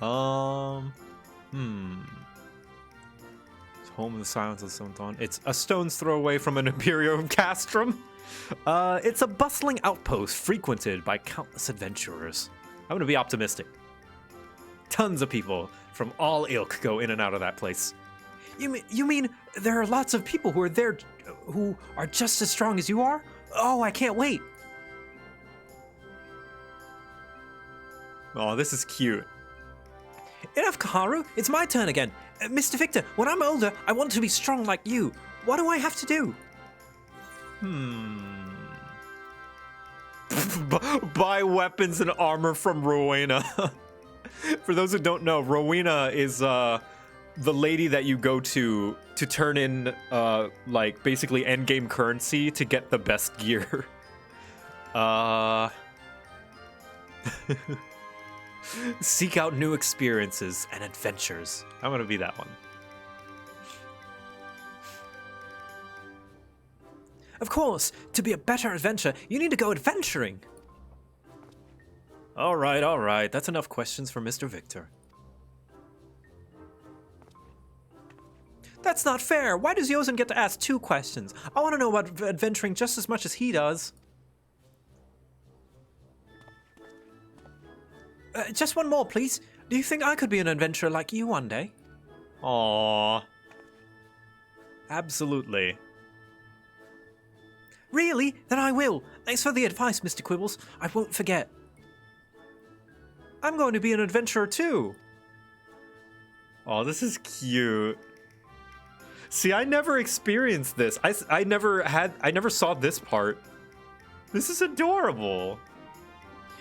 Speaker 1: home of the silence of some dawn. It's a stone's throw away from an Imperium castrum. It's a bustling outpost frequented by countless adventurers. I'm gonna be optimistic. Tons of people from all ilk go in and out of that place. You mean there are lots of people who are there who are just as strong as you are? Oh, I can't wait. Oh, this is cute. Enough, Koharu. It's my turn again. Mr. Victor, when I'm older, I want to be strong like you. What do I have to do? Buy weapons and armor from Rowena. For those who don't know, Rowena is the lady that you go to turn in like basically endgame currency to get the best gear. Seek out new experiences and adventures. I'm gonna be that one. Of course, to be a better adventurer, you need to go adventuring. All right. That's enough questions for Mr. Victor. That's not fair. Why does Yozen get to ask 2 questions? I want to know about adventuring just as much as he does. Just one more, please. Do you think I could be an adventurer like you one day? Aww. Absolutely. Really? Then I will. Thanks for the advice, Mr. Quibbles. I won't forget. I'm going to be an adventurer too. Oh, this is cute. See, I never experienced this. I never saw this part. This is adorable.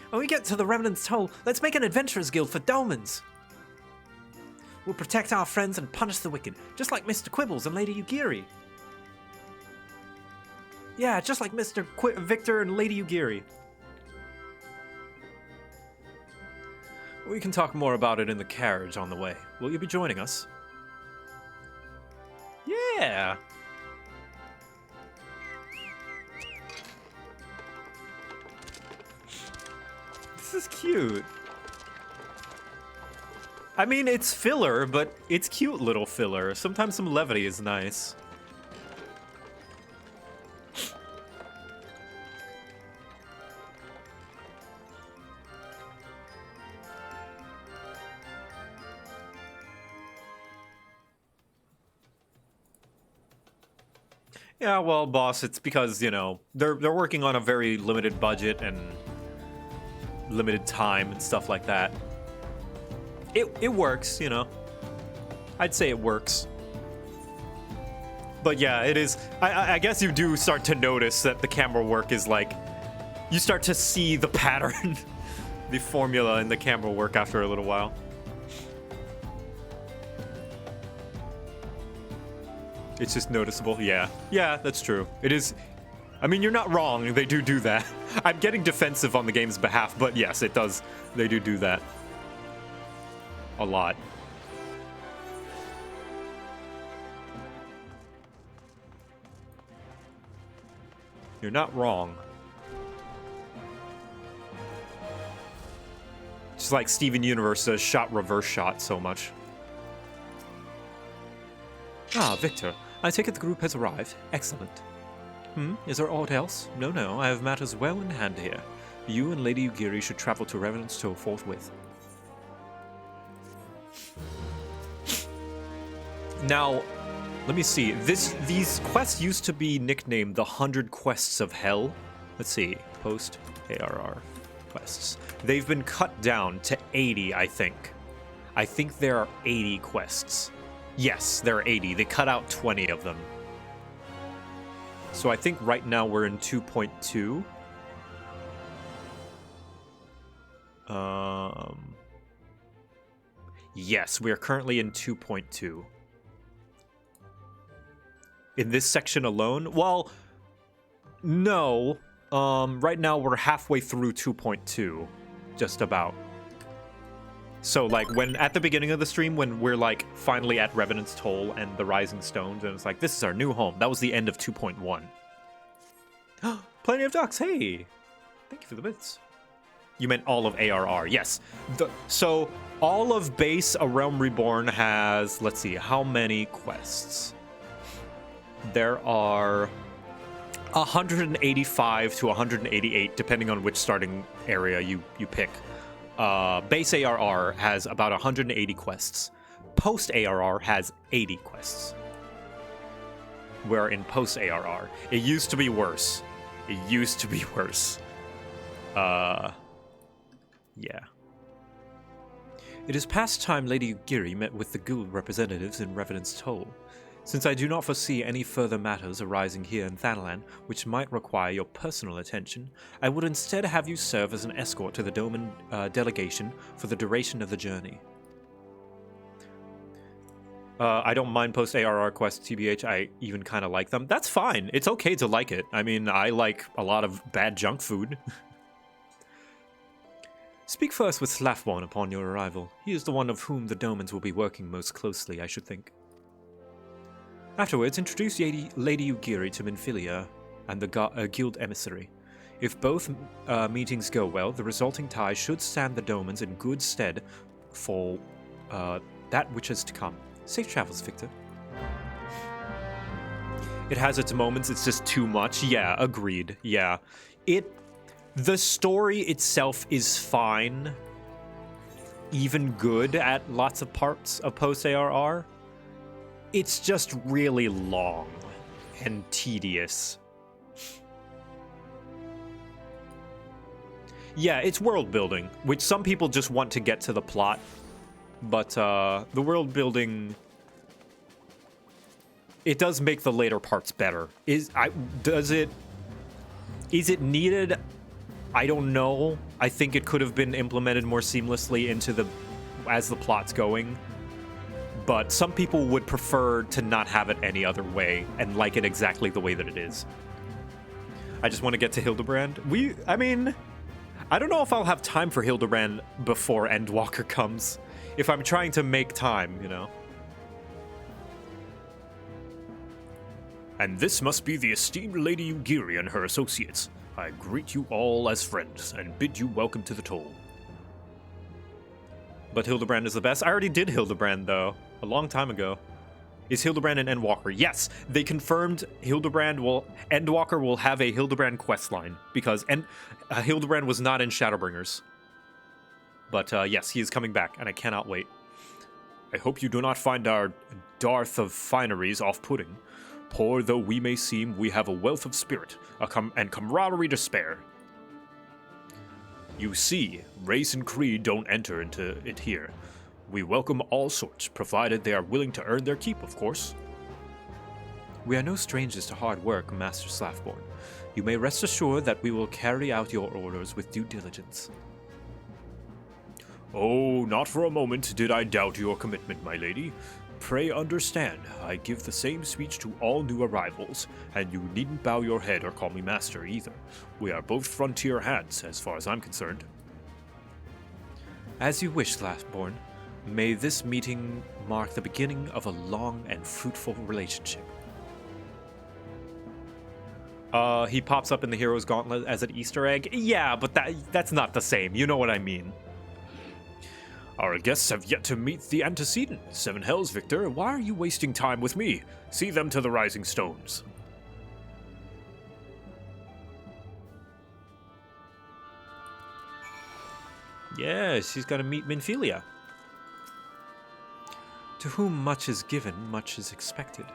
Speaker 1: When we get to the Revenant's Toll, let's make an adventurers guild for Domans. We'll protect our friends and punish the wicked, just like Mr. Quibbles and Lady Ugiri. Yeah, just like Mr. Victor and Lady Ugiri. We can talk more about it in the carriage on the way. Will you be joining us? Yeah! This is cute. I mean, it's filler, but it's cute little filler. Sometimes some levity is nice. Yeah, well, boss, it's because, you know, they're working on a very limited budget and limited time and stuff like that. It works, you know. I'd say it works. But yeah, it is. I guess you do start to notice that the camera work is like, you start to see the pattern, the formula in the camera work after a little while. It's just noticeable. Yeah, that's true. It is. I mean, you're not wrong. They do that. I'm getting defensive on the game's behalf, but yes, it does. They do that. A lot. You're not wrong. Just like Steven Universe shot reverse shot so much. Ah, Victor. I take it the group has arrived. Excellent. Is there aught else? No, I have matters well in hand here. You and Lady Ugiri should travel to Revenant's Toll forthwith. Now, let me see. These quests used to be nicknamed the 100 Quests of Hell. Let's see. Post ARR quests. They've been cut down to 80, I think. I think there are 80 quests. Yes, there are 80. They cut out 20 of them. So I think right now we're in 2.2. Yes, we are currently in 2.2. In this section alone? Well, no. Right now we're halfway through 2.2. Just about. So, like, when at the beginning of the stream, when we're, like, finally at Revenant's Toll and the Rising Stones, and it's like, this is our new home. That was the end of 2.1. Plenty of ducks, hey! Thank you for the bits. You meant all of ARR, yes. So, all of base A Realm Reborn has, let's see, how many quests? There are 185 to 188, depending on which starting area you pick. Base ARR has about 180 quests. Post ARR has 80 quests. We're in post ARR. It used to be worse. It used to be worse. Yeah. It is past time Lady Ugiri met with the guild representatives in Revenant's Toll. Since I do not foresee any further matters arising here in Thanalan which might require your personal attention, I would instead have you serve as an escort to the Doman delegation for the duration of the journey. I don't mind post-ARR quests, TBH. I even kind of like them. That's fine. It's okay to like it. I mean, I like a lot of bad junk food. Speak first with Slafborn upon your arrival. He is the one of whom the Domans will be working most closely, I should think. Afterwards, introduce Lady Ugiri to Minfilia and the guild emissary. If both meetings go well, the resulting tie should stand the Domans in good stead for that which is to come. Safe travels, Victor. It has its moments, it's just too much. Yeah, agreed. Yeah. The story itself is fine. Even good at lots of parts of post-ARR. It's just really long and tedious. Yeah, it's world building, which some people just want to get to the plot. But the world building, it does make the later parts better. Is it needed? I don't know. I think it could have been implemented more seamlessly into as the plot's going. But some people would prefer to not have it any other way and like it exactly the way that it is. I just want to get to Hildebrand. I mean, I don't know if I'll have time for Hildebrand before Endwalker comes. If I'm trying to make time, you know. And this must be the esteemed Lady Ugiri and her associates. I greet you all as friends and bid you welcome to the Toll. But Hildebrand is the best. I already did Hildebrand, though, a long time ago. Is Hildebrand an Endwalker? Yes, they confirmed Endwalker will have a Hildebrand questline, because Hildebrand was not in Shadowbringers. But yes, he is coming back, and I cannot wait. I hope you do not find our dearth of fineries off-putting. Poor though we may seem, we have a wealth of spirit and camaraderie to spare. You see, race and creed don't enter into it here. We welcome all sorts, provided they are willing to earn their keep, of course. We are no strangers to hard work, Master Slafborn. You may rest assured that we will carry out your orders with due diligence. Oh, not for a moment did I doubt your commitment, my lady. Pray understand, I give the same speech to all new arrivals, and you needn't bow your head or call me master either. We are both frontier hands, as far as I'm concerned. As you wish, Slafborn. May this meeting mark the beginning of a long and fruitful relationship. He pops up in the Hero's Gauntlet as an Easter egg? Yeah, but that's not the same. You know what I mean. Our guests have yet to meet the antecedent. Seven Hells, Victor. Why are you wasting time with me? See them to the Rising Stones. Yeah, she's got to meet Minfilia. To whom much is given, much is expected.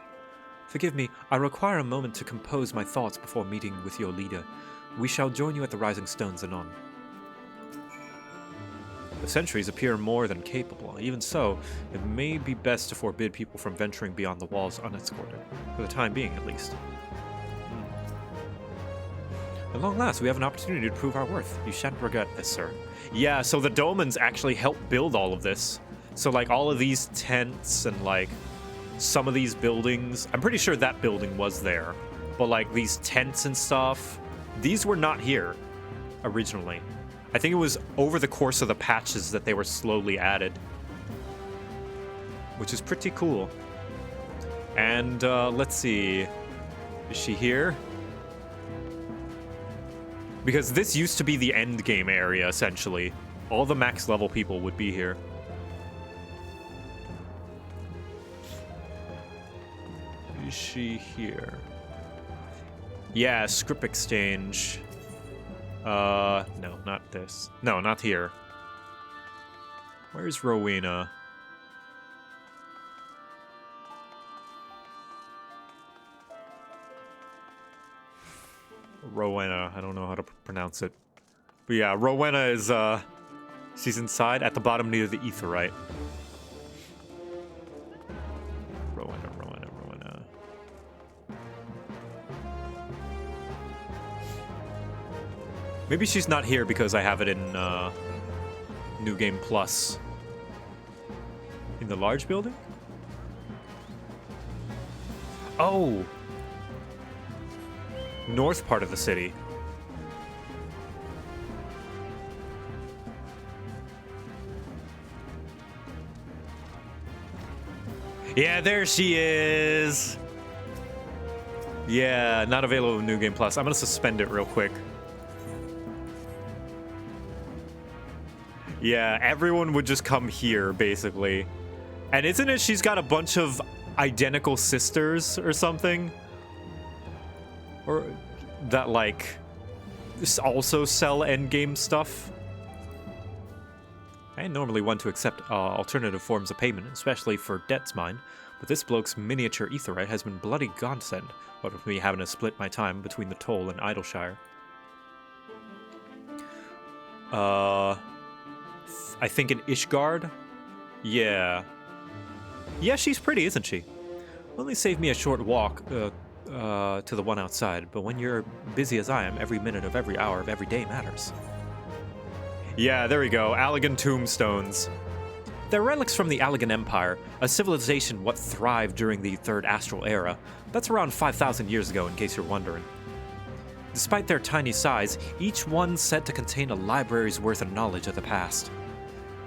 Speaker 1: Forgive me, I require a moment to compose my thoughts before meeting with your leader. We shall join you at the Rising Stones anon. The sentries appear more than capable. Even so, it may be best to forbid people from venturing beyond the walls unescorted, for the time being at least. At long last, we have an opportunity to prove our worth. You shan't regret this, sir. Yeah, so the Domans actually helped build all of this. So, like, all of these tents and, like, some of these buildings. I'm pretty sure that building was there. But, like, these tents and stuff, these were not here originally. I think it was over the course of the patches that they were slowly added. Which is pretty cool. And, let's see. Is she here? Because this used to be the end game area, essentially. All the max level people would be here. Is she here? Yeah, script exchange. No, not this. No, not here. Where's Rowena? Rowena, I don't know how to pronounce it. But yeah, Rowena is, she's inside at the bottom near the Aetheryte. Rowena. Maybe she's not here because I have it in, New Game Plus. In the large building? Oh! North part of the city. Yeah, there she is. Yeah, not available in New Game Plus. I'm gonna suspend it real quick. Yeah, everyone would just come here, basically. And isn't it she's got a bunch of identical sisters or something? Or that, like, also sell endgame stuff? I ain't normally one to accept alternative forms of payment, especially for debts mine, but this bloke's miniature Aetheryte has been bloody godsend, what with me having to split my time between the Toll and Idleshire. I think an Ishgard? Yeah. Yeah, she's pretty, isn't she? Only saved me a short walk, to the one outside, but when you're busy as I am, every minute of every hour of every day matters. Yeah, there we go. Allagan tombstones. They're relics from the Allagan Empire, a civilization what thrived during the Third Astral Era. That's around 5,000 years ago, in case you're wondering. Despite their tiny size, each one's said to contain a library's worth of knowledge of the past.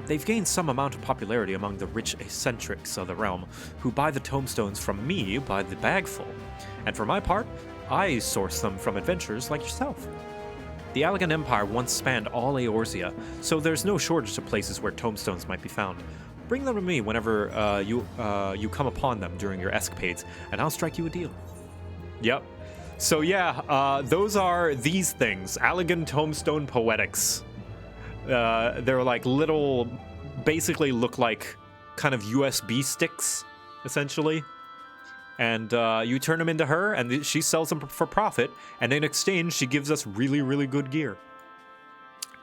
Speaker 1: They've gained some amount of popularity among the rich eccentrics of the realm, who buy the tombstones from me by the bagful. And for my part, I source them from adventurers like yourself. The Allagan Empire once spanned all Eorzea, so there's no shortage of places where tombstones might be found. Bring them to me whenever you come upon them during your escapades, and I'll strike you a deal. Yep. So yeah, those are these things. Allagan Tombstone Poetics. They're like little, basically look like kind of USB sticks, essentially. And you turn them into her, and she sells them for profit. And in exchange, she gives us really, really good gear.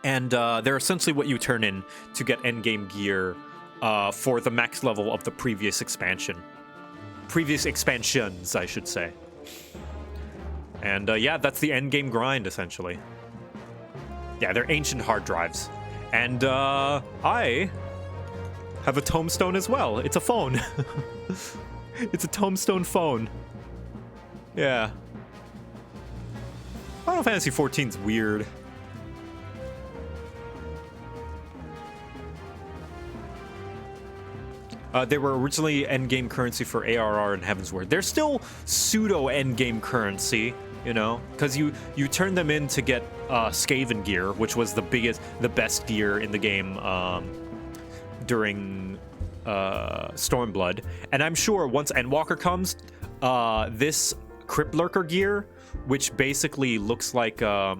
Speaker 1: And they're essentially what you turn in to get endgame gear for the max level of the previous expansion. Previous expansions, I should say. And yeah, that's the endgame grind, essentially. Yeah, they're ancient hard drives. And I have a tombstone as well. It's a phone. It's a tombstone phone. Yeah. Final Fantasy XIV's weird. They were originally endgame currency for ARR and Heavensward. They're still pseudo endgame currency, you know, because you turn them in to get Skaven gear, which was the best gear in the game during Stormblood. And I'm sure once Endwalker comes, this Crypt Lurker gear, which basically looks like Dark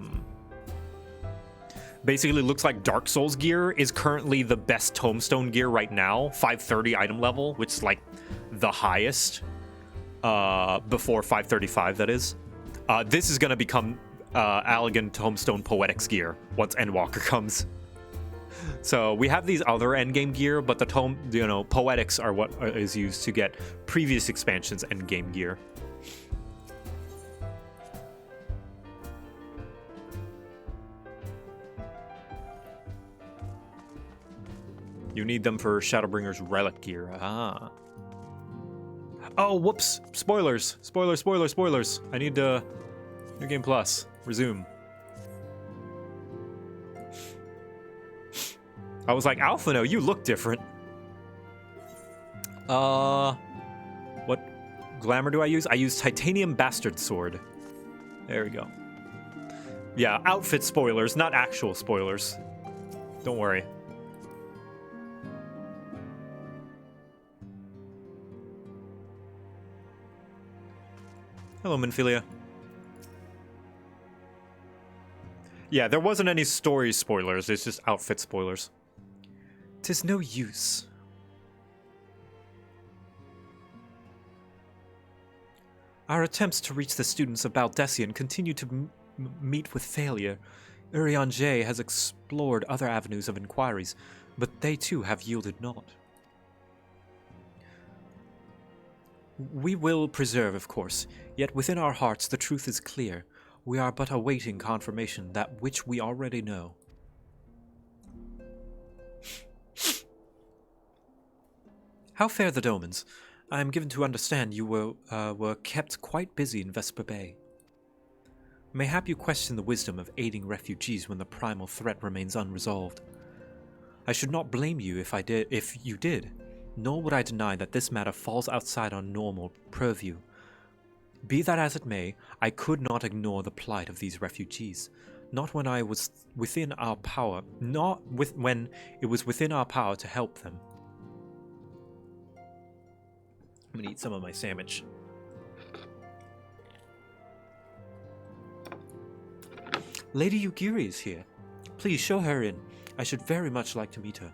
Speaker 1: Souls gear, is currently the best Tombstone gear right now, 530 item level, which is like the highest before 535, that is. This is going to become Allagan Tombstone Poetics gear once Endwalker comes. So we have these other endgame gear, but the Poetics are what is used to get previous expansions endgame gear. You need them for Shadowbringer's relic gear. Ah. Oh, whoops. Spoilers. Spoilers. I need New Game Plus. Resume. I was like, Alphino, you look different. What glamour do I use? I use Titanium Bastard Sword. There we go. Yeah, outfit spoilers, not actual spoilers. Don't worry. Hello, Minfilia. Yeah, there wasn't any story spoilers, it's just outfit spoilers. 'Tis no use. Our attempts to reach the students of Baldessian continue to meet with failure. Eorzea has explored other avenues of inquiries, but they too have yielded naught. We will preserve, of course, yet within our hearts the truth is clear. We are but awaiting confirmation that which we already know. How fare the Domans? I am given to understand you were kept quite busy in Vesper Bay. Mayhap you question the wisdom of aiding refugees when the primal threat remains unresolved. I should not blame you if you did, nor would I deny that this matter falls outside our normal purview. Be that as it may, I could not ignore the plight of these refugees, not when when it was within our power to help them. I'm gonna eat some of my sandwich. Lady Yugiri is here. Please show her in. I should very much like to meet her.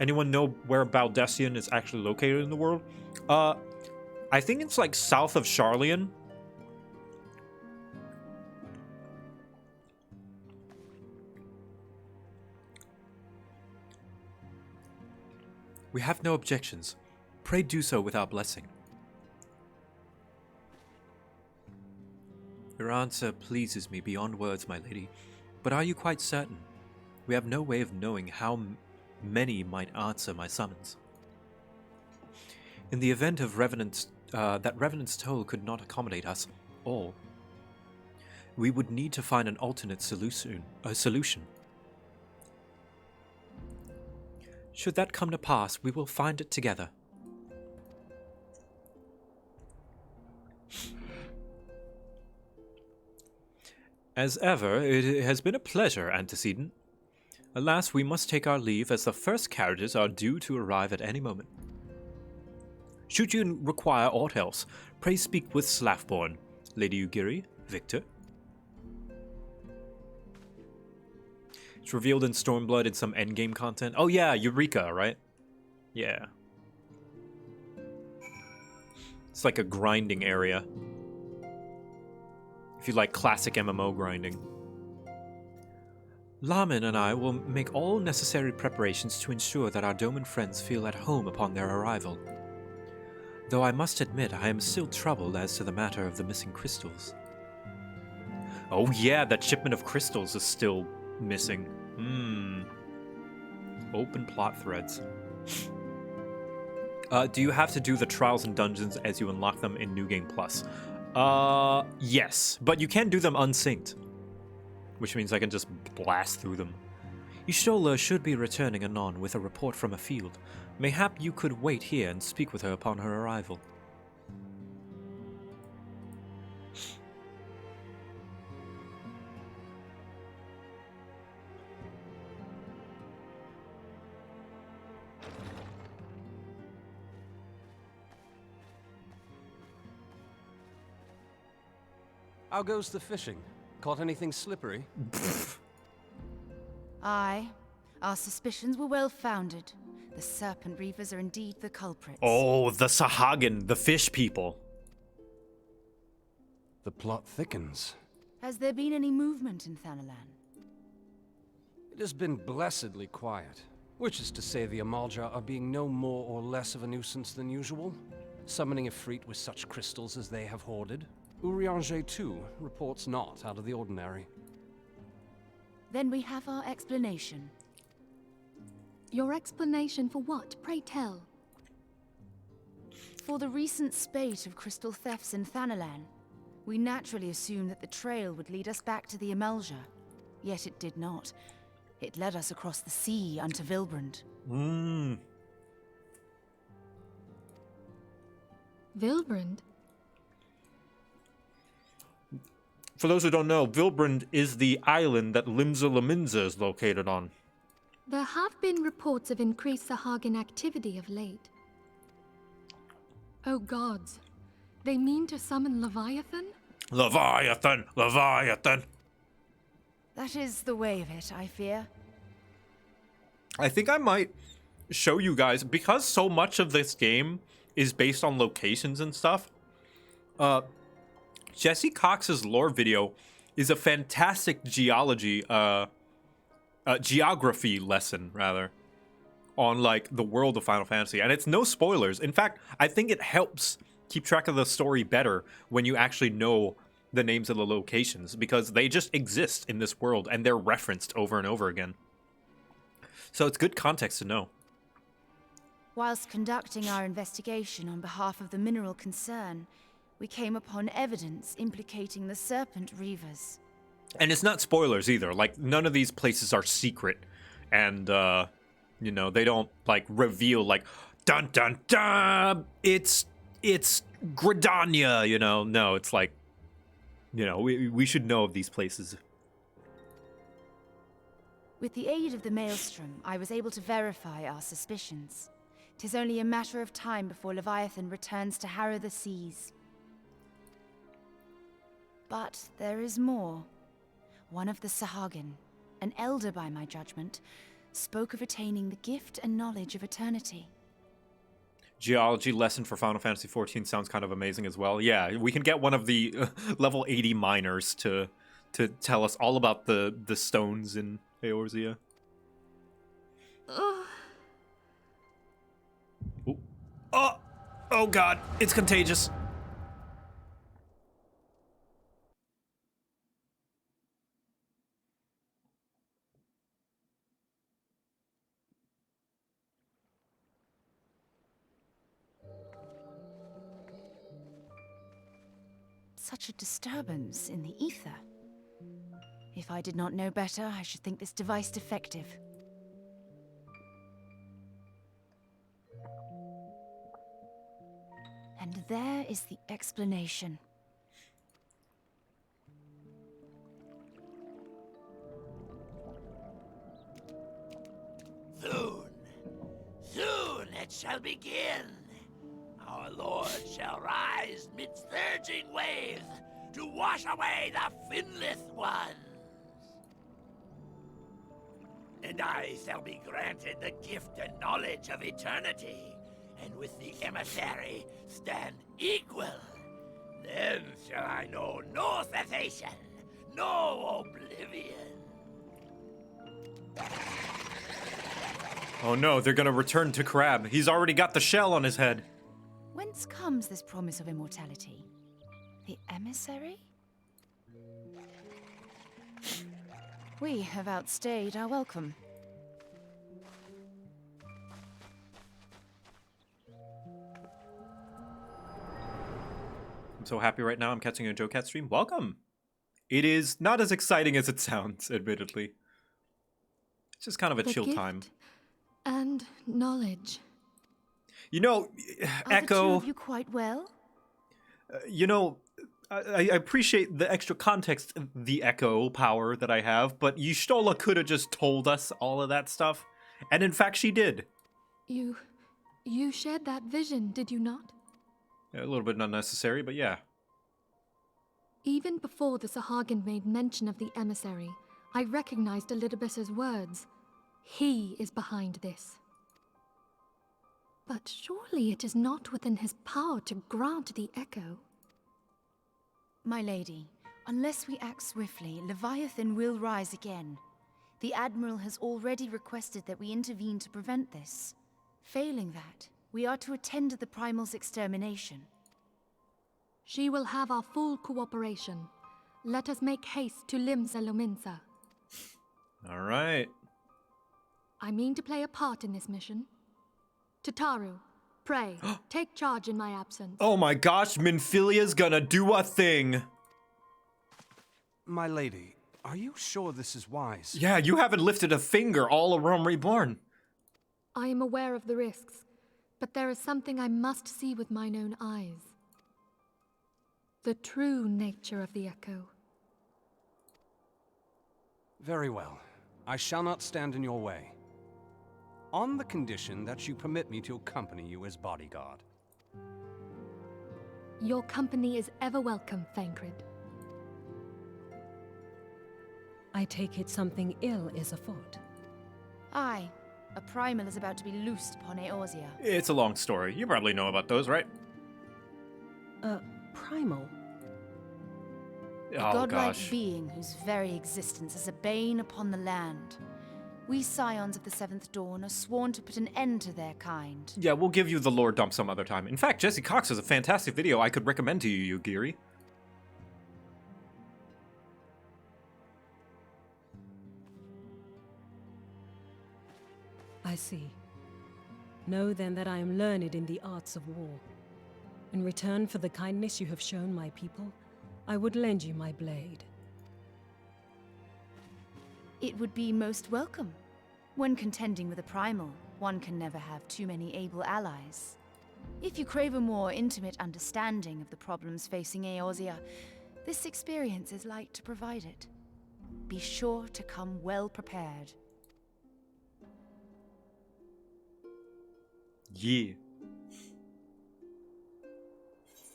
Speaker 1: Anyone know where Baldessian is actually located in the world? I think it's like south of Charlian. We have no objections. Pray do so with our blessing. Your answer pleases me beyond words, my lady. But are you quite certain? We have no way of knowing how many might answer my summons. In the event of that Revenant's toll could not accommodate us all, we would need to find an alternate solution. Should that come to pass, we will find it together. As ever, it has been a pleasure, Antecedent. Alas, we must take our leave as the first carriages are due to arrive at any moment. Should you require aught else, pray speak with Slaffborn, Lady Yugiri, Victor. It's revealed in Stormblood in some endgame content. Oh yeah, Eureka, right? Yeah. It's like a grinding area. If you like classic MMO grinding. Lamin and I will make all necessary preparations to ensure that our Doman friends feel at home upon their arrival. Though I must admit I am still troubled as to the matter of the missing crystals. Oh yeah, that shipment of crystals is still missing. Open plot threads. Do you have to do the trials and dungeons as you unlock them in New Game Plus? Yes, but you can do them unsynced, which means I can just blast through them. Y'shtola should be returning anon with a report from a field. Mayhap you could wait here and speak with her upon her arrival.
Speaker 5: How goes the fishing? Caught anything slippery?
Speaker 13: Aye. Our suspicions were well founded. The serpent reavers are indeed the culprits.
Speaker 1: Oh, the Sahagin, the fish people.
Speaker 5: The plot thickens.
Speaker 13: Has there been any movement in Thanalan?
Speaker 5: It has been blessedly quiet. Which is to say the Amalja are being no more or less of a nuisance than usual, summoning a fleet with such crystals as they have hoarded. Eorzea, too, reports not out of the ordinary.
Speaker 13: Then we have our explanation.
Speaker 3: Your explanation for what? Pray tell.
Speaker 13: For the recent spate of crystal thefts in Thanalan, we naturally assumed that the trail would lead us back to the Eorzea. Yet it did not. It led us across the sea unto Vilbrand.
Speaker 3: Vilbrand?
Speaker 1: For those who don't know, Vilbrand is the island that Limsa Lominsa is located on.
Speaker 3: There have been reports of increased Sahagin activity of late. Oh gods. They mean to summon Leviathan?
Speaker 1: Leviathan! Leviathan!
Speaker 13: That is the way of it, I fear.
Speaker 1: I think I might show you guys, because so much of this game is based on locations and stuff. Jesse Cox's lore video is a fantastic geography lesson, rather, on like the world of Final Fantasy, and it's no spoilers. In fact, I think it helps keep track of the story better when you actually know the names of the locations, because they just exist in this world and they're referenced over and over again. So it's good context to know.
Speaker 13: Whilst conducting our investigation on behalf of the mineral concern, we came upon evidence implicating the Serpent Reavers.
Speaker 1: And it's not spoilers either. Like, none of these places are secret. And, you know, they don't, like, reveal, like, dun dun dun, it's Gridania, you know? No, it's like, you know, we should know of these places.
Speaker 13: With the aid of the Maelstrom, I was able to verify our suspicions. 'Tis only a matter of time before Leviathan returns to harrow the seas. But there is more. One of the Sahagin, an elder by my judgment, spoke of attaining the gift and knowledge of eternity.
Speaker 1: Geology lesson for Final Fantasy XIV sounds kind of amazing as well. Yeah, we can get one of the level 80 miners to tell us all about the stones in Eorzea. Oh god, it's contagious.
Speaker 13: Such a disturbance in the ether. If I did not know better, I should think this device defective. And there is the explanation.
Speaker 14: Soon it shall begin. Our Lord shall rise midst surging waves to wash away the finless ones. And I shall be granted the gift and knowledge of eternity, and with the emissary stand equal. Then shall I know no cessation, no oblivion.
Speaker 1: Oh no, they're gonna return to Crab. He's already got the shell on his head.
Speaker 13: Whence comes this promise of immortality? The emissary? We have outstayed our welcome.
Speaker 1: I'm so happy right now I'm catching a JoCat stream. Welcome! It is not as exciting as it sounds, admittedly. It's just kind of a chill time.
Speaker 3: And knowledge.
Speaker 1: You know, Echo...
Speaker 13: Are the two of you quite well?
Speaker 1: You know, I appreciate the extra context, the Echo power that I have, but Y'shtola could have just told us all of that stuff. And in fact, she did.
Speaker 3: You shared that vision, did you not?
Speaker 1: A little bit unnecessary, but yeah.
Speaker 3: Even before the Sahagin made mention of the emissary, I recognized Elidibus's words. He is behind this. But surely it is not within his power to grant the Echo.
Speaker 13: My lady, unless we act swiftly, Leviathan will rise again. The Admiral has already requested that we intervene to prevent this. Failing that, we are to attend to the Primal's extermination.
Speaker 3: She will have our full cooperation. Let us make haste to Limsa Lominsa.
Speaker 1: All right.
Speaker 15: I mean to play a part in this mission. Tataru, pray, take charge in my absence.
Speaker 1: Oh my gosh, Minfilia's gonna do a thing.
Speaker 5: My lady, are you sure this is wise?
Speaker 1: Yeah, you haven't lifted a finger all of Rome Reborn.
Speaker 15: I am aware of the risks, but there is something I must see with mine own eyes. The true nature of the Echo.
Speaker 5: Very well. I shall not stand in your way. On the condition that you permit me to accompany you as bodyguard.
Speaker 15: Your company is ever welcome, Thancred.
Speaker 7: I take it something ill is afoot.
Speaker 13: Aye. A primal is about to be loosed upon Eorzea.
Speaker 1: It's a long story. You probably know about those, right?
Speaker 7: Primal?
Speaker 13: A godlike being whose very existence is a bane upon the land. We scions of the Seventh Dawn are sworn to put an end to their kind.
Speaker 1: Yeah, we'll give you the lore dump some other time. In fact, Jesse Cox has a fantastic video I could recommend to you, Yugiri.
Speaker 7: I see. Know then that I am learned in the arts of war. In return for the kindness you have shown my people, I would lend you my blade.
Speaker 13: It would be most welcome. When contending with a primal, one can never have too many able allies. If you crave a more intimate understanding of the problems facing Eorzea, this experience is like to provide it. Be sure to come well prepared.
Speaker 1: Yeah.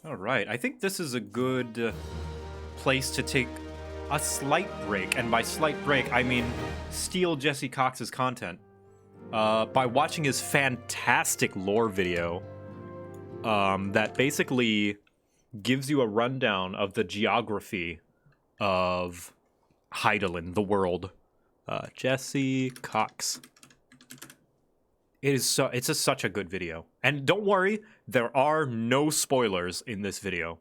Speaker 1: All right, I think this is a good place to take a slight break, and by slight break, I mean steal Jesse Cox's content by watching his fantastic lore video that basically gives you a rundown of the geography of Hydaelyn, the world. Jesse Cox. It's such a good video. And don't worry, there are no spoilers in this video.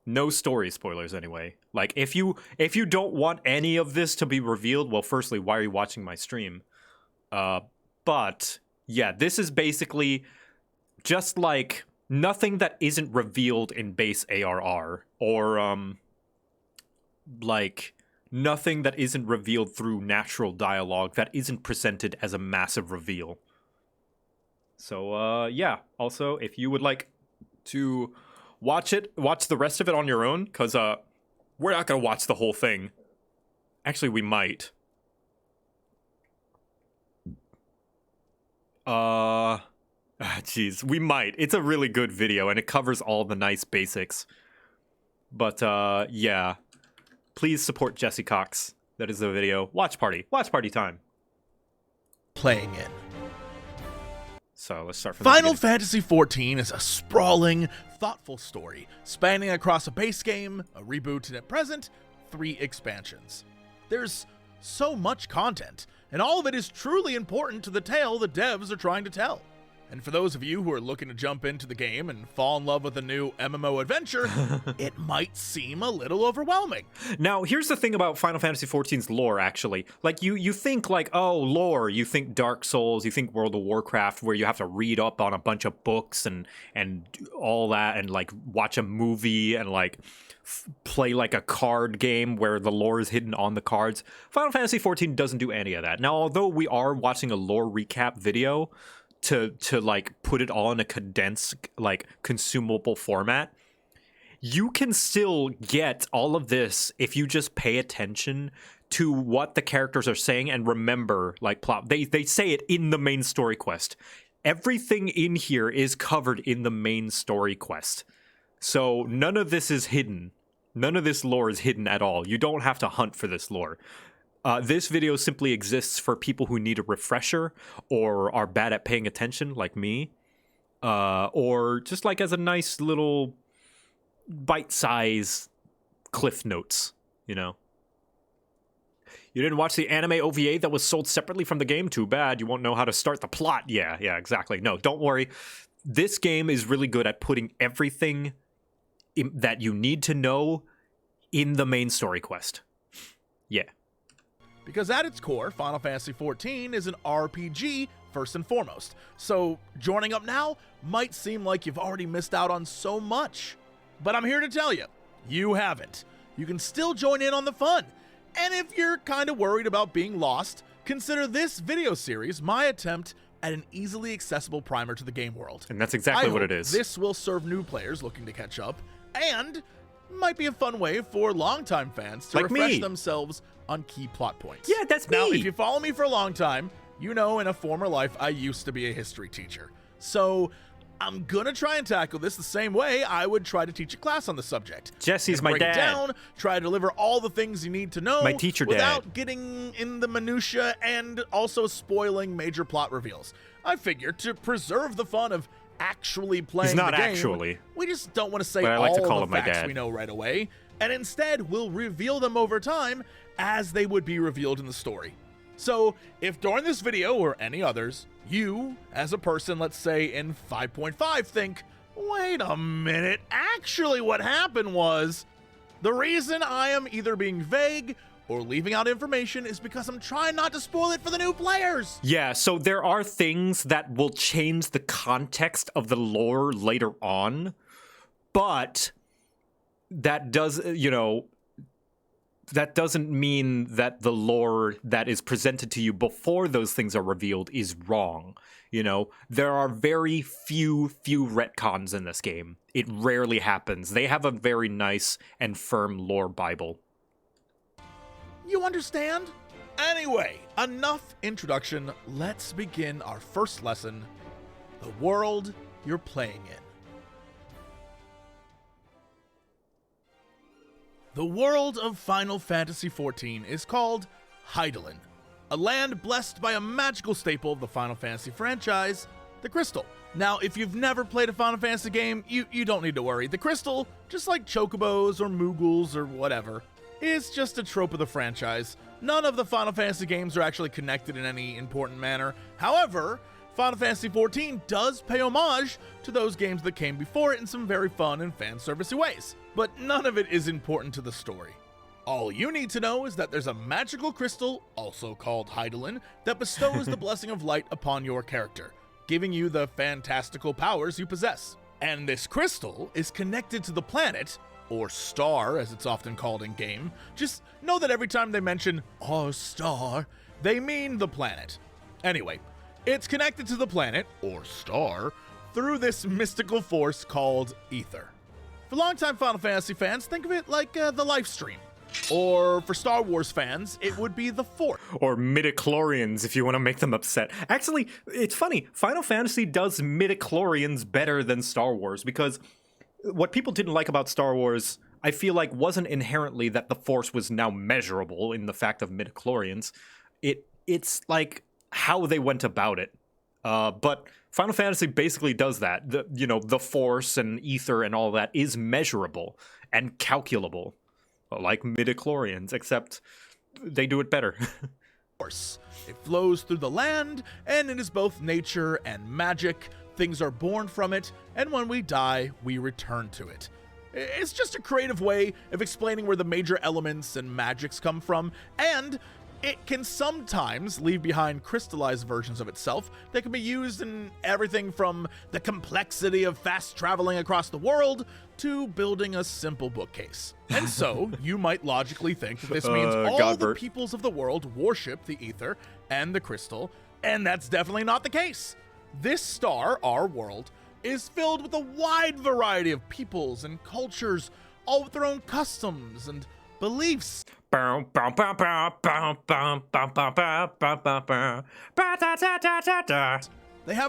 Speaker 1: No story spoilers anyway. Like if you don't want any of this to be revealed, well, firstly, why are you watching my stream? But yeah, this is basically just like nothing that isn't revealed in base ARR or like nothing that isn't revealed through natural dialogue that isn't presented as a massive reveal. So, yeah. Also, if you would like to watch the rest of it on your own, because we're not going to watch the whole thing. Actually, we might. Jeez, we might. It's a really good video, and it covers all the nice basics. But, yeah. Please support Jesse Cox. That is the video. Watch party. Watch party time.
Speaker 16: Playing it.
Speaker 1: So let's start from
Speaker 16: Final Fantasy XIV is a sprawling, thoughtful story spanning across a base game, a reboot, and at present, 3 expansions. There's so much content, and all of it is truly important to the tale the devs are trying to tell. And for those of you who are looking to jump into the game and fall in love with a new MMO adventure, it might seem a little overwhelming.
Speaker 1: Now, here's the thing about Final Fantasy XIV's lore, actually. Like, you think, like, oh, lore, you think Dark Souls, you think World of Warcraft, where you have to read up on a bunch of books and all that, and, like, watch a movie and, like, play, like, a card game where the lore is hidden on the cards. Final Fantasy XIV doesn't do any of that. Now, although we are watching a lore recap video to like put it all in a condensed, like, consumable format, you can still get all of this if you just pay attention to what the characters are saying and remember, like, plot. They say it in the main story quest. Everything in here is covered in the main story quest. So none of this is hidden. None of this lore is hidden at all. You don't have to hunt for this lore. This video simply exists for people who need a refresher or are bad at paying attention, like me, or just like as a nice little bite-size cliff notes, you know? You didn't watch the anime OVA that was sold separately from the game? Too bad. You won't know how to start the plot. Yeah, exactly. No, don't worry. This game is really good at putting everything that you need to know in the main story quest. Yeah.
Speaker 16: because at its core, Final Fantasy XIV is an RPG first and foremost. So joining up now might seem like you've already missed out on so much. But I'm here to tell you, you haven't. You can still join in on the fun. And if you're kind of worried about being lost, consider this video series my attempt at an easily accessible primer to the game world.
Speaker 1: And that's exactly what it is.
Speaker 16: This will serve new players looking to catch up, and might be a fun way for longtime fans to refresh themselves on key plot points.
Speaker 1: Yeah, that's me.
Speaker 16: Now, if you follow me for a long time, you know in a former life I used to be a history teacher. So I'm gonna try and tackle this the same way I would try to teach a class on the subject.
Speaker 1: Jesse's my
Speaker 16: break
Speaker 1: dad.
Speaker 16: It down, try to deliver all the things you need to know
Speaker 1: My teacher
Speaker 16: without
Speaker 1: dad.
Speaker 16: getting in the minutia and also spoiling major plot reveals. I figured to preserve the fun of actually playing
Speaker 1: He's not
Speaker 16: the game,
Speaker 1: actually.
Speaker 16: we just don't want to say
Speaker 1: But I like to
Speaker 16: all
Speaker 1: call
Speaker 16: the
Speaker 1: him my
Speaker 16: facts
Speaker 1: dad.
Speaker 16: we know right away, and instead we'll reveal them over time as they would be revealed in the story. So if during this video or any others, you, as a person, let's say in 5.5, think, wait a minute, actually what happened was, the reason I am either being vague or leaving out information is because I'm trying not to spoil it for the new players.
Speaker 1: Yeah, so there are things that will change the context of the lore later on, but that does, that doesn't mean that the lore that is presented to you before those things are revealed is wrong. There are very few retcons in this game. It rarely happens. They have a very nice and firm lore Bible.
Speaker 16: You understand? Anyway, enough introduction. Let's begin our first lesson, the world you're playing in. The world of Final Fantasy XIV is called Hydaelyn, a land blessed by a magical staple of the Final Fantasy franchise, the Crystal. Now, if you've never played a Final Fantasy game, you don't need to worry. The Crystal, just like Chocobos or Moogles or whatever, is just a trope of the franchise. None of the Final Fantasy games are actually connected in any important manner. However, Final Fantasy XIV does pay homage to those games that came before it in some very fun and fan-servicey ways. But none of it is important to the story. All you need to know is that there's a magical crystal, also called Hydaelyn, that bestows the blessing of light upon your character, giving you the fantastical powers you possess. And this crystal is connected to the planet, or star as it's often called in game. Just know that every time they mention our star, they mean the planet. Anyway, it's connected to the planet, or star, through this mystical force called ether. For longtime Final Fantasy fans, think of it like the life stream. Or for Star Wars fans, it would be the Force.
Speaker 1: Or midichlorians if you want to make them upset. Actually, it's funny. Final Fantasy does midichlorians better than Star Wars, because what people didn't like about Star Wars, I feel like, wasn't inherently that the Force was now measurable in the fact of midichlorians. It's like how they went about it. But Final Fantasy basically does that. The Force and ether and all that is measurable and calculable, like midichlorians, except they do it better.
Speaker 16: It flows through the land, and it is both nature and magic. Things are born from it, and when we die, we return to it. It's just a creative way of explaining where the major elements and magics come from, and it can sometimes leave behind crystallized versions of itself that can be used in everything from the complexity of fast traveling across the world to building a simple bookcase. And so, you might logically think that this means all the peoples of the world worship the ether and the crystal, and that's definitely not the case. This star, our world, is filled with a wide variety of peoples and cultures, all with their own customs and beliefs. They have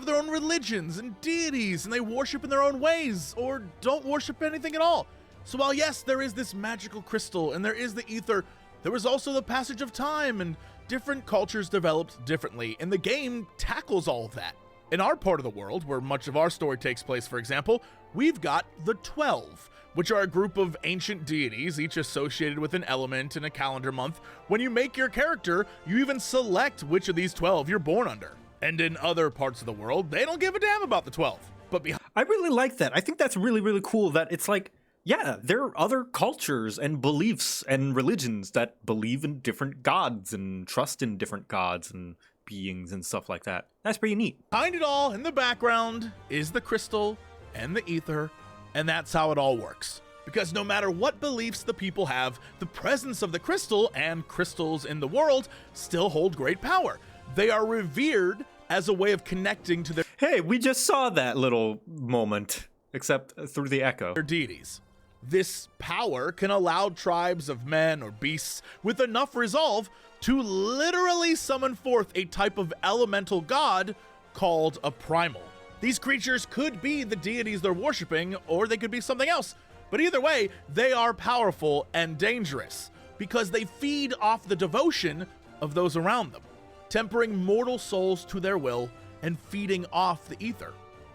Speaker 16: their own religions and deities, and they worship in their own ways, or don't worship anything at all. So while yes, there is this magical crystal, and there is the ether, there is also the passage of time, and different cultures developed differently, and the game tackles all of that. In our part of the world, where much of our story takes place, for example, we've got the 12, which are a group of ancient deities, each associated with an element in a calendar month. When you make your character, you even select which of these 12 you're born under. And in other parts of the world, they don't give a damn about the 12. But
Speaker 1: I really like that. I think that's really, really cool that it's like Yeah, there are other cultures and beliefs and religions that believe in different gods and trust in different gods and beings and stuff like that. That's pretty neat.
Speaker 16: Behind it all, in the background, is the crystal and the ether, and that's how it all works. Because no matter what beliefs the people have, the presence of the crystal and crystals in the world still hold great power. They are revered as a way of connecting to their
Speaker 1: Hey, we just saw that little moment, except through the echo.
Speaker 16: deities. This power can allow tribes of men or beasts with enough resolve to literally summon forth a type of elemental god called a primal. These creatures could be the deities they're worshipping, or they could be something else. But either way, they are powerful and dangerous because they feed off the devotion of those around them, tempering mortal souls to their will and feeding off the ether.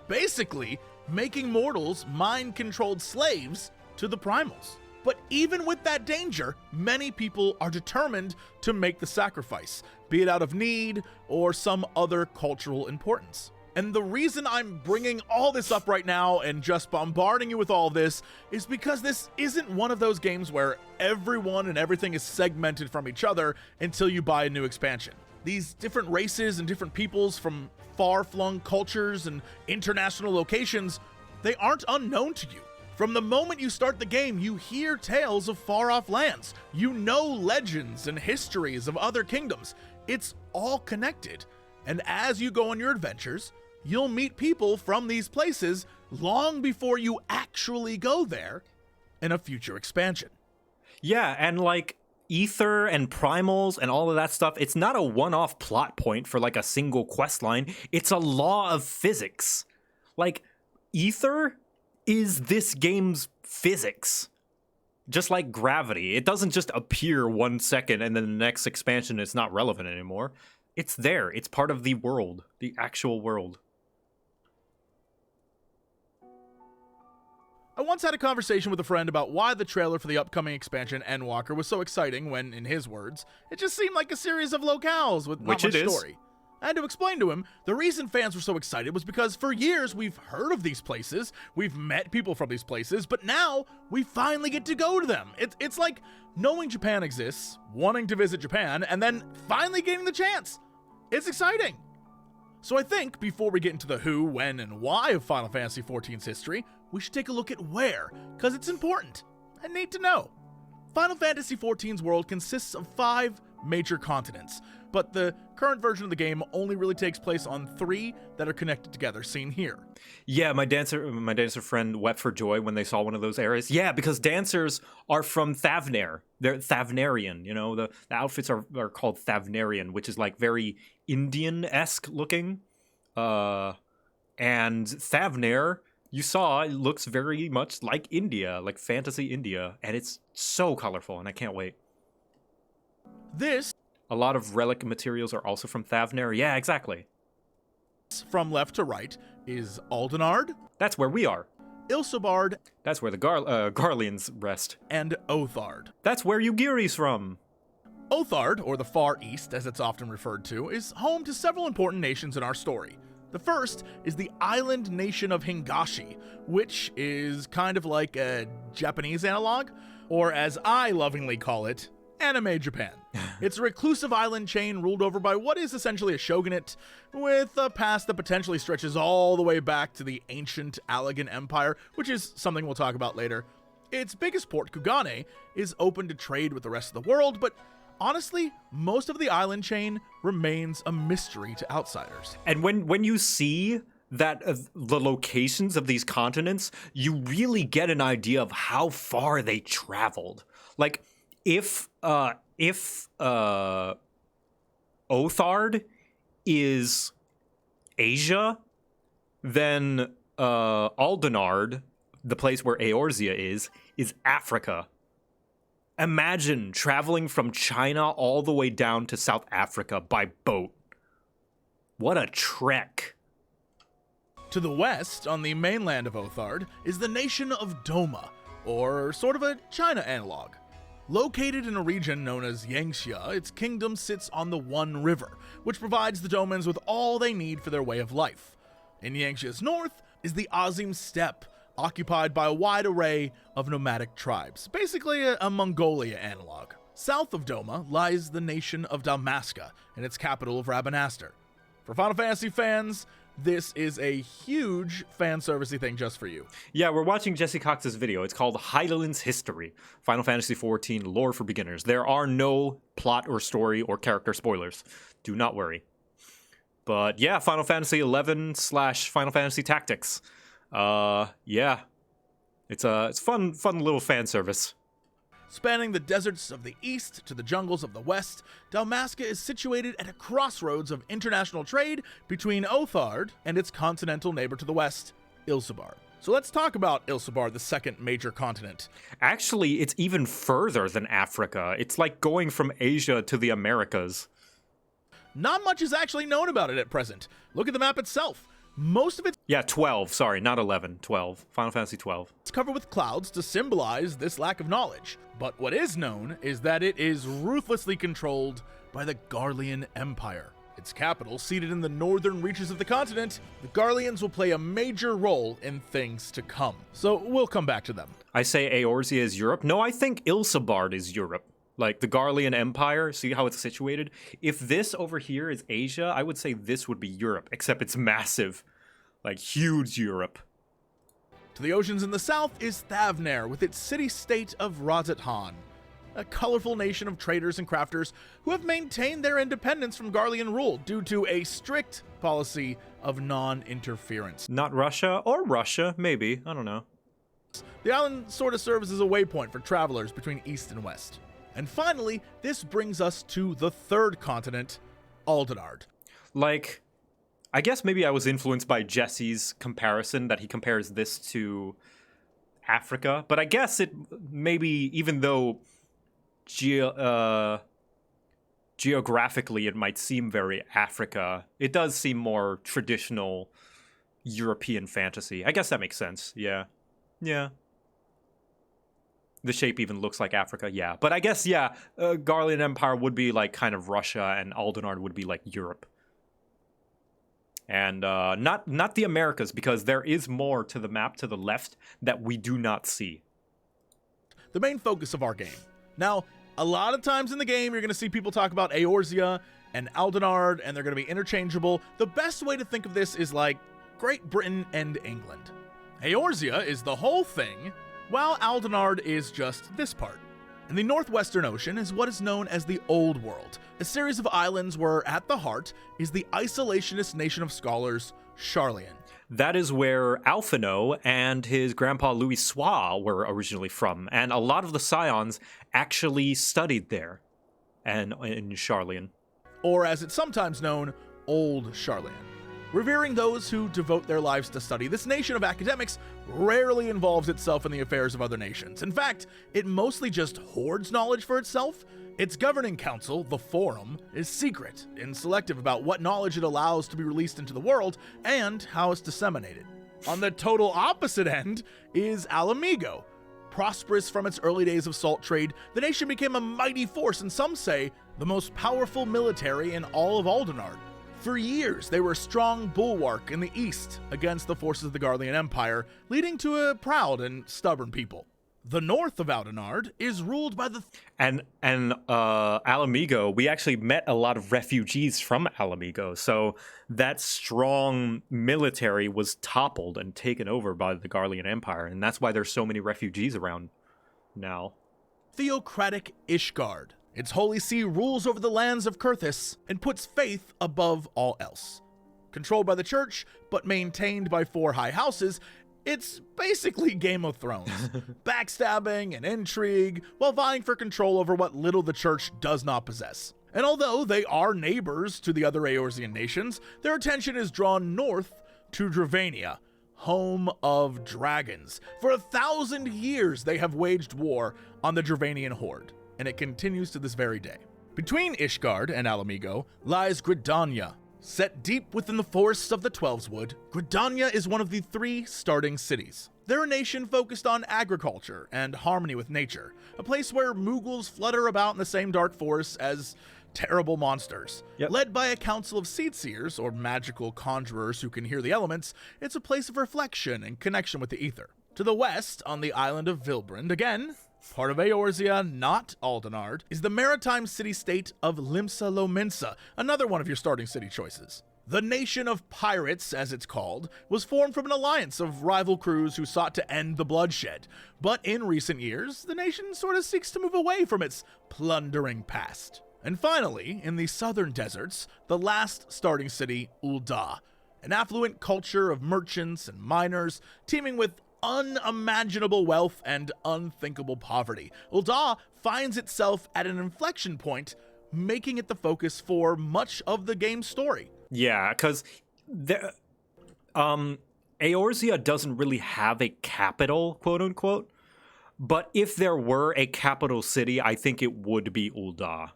Speaker 16: Basically, making mortals mind-controlled slaves to the primals. But even with that danger, many people are determined to make the sacrifice, be it out of need or some other cultural importance. And the reason I'm bringing all this up right now and just bombarding you with all this is because this isn't one of those games where everyone and everything is segmented from each other until you buy a new expansion. These different races and different peoples from far-flung cultures and international locations, they aren't unknown to you. From the moment you start the game, you hear tales of far-off lands. You know legends and histories of other kingdoms. It's all connected. And as you go on your adventures, you'll meet people from these places long before you actually go there in a future expansion.
Speaker 1: Yeah, and like ether and primals and all of that stuff, it's not a one-off plot point for like a single quest line. It's a law of physics. Like, ether is this game's physics. Just like gravity. It doesn't just appear 1 second and then the next expansion it's not relevant anymore. It's there. It's part of the world. The actual world.
Speaker 16: I once had a conversation with a friend about why the trailer for the upcoming expansion Endwalker was so exciting when, in his words, it just seemed like a series of locales with not much story. I had to explain to him the reason fans were so excited was because for years we've heard of these places, we've met people from these places, but now we finally get to go to them. It's like knowing Japan exists, wanting to visit Japan, and then finally getting the chance. It's exciting. So I think before we get into the who, when, and why of Final Fantasy XIV's history, we should take a look at where, because it's important and need to know. Final Fantasy XIV's world consists of 5 major continents, but the current version of the game only really takes place on 3 that are connected together, seen here.
Speaker 1: Yeah, my dancer friend wept for joy when they saw one of those areas. Yeah, because dancers are from Thavnair. They're Thavnarian, you know, the outfits are called Thavnarian, which is like very Indian-esque looking. And Thavnair, you saw, it looks very much like India, like fantasy India, and it's so colorful, and I can't wait. A lot of relic materials are also from Thavnair. Yeah, exactly.
Speaker 16: From left to right is Aldenard.
Speaker 1: That's where we are.
Speaker 16: Ilsobard.
Speaker 1: That's where the Garleans rest.
Speaker 16: And Othard.
Speaker 1: That's where Yugiri's from.
Speaker 16: Othard, or the Far East as it's often referred to, is home to several important nations in our story. The first is the island nation of Hingashi, which is kind of like a Japanese analog, or as I lovingly call it, Anime Japan. It's a reclusive island chain ruled over by what is essentially a shogunate, with a past that potentially stretches all the way back to the ancient Allegan Empire, which is something we'll talk about later. Its biggest port, Kugane, is open to trade with the rest of the world, but honestly, most of the island chain remains a mystery to outsiders.
Speaker 1: And when you see that the locations of these continents, you really get an idea of how far they traveled. Like, if Othard is Asia, then Aldenard, the place where Eorzea is Africa. Imagine traveling from China all the way down to South Africa by boat. What a trek.
Speaker 16: To the west, on the mainland of Othard, is the nation of Doma, or sort of a China analog. Located in a region known as Eorzea, its kingdom sits on the One River, which provides the Domans with all they need for their way of life. In Eorzea's north is the Azim Steppe, occupied by a wide array of nomadic tribes, basically a Mongolia analog. South of Doma lies the nation of Dalmasca and its capital of Rabanastre. For Final Fantasy fans, this is a huge fan servicey thing just for you.
Speaker 1: Yeah, we're watching Jesse Cox's video. It's called Hydaelyn's History, Final Fantasy XIV Lore for Beginners. There are no plot or story or character spoilers. Do not worry. But yeah, Final Fantasy XI / Final Fantasy Tactics. Yeah. It's fun little fan service.
Speaker 16: Spanning the deserts of the east to the jungles of the west, Dalmasca is situated at a crossroads of international trade between Othard and its continental neighbor to the west, Ilsabar. So let's talk about Ilsabar, the second major continent.
Speaker 1: Actually, it's even further than Africa. It's like going from Asia to the Americas.
Speaker 16: Not much is actually known about it at present. Look at the map itself. Most of it...
Speaker 1: Yeah, 12. Sorry, not 11. 12. Final Fantasy 12.
Speaker 16: It's covered with clouds to symbolize this lack of knowledge. But what is known is that it is ruthlessly controlled by the Garlean Empire. Its capital, seated in the northern reaches of the continent, the Garleans will play a major role in things to come. So we'll come back to them.
Speaker 1: I say Eorzea is Europe. No, I think Ilsabard is Europe. Like the Garlean Empire, see how it's situated? If this over here is Asia, I would say this would be Europe, except it's massive. Like huge Europe.
Speaker 16: To the oceans in the south is Thavnair with its city-state of Razathan, a colorful nation of traders and crafters who have maintained their independence from Garlean rule due to a strict policy of non-interference.
Speaker 1: Not Russia, or Russia, maybe, I don't know.
Speaker 16: The island sort of serves as a waypoint for travelers between east and west. And finally, this brings us to the third continent, Aldenard.
Speaker 1: Like, I guess maybe I was influenced by Jesse's comparison that he compares this to Africa, but I guess it maybe, even though geographically it might seem very Africa, it does seem more traditional European fantasy. I guess that makes sense. Yeah. Yeah. The shape even looks like Africa, yeah. But I guess, yeah, Garlean Empire would be like kind of Russia, and Aldenard would be like Europe. And not the Americas, because there is more to the map to the left that we do not see.
Speaker 16: The main focus of our game. Now, a lot of times in the game, you're going to see people talk about Eorzea and Aldenard, and they're going to be interchangeable. The best way to think of this is like Great Britain and England. Eorzea is the whole thing, while Aldenard is just this part. And the Northwestern Ocean is what is known as the Old World, a series of islands where, at the heart, is the isolationist nation of scholars, Sharlayan.
Speaker 1: That is where Alphino and his grandpa Louis Sois were originally from, and a lot of the Scions actually studied there, and in Sharlayan.
Speaker 16: Or as it's sometimes known, Old Sharlayan. Revering those who devote their lives to study, this nation of academics rarely involves itself in the affairs of other nations. In fact, it mostly just hoards knowledge for itself. Its governing council, the Forum, is secret and selective about what knowledge it allows to be released into the world and how it's disseminated. On the total opposite end is Alamigo. Prosperous from its early days of salt trade, the nation became a mighty force, and some say the most powerful military in all of Aldenard. For years, they were a strong bulwark in the east against the forces of the Garlean Empire, leading to a proud and stubborn people. The north of Aldenard is ruled by the...
Speaker 1: And Alamigo, we actually met a lot of refugees from Alamigo, so that strong military was toppled and taken over by the Garlean Empire, and that's why there's so many refugees around now.
Speaker 16: Theocratic Ishgard. Its holy see rules over the lands of Kurthis and puts faith above all else. Controlled by the church, but maintained by 4 high houses, it's basically Game of Thrones. Backstabbing and intrigue, while vying for control over what little the church does not possess. And although they are neighbors to the other Eorzean nations, their attention is drawn north to Dravania, home of dragons. For 1,000 years they have waged war on the Dravanian horde, and it continues to this very day. Between Ishgard and Alamigo lies Gridania. Set deep within the forests of the Twelveswood, Gridania is one of the 3 starting cities. They're a nation focused on agriculture and harmony with nature, a place where Moogles flutter about in the same dark forests as terrible monsters.
Speaker 1: Yep.
Speaker 16: Led by a council of seedseers, or magical conjurers who can hear the elements, it's a place of reflection and connection with the ether. To the west, on the island of Vilbrand, again, part of Eorzea, not Aldenard, is the maritime city-state of Limsa Lominsa, another one of your starting city choices. The Nation of Pirates, as it's called, was formed from an alliance of rival crews who sought to end the bloodshed. But in recent years, the nation sort of seeks to move away from its plundering past. And finally, in the southern deserts, the last starting city, Ul'dah, an affluent culture of merchants and miners, teeming with unimaginable wealth and unthinkable poverty. Ul'dah finds itself at an inflection point, making it the focus for much of the game's story.
Speaker 1: Yeah, because Eorzea doesn't really have a capital, quote unquote. But if there were a capital city, I think it would be Ul'dah.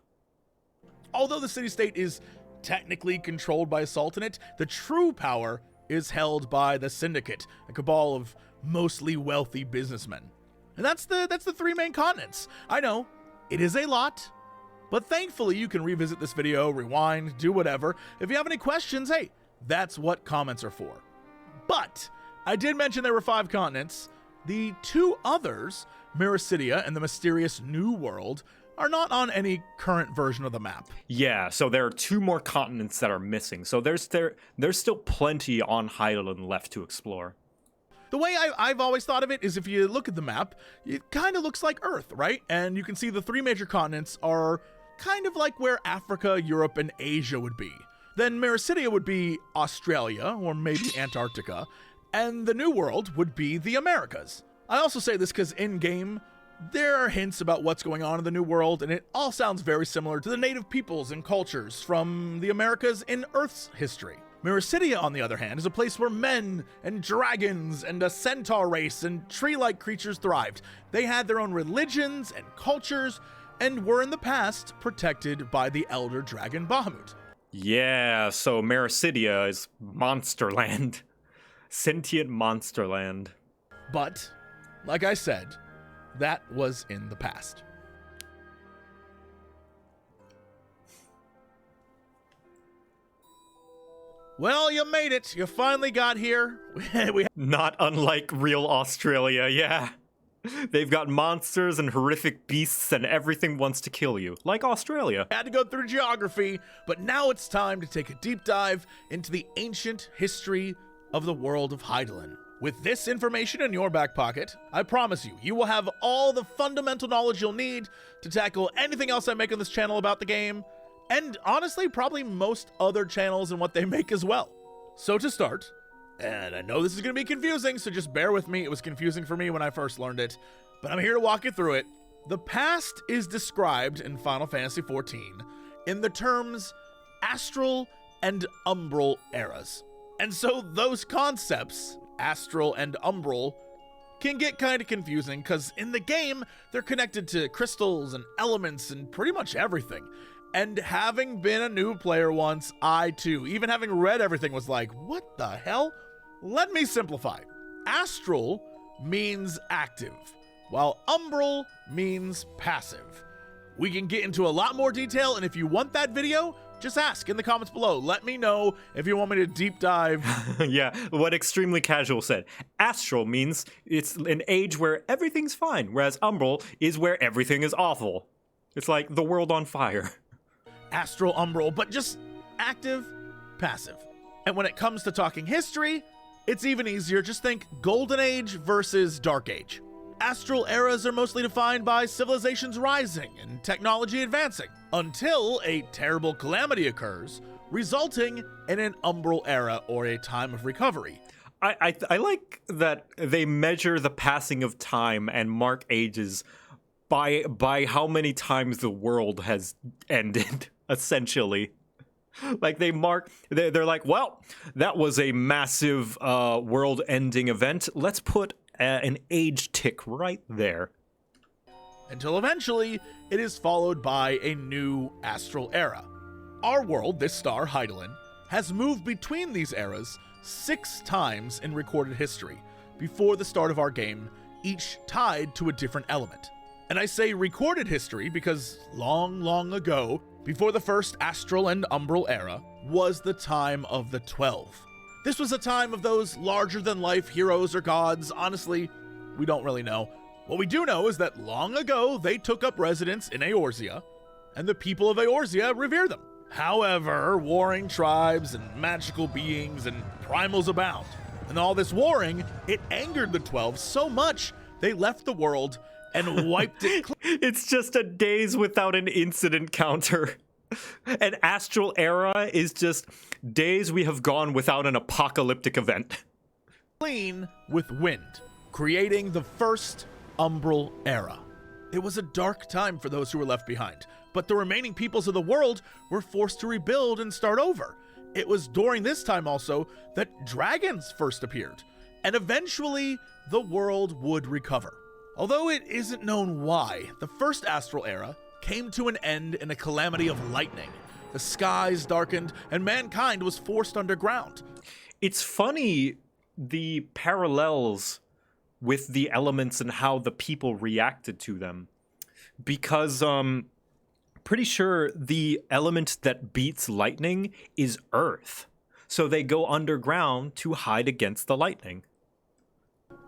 Speaker 16: Although the city-state is technically controlled by a sultanate, the true power is held by the Syndicate, a cabal of mostly wealthy businessmen. And that's the three main continents. I know, it is a lot, but thankfully you can revisit this video, rewind, do whatever. If you have any questions, hey, that's what comments are for. But I did mention there were 5 continents. The 2 others, Miracidia and the mysterious New World, are not on any current version of the map.
Speaker 1: Yeah, so there are 2 more continents that are missing. So there's still plenty on Hydaelyn left to explore.
Speaker 16: The way I've always thought of it is if you look at the map, it kind of looks like Earth, right? And you can see the 3 major continents are kind of like where Africa, Europe, and Asia would be. Then Miracidia would be Australia, or maybe Antarctica, and the New World would be the Americas. I also say this because in-game, there are hints about what's going on in the New World, and it all sounds very similar to the native peoples and cultures from the Americas in Earth's history. Miracidia, on the other hand, is a place where men and dragons and a centaur race and tree-like creatures thrived. They had their own religions and cultures, and were in the past protected by the elder dragon Bahamut.
Speaker 1: Yeah, so Miracidia is Monsterland. Sentient Monsterland.
Speaker 16: But, like I said, that was in the past. Well, you made it. You finally got here.
Speaker 1: Not unlike real Australia, yeah. They've got monsters and horrific beasts and everything wants to kill you, like Australia.
Speaker 16: Had to go through geography, but now it's time to take a deep dive into the ancient history of the world of Hydaelyn. With this information in your back pocket, I promise you, you will have all the fundamental knowledge you'll need to tackle anything else I make on this channel about the game, and honestly, probably most other channels and what they make as well. So to start, and I know this is going to be confusing, so just bear with me. It was confusing for me when I first learned it, but I'm here to walk you through it. The past is described in Final Fantasy XIV in the terms astral and umbral eras. And so those concepts, astral and umbral, can get kind of confusing because in the game, they're connected to crystals and elements and pretty much everything. And having been a new player once, I too, even having read everything, was like, what the hell? Let me simplify. Astral means active, while umbral means passive. We can get into a lot more detail, and if you want that video, just ask in the comments below. Let me know if you want me to deep dive.
Speaker 1: Yeah, what Extremely Casual said. Astral means it's an age where everything's fine, whereas umbral is where everything is awful. It's like the world on fire.
Speaker 16: Astral, umbral, but just active, passive. And when it comes to talking history, it's even easier. Just think Golden Age versus Dark Age. Astral eras are mostly defined by civilizations rising and technology advancing, until a terrible calamity occurs, resulting in an umbral era or a time of recovery.
Speaker 1: I like that they measure the passing of time and mark ages by how many times the world has ended, essentially. Like they're like, well, that was a massive world-ending event. Let's put an age tick right there.
Speaker 16: Until eventually, it is followed by a new astral era. Our world, this star, Hydaelyn, has moved between these eras 6 times in recorded history, before the start of our game, each tied to a different element. And I say recorded history because long, long ago, before the first astral and umbral era, was the time of the 12. This was a time of those larger-than-life heroes or gods, honestly, we don't really know. What we do know is that long ago, they took up residence in Eorzea, and the people of Eorzea revere them. However, warring tribes and magical beings and primals abound. And all this warring, it angered the 12 so much, they left the world and wiped it clean.
Speaker 1: It's just a days without an incident counter. An astral era is just days we have gone without an apocalyptic event.
Speaker 16: Clean with wind, creating the first Umbral era. It was a dark time for those who were left behind, but the remaining peoples of the world were forced to rebuild and start over. It was during this time also that dragons first appeared, and eventually the world would recover. Although it isn't known why, the first astral era came to an end in a calamity of lightning. The skies darkened, and mankind was forced underground.
Speaker 1: It's funny, the parallels with the elements and how the people reacted to them. Because, pretty sure the element that beats lightning is earth. So they go underground to hide against the lightning.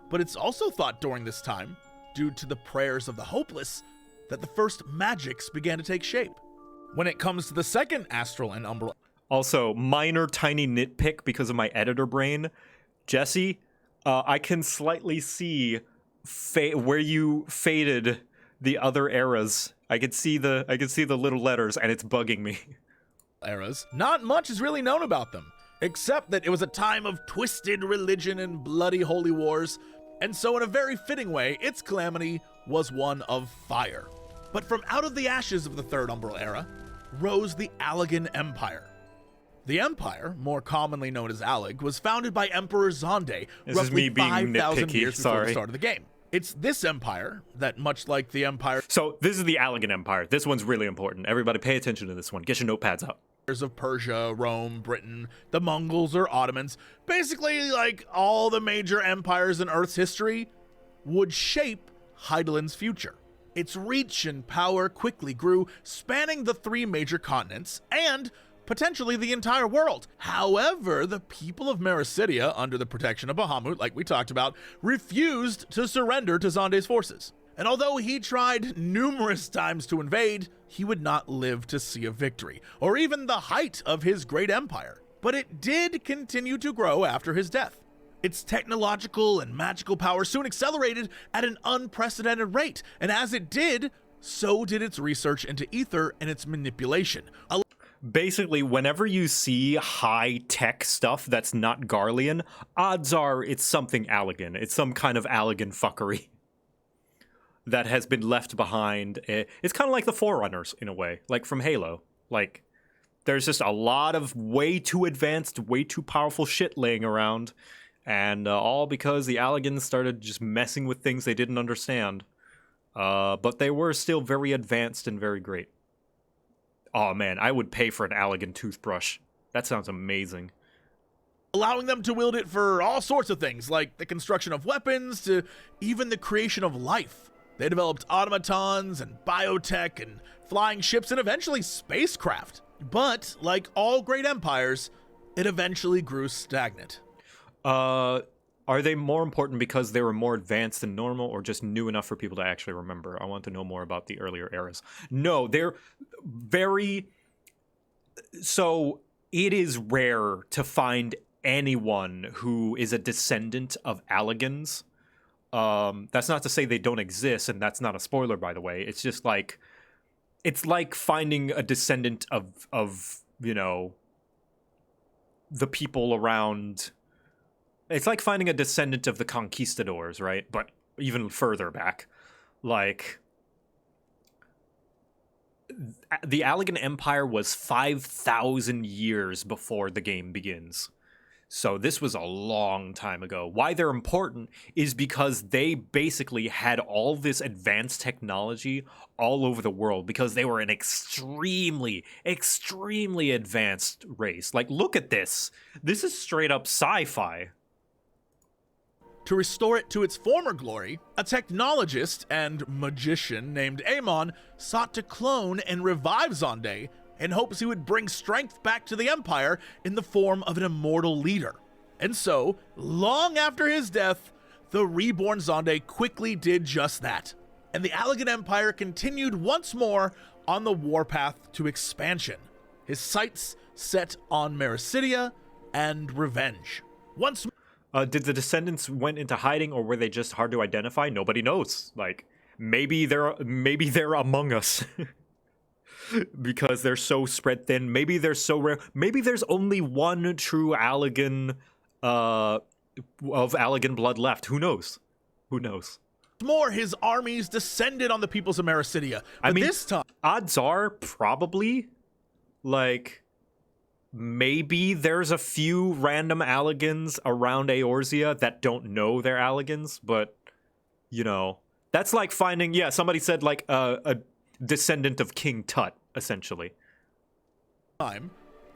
Speaker 16: But it's also thought during this time, due to the prayers of the hopeless, that the first magics began to take shape. When it comes to the second astral and umbral.
Speaker 1: Also, minor tiny nitpick because of my editor brain. Jesse, I can slightly see where you faded the other eras. I can see the little letters, and it's bugging me.
Speaker 16: Eras. Not much is really known about them, except that it was a time of twisted religion and bloody holy wars, and so in a very fitting way, its calamity was one of fire. But from out of the ashes of the Third Umbral Era rose the Allagan Empire. The empire, more commonly known as Allag, was founded by Emperor Zonde roughly 5,000 years before the start of the game. It's this empire that, much like the empire...
Speaker 1: So, this is the Allagan Empire. This one's really important. Everybody pay attention to this one. Get your notepads out.
Speaker 16: Of Persia, Rome, Britain, the Mongols or Ottomans, basically like all the major empires in Earth's history, would shape Heidelin's future. Its reach and power quickly grew, spanning the 3 major continents and potentially the entire world. However, the people of Mericidia, under the protection of Bahamut, like we talked about, refused to surrender to Zonde's forces. And although he tried numerous times to invade, he would not live to see a victory, or even the height of his great empire. But it did continue to grow after his death. Its technological and magical power soon accelerated at an unprecedented rate, and as it did, so did its research into ether and its manipulation.
Speaker 1: Basically, whenever you see high-tech stuff that's not Garlean, odds are it's something Allagan. It's some kind of Allagan fuckery that has been left behind. It's kind of like the Forerunners, in a way, like from Halo. Like, there's just a lot of way too advanced, way too powerful shit laying around, and all because the Allagans started just messing with things they didn't understand. But they were still very advanced and very great. Oh man, I would pay for an Allagan toothbrush. That sounds amazing.
Speaker 16: Allowing them to wield it for all sorts of things, like the construction of weapons to even the creation of life. They developed automatons and biotech and flying ships and eventually spacecraft. But, like all great empires, it eventually grew stagnant.
Speaker 1: Are they more important because they were more advanced than normal, or just new enough for people to actually remember? I want to know more about the earlier eras. No, they're very... So, it is rare to find anyone who is a descendant of Allagans. That's not to say they don't exist, and that's not a spoiler, by the way. It's just like... It's like finding a descendant of you know, the people around... It's like finding a descendant of the conquistadors, right? But even further back. Like, the Allagan Empire was 5,000 years before the game begins. So this was a long time ago. Why they're important is because they basically had all this advanced technology all over the world because they were an extremely, extremely advanced race. Like, look at this. This is straight up sci-fi.
Speaker 16: To restore it to its former glory, a technologist and magician named Amon sought to clone and revive Zonde in hopes he would bring strength back to the Empire in the form of an immortal leader. And so, long after his death, The reborn Zonde quickly did just that, and the Allagan Empire continued once more on the warpath to expansion, his sights set on Mericidia and revenge. Once
Speaker 1: did the descendants went into hiding, or were they just hard to identify? Nobody knows. Like, maybe they're among us. Because they're so spread thin. Maybe they're so rare. Maybe there's only one true Allagan of Allagan blood left. Who knows? Who knows?
Speaker 16: More, his armies descended on the peoples of Mericidia. But this time,
Speaker 1: odds are probably, like, maybe there's a few random Allagans around Eorzea that don't know they're Allagans, but, you know, that's like finding, somebody said, like, a descendant of King Tut, essentially.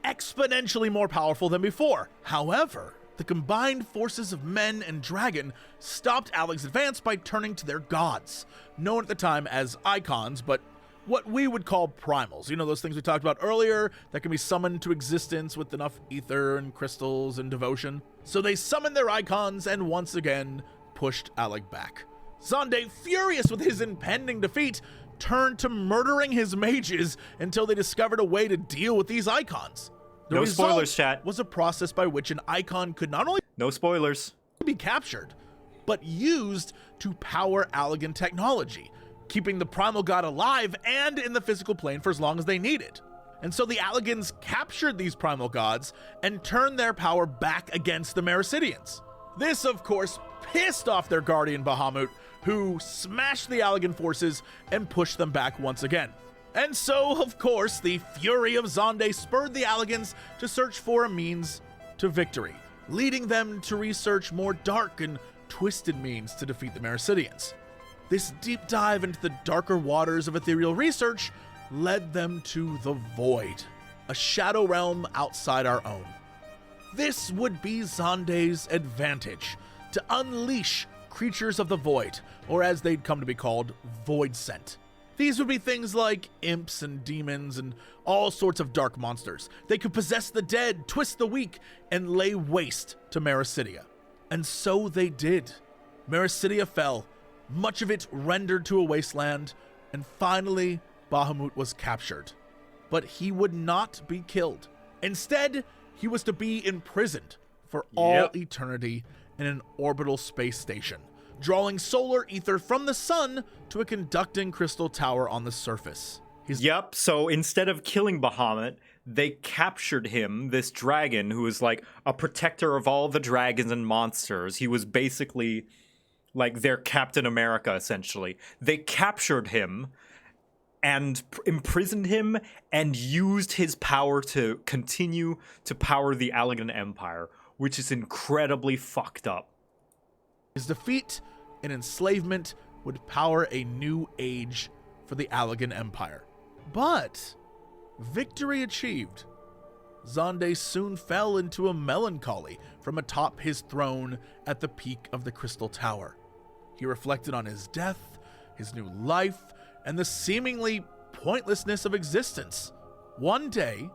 Speaker 16: Exponentially more powerful than before. However, the combined forces of men and dragon stopped Alag's advance by turning to their gods, known at the time as icons, but what we would call primals. You know, those things we talked about earlier that can be summoned to existence with enough ether and crystals and devotion. So they summoned their icons and once again pushed Alag back. Zonde, furious with his impending defeat, turned to murdering his mages until they discovered a way to deal with these icons. The
Speaker 1: no spoilers, chat.
Speaker 16: Was a process by which an icon could not only
Speaker 1: no spoilers
Speaker 16: be captured, but used to power Allagan technology, keeping the primal god alive and in the physical plane for as long as they needed. And so the Allagans captured these primal gods and turned their power back against the Mericidians. This, of course, pissed off their guardian Bahamut, who smashed the Allagan forces and pushed them back once again. And so, of course, the fury of Zonde spurred the Allagans to search for a means to victory, leading them to research more dark and twisted means to defeat the Mericidians. This deep dive into the darker waters of ethereal research led them to the Void, a shadow realm outside our own. This would be Zonde's advantage, to unleash creatures of the Void, or as they'd come to be called, Void Sent. These would be things like imps and demons and all sorts of dark monsters. They could possess the dead, twist the weak, and lay waste to Mericidia. And so they did. Mericidia fell, much of it rendered to a wasteland, and finally Bahamut was captured. But he would not be killed. Instead, he was to be imprisoned for all eternity in an orbital space station, drawing solar ether from the sun to a conducting crystal tower on the surface.
Speaker 1: So instead of killing Bahamut, they captured him, this dragon who was like a protector of all the dragons and monsters. He was basically like their Captain America, essentially. They captured him and imprisoned him and used his power to continue to power the Allagan Empire, which is incredibly fucked up.
Speaker 16: His defeat and enslavement would power a new age for the Allagan Empire. But victory achieved, Zonde soon fell into a melancholy from atop his throne at the peak of the Crystal Tower. He reflected on his death, his new life, and the seemingly pointlessness of existence. One day,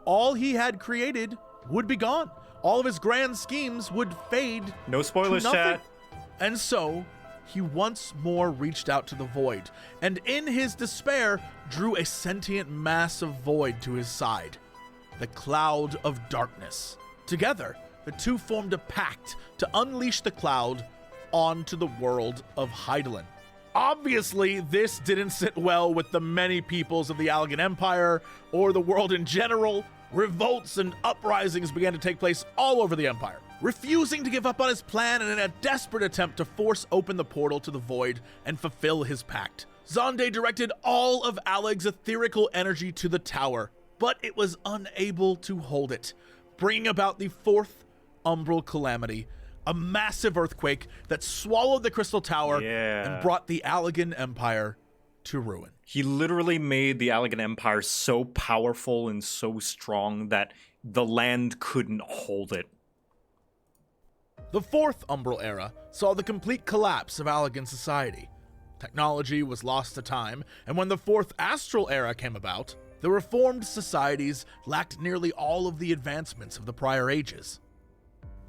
Speaker 16: all he had created would be gone. All of his grand schemes would fade.
Speaker 1: No spoilers, chat.
Speaker 16: And so, he once more reached out to the Void, and in his despair, drew a sentient mass of Void to his side. The Cloud of Darkness. Together, the two formed a pact to unleash the Cloud onto the world of Hydaelyn. Obviously, this didn't sit well with the many peoples of the Allagan Empire, or the world in general. Revolts and uprisings began to take place all over the Empire. Refusing to give up on his plan and in a desperate attempt to force open the portal to the Void and fulfill his pact, Zonde directed all of Alag's etherical energy to the tower, but it was unable to hold it, bringing about the fourth umbral calamity, a massive earthquake that swallowed the Crystal Tower and brought the Allagan Empire to ruin.
Speaker 1: He literally made the Allagan Empire so powerful and so strong that the land couldn't hold it.
Speaker 16: The fourth Umbral Era saw the complete collapse of Allagan society. Technology was lost to time, and when the fourth Astral Era came about, the reformed societies lacked nearly all of the advancements of the prior ages.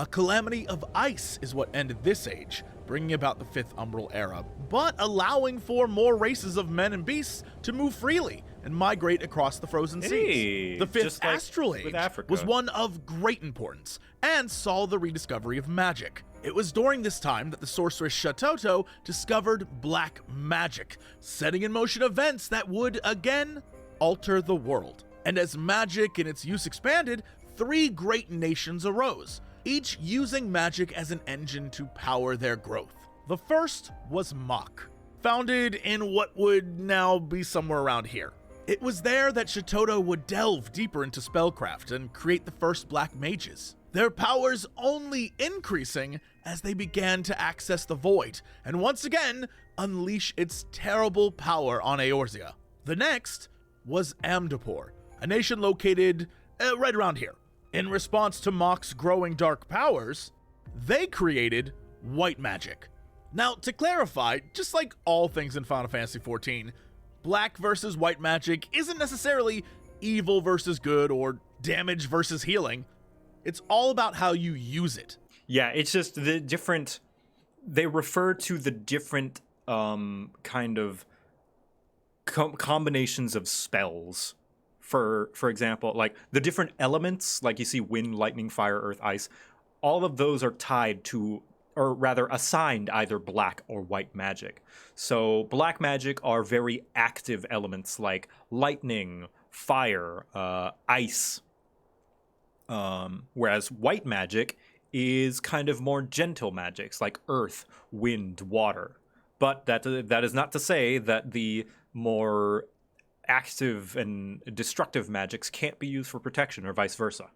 Speaker 16: A calamity of ice is what ended this age, bringing about the 5th Umbral Era, but allowing for more races of men and beasts to move freely and migrate across the frozen seas. The 5th Astral Age was one of great importance and saw the rediscovery of magic. It was during this time that the sorceress Shatoto discovered black magic, setting in motion events that would, again, alter the world. And as magic and its use expanded, 3 great nations arose, each using magic as an engine to power their growth. The first was Mach, founded in what would now be somewhere around here. It was there that Shatoto would delve deeper into spellcraft and create the first black mages, their powers only increasing as they began to access the void, and once again, unleash its terrible power on Eorzea. The next was Amdapor, a nation located right around here. In response to Mach's growing dark powers, they created white magic. Now, to clarify, just like all things in Final Fantasy XIV, black versus white magic isn't necessarily evil versus good or damage versus healing. It's all about how you use it.
Speaker 1: Yeah, it's just the different... They refer to the different kind of combinations of spells. For example, like the different elements, like you see wind, lightning, fire, earth, ice, all of those are tied to, or rather assigned, either black or white magic. So black magic are very active elements like lightning, fire, ice, whereas white magic is kind of more gentle magics like earth, wind, water. But that is not to say that the more active and destructive magics can't be used for protection or vice versa.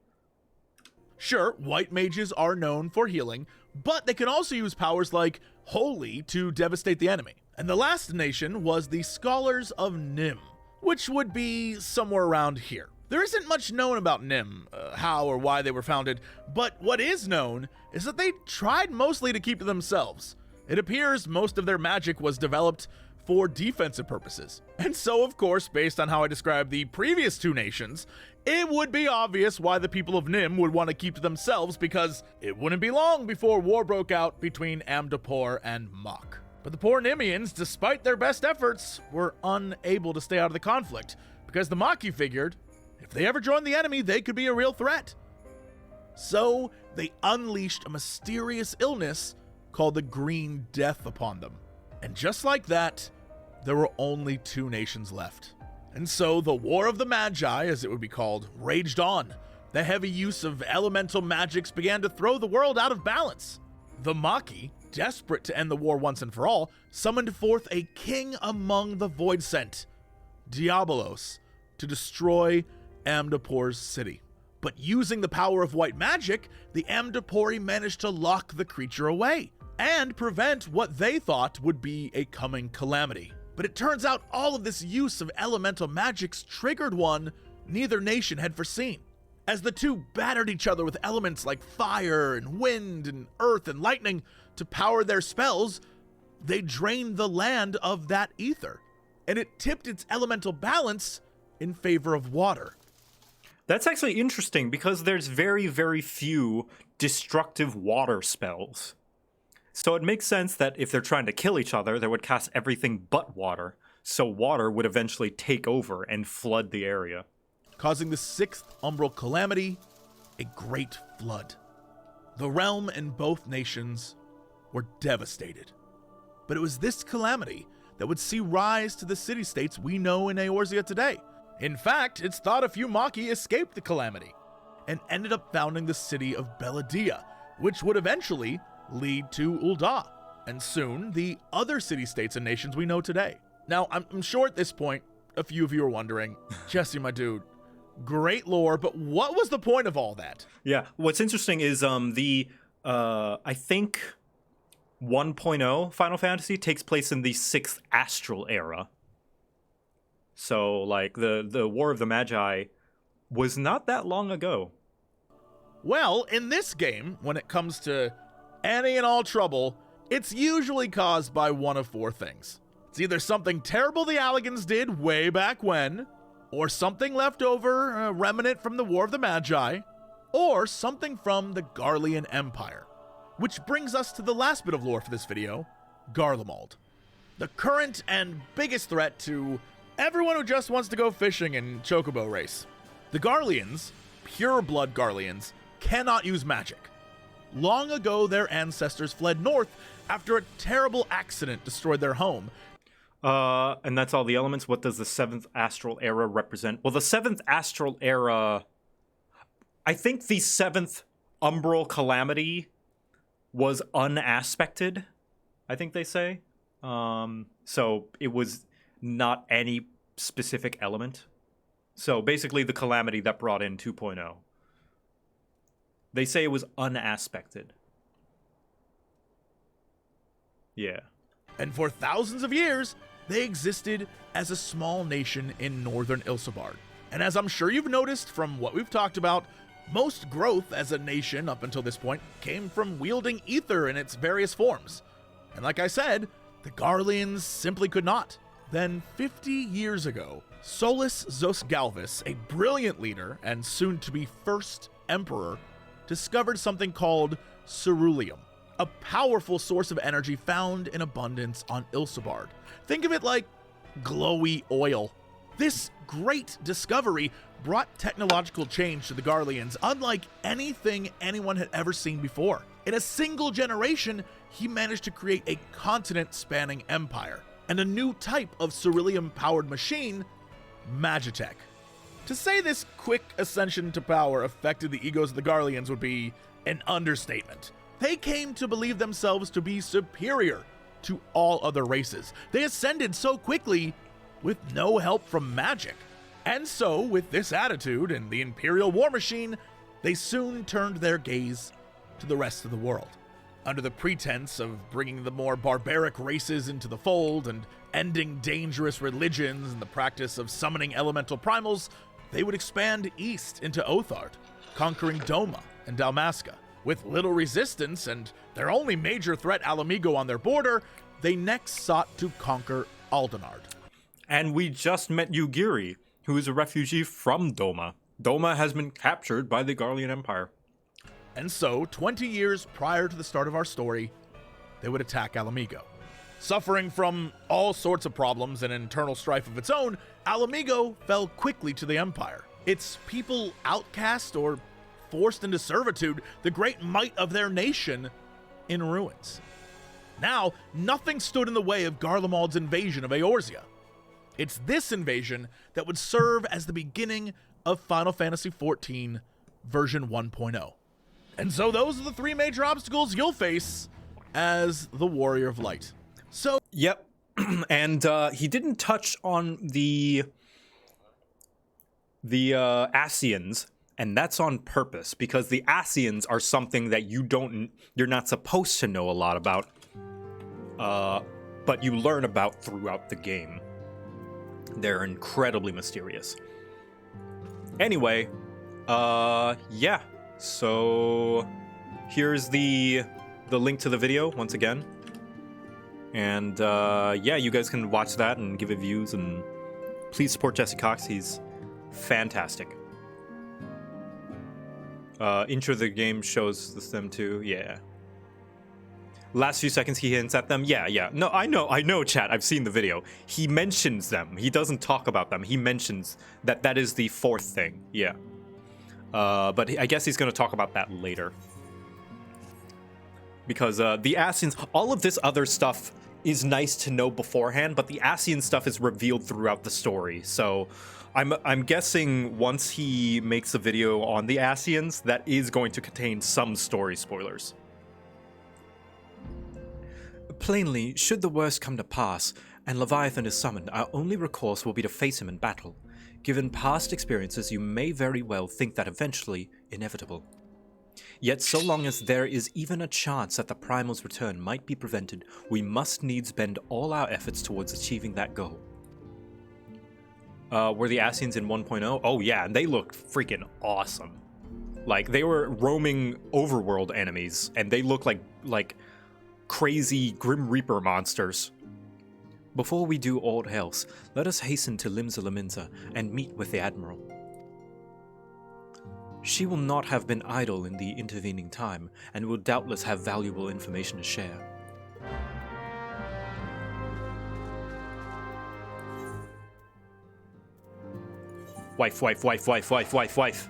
Speaker 16: Sure, white mages are known for healing, but they can also use powers like Holy to devastate the enemy. And the last nation was the Scholars of Nim, which would be somewhere around here. There isn't much known about Nim, how or why they were founded, but what is known is that they tried mostly to keep to themselves. It appears most of their magic was developed for defensive purposes. And so, of course, based on how I described the previous 2 nations, it would be obvious why the people of Nim would want to keep to themselves, because it wouldn't be long before war broke out between Amdapor and Mach. But the poor Nimians, despite their best efforts, were unable to stay out of the conflict, because the Machi figured if they ever joined the enemy, they could be a real threat. So they unleashed a mysterious illness called the Green Death upon them. And just like that, there were only 2 nations left. And so the War of the Magi, as it would be called, raged on. The heavy use of elemental magics began to throw the world out of balance. The Machi, desperate to end the war once and for all, summoned forth a king among the Void Sent, Diabolos, to destroy Amdapor's city. But using the power of white magic, the Amdapori managed to lock the creature away and prevent what they thought would be a coming calamity. But it turns out all of this use of elemental magics triggered one neither nation had foreseen. As the 2 battered each other with elements like fire and wind and earth and lightning to power their spells, they drained the land of that ether, and it tipped its elemental balance in favor of water.
Speaker 1: That's actually interesting because there's very, very few destructive water spells. So it makes sense that if they're trying to kill each other, they would cast everything but water. So water would eventually take over and flood the area,
Speaker 16: causing the 6th Umbral Calamity, a great flood. The realm and both nations were devastated. But it was this calamity that would see rise to the city-states we know in Eorzea today. In fact, it's thought a few Machi escaped the calamity and ended up founding the city of Belladia, which would eventually lead to Ul'dah, and soon the other city-states and nations we know today. Now, I'm sure at this point, a few of you are wondering, Jesse, my dude, great lore, but what was the point of all that?
Speaker 1: Yeah, what's interesting is I think 1.0 Final Fantasy takes place in the 6th Astral Era. So, like, the War of the Magi was not that long ago.
Speaker 16: Well, in this game, when it comes to any and all trouble, it's usually caused by one of 4 things. It's either something terrible the Alligans did way back when, or something left over, remnant from the War of the Magi, or something from the Garlean Empire. Which brings us to the last bit of lore for this video, Garlemald. The current and biggest threat to everyone who just wants to go fishing and chocobo race. The Garleans, pure-blood Garleans, cannot use magic. Long ago, their ancestors fled north after a terrible accident destroyed their home.
Speaker 1: And that's all the elements. What does the 7th Astral Era represent? Well, the 7th Astral Era... I think the 7th Umbral Calamity was unaspected, I think they say. So it was not any specific element. So basically the calamity that brought in 2.0. They say it was unaspected. Yeah.
Speaker 16: And for thousands of years, they existed as a small nation in northern Ilsebard. And as I'm sure you've noticed from what we've talked about, most growth as a nation up until this point came from wielding ether in its various forms. And like I said, the Garleans simply could not. Then 50 years ago, Solus Zos Galvis, a brilliant leader and soon to be first emperor, discovered something called ceruleum, a powerful source of energy found in abundance on Ilsebard. Think of it like glowy oil. This great discovery brought technological change to the Garleans unlike anything anyone had ever seen before. In a single generation, he managed to create a continent-spanning empire and a new type of ceruleum-powered machine, Magitech. To say this quick ascension to power affected the egos of the Garleans would be an understatement. They came to believe themselves to be superior to all other races. They ascended so quickly with no help from magic. And so, with this attitude and the Imperial war machine, they soon turned their gaze to the rest of the world. Under the pretense of bringing the more barbaric races into the fold and ending dangerous religions and the practice of summoning elemental primals, they would expand east into Othard, conquering Doma and Dalmasca. With little resistance and their only major threat Alamigo on their border, they next sought to conquer Aldenard.
Speaker 1: And we just met Yugiri, who is a refugee from Doma. Doma has been captured by the Garlean Empire.
Speaker 16: And so, 20 years prior to the start of our story, they would attack Alamigo. Suffering from all sorts of problems and internal strife of its own, Alamigo fell quickly to the Empire. Its people outcast or forced into servitude, the great might of their nation in ruins. Now, nothing stood in the way of Garlemald's invasion of Eorzea. It's this invasion that would serve as the beginning of Final Fantasy XIV version 1.0. And so those are the three major obstacles you'll face as the Warrior of Light. So,
Speaker 1: yep. And he didn't touch on the Ascians, and that's on purpose, because the Ascians are something that you're not supposed to know a lot about, but you learn about throughout the game. They're incredibly mysterious. Anyway, yeah. So here's the link to the video once again. And yeah, you guys can watch that and give it views, and please support Jesse Cox. He's fantastic. Intro of the game shows them too. Yeah. Last few seconds he hints at them. Yeah. No, I know, chat. I've seen the video. He mentions them. He doesn't talk about them. He mentions that is the fourth thing. Yeah. But I guess he's going to talk about that later. Because the Ascians, all of this other stuff is nice to know beforehand, but the Ascian stuff is revealed throughout the story. So I'm guessing once he makes a video on the Ascians, that is going to contain some story spoilers. Plainly, should the worst come to pass, and Leviathan is summoned, our only recourse will be to face him in battle. Given past experiences, you may very well think that eventually inevitable. Yet so long as there is even a chance that the Primal's return might be prevented, we must needs bend all our efforts towards achieving that goal. Were the Ascians in 1.0? Oh yeah, and they looked freaking awesome. Like, they were roaming overworld enemies, and they look like crazy Grim Reaper monsters. Before we do aught else, let us hasten to Limsa Laminsa and meet with the Admiral. She will not have been idle in the intervening time, and will doubtless have valuable information to share. Wife, wife, wife, wife, wife, wife, wife.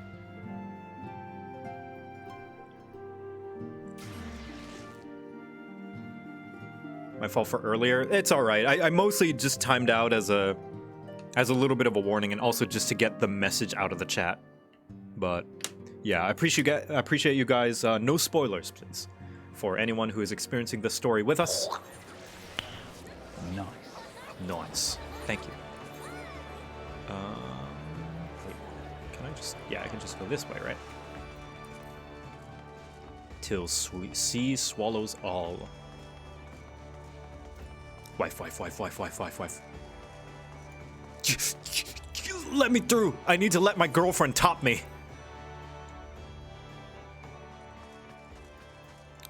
Speaker 1: My fault for earlier. It's alright. I mostly just timed out as a little bit of a warning, and also just to get the message out of the chat. But yeah, I appreciate you guys. No spoilers, please, for anyone who is experiencing this story with us.
Speaker 6: Nice.
Speaker 1: Nice. Thank you. Wait, can I just... Yeah, I can just go this way, right? Till sea swallows all. Wife, wife, wife, wife, wife, wife, wife. Let me through! I need to let my girlfriend top me.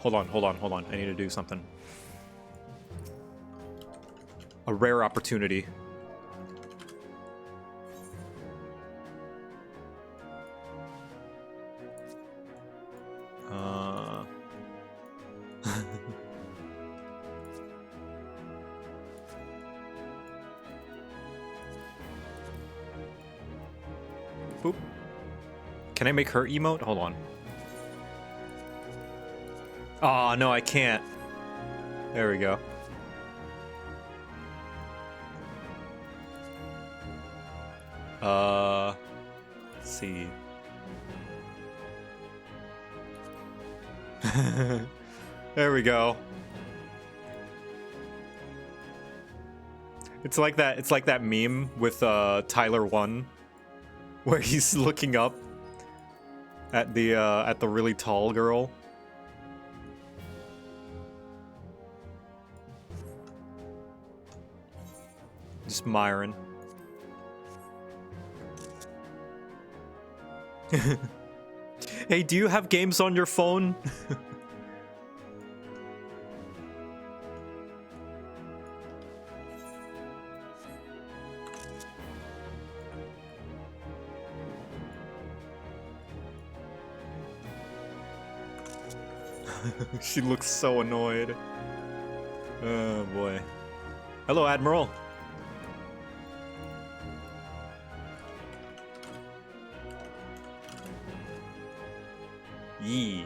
Speaker 1: Hold on, hold on, hold on. I need to do something. A rare opportunity. Boop. Can I make her emote? Hold on. Oh, no, I can't. There we go. Let's see. There we go. It's like that meme with Tyler 1 where he's looking up at the really tall girl. Just Myron. Hey, do you have games on your phone? She looks so annoyed. Oh boy. Hello, Admiral. Yee.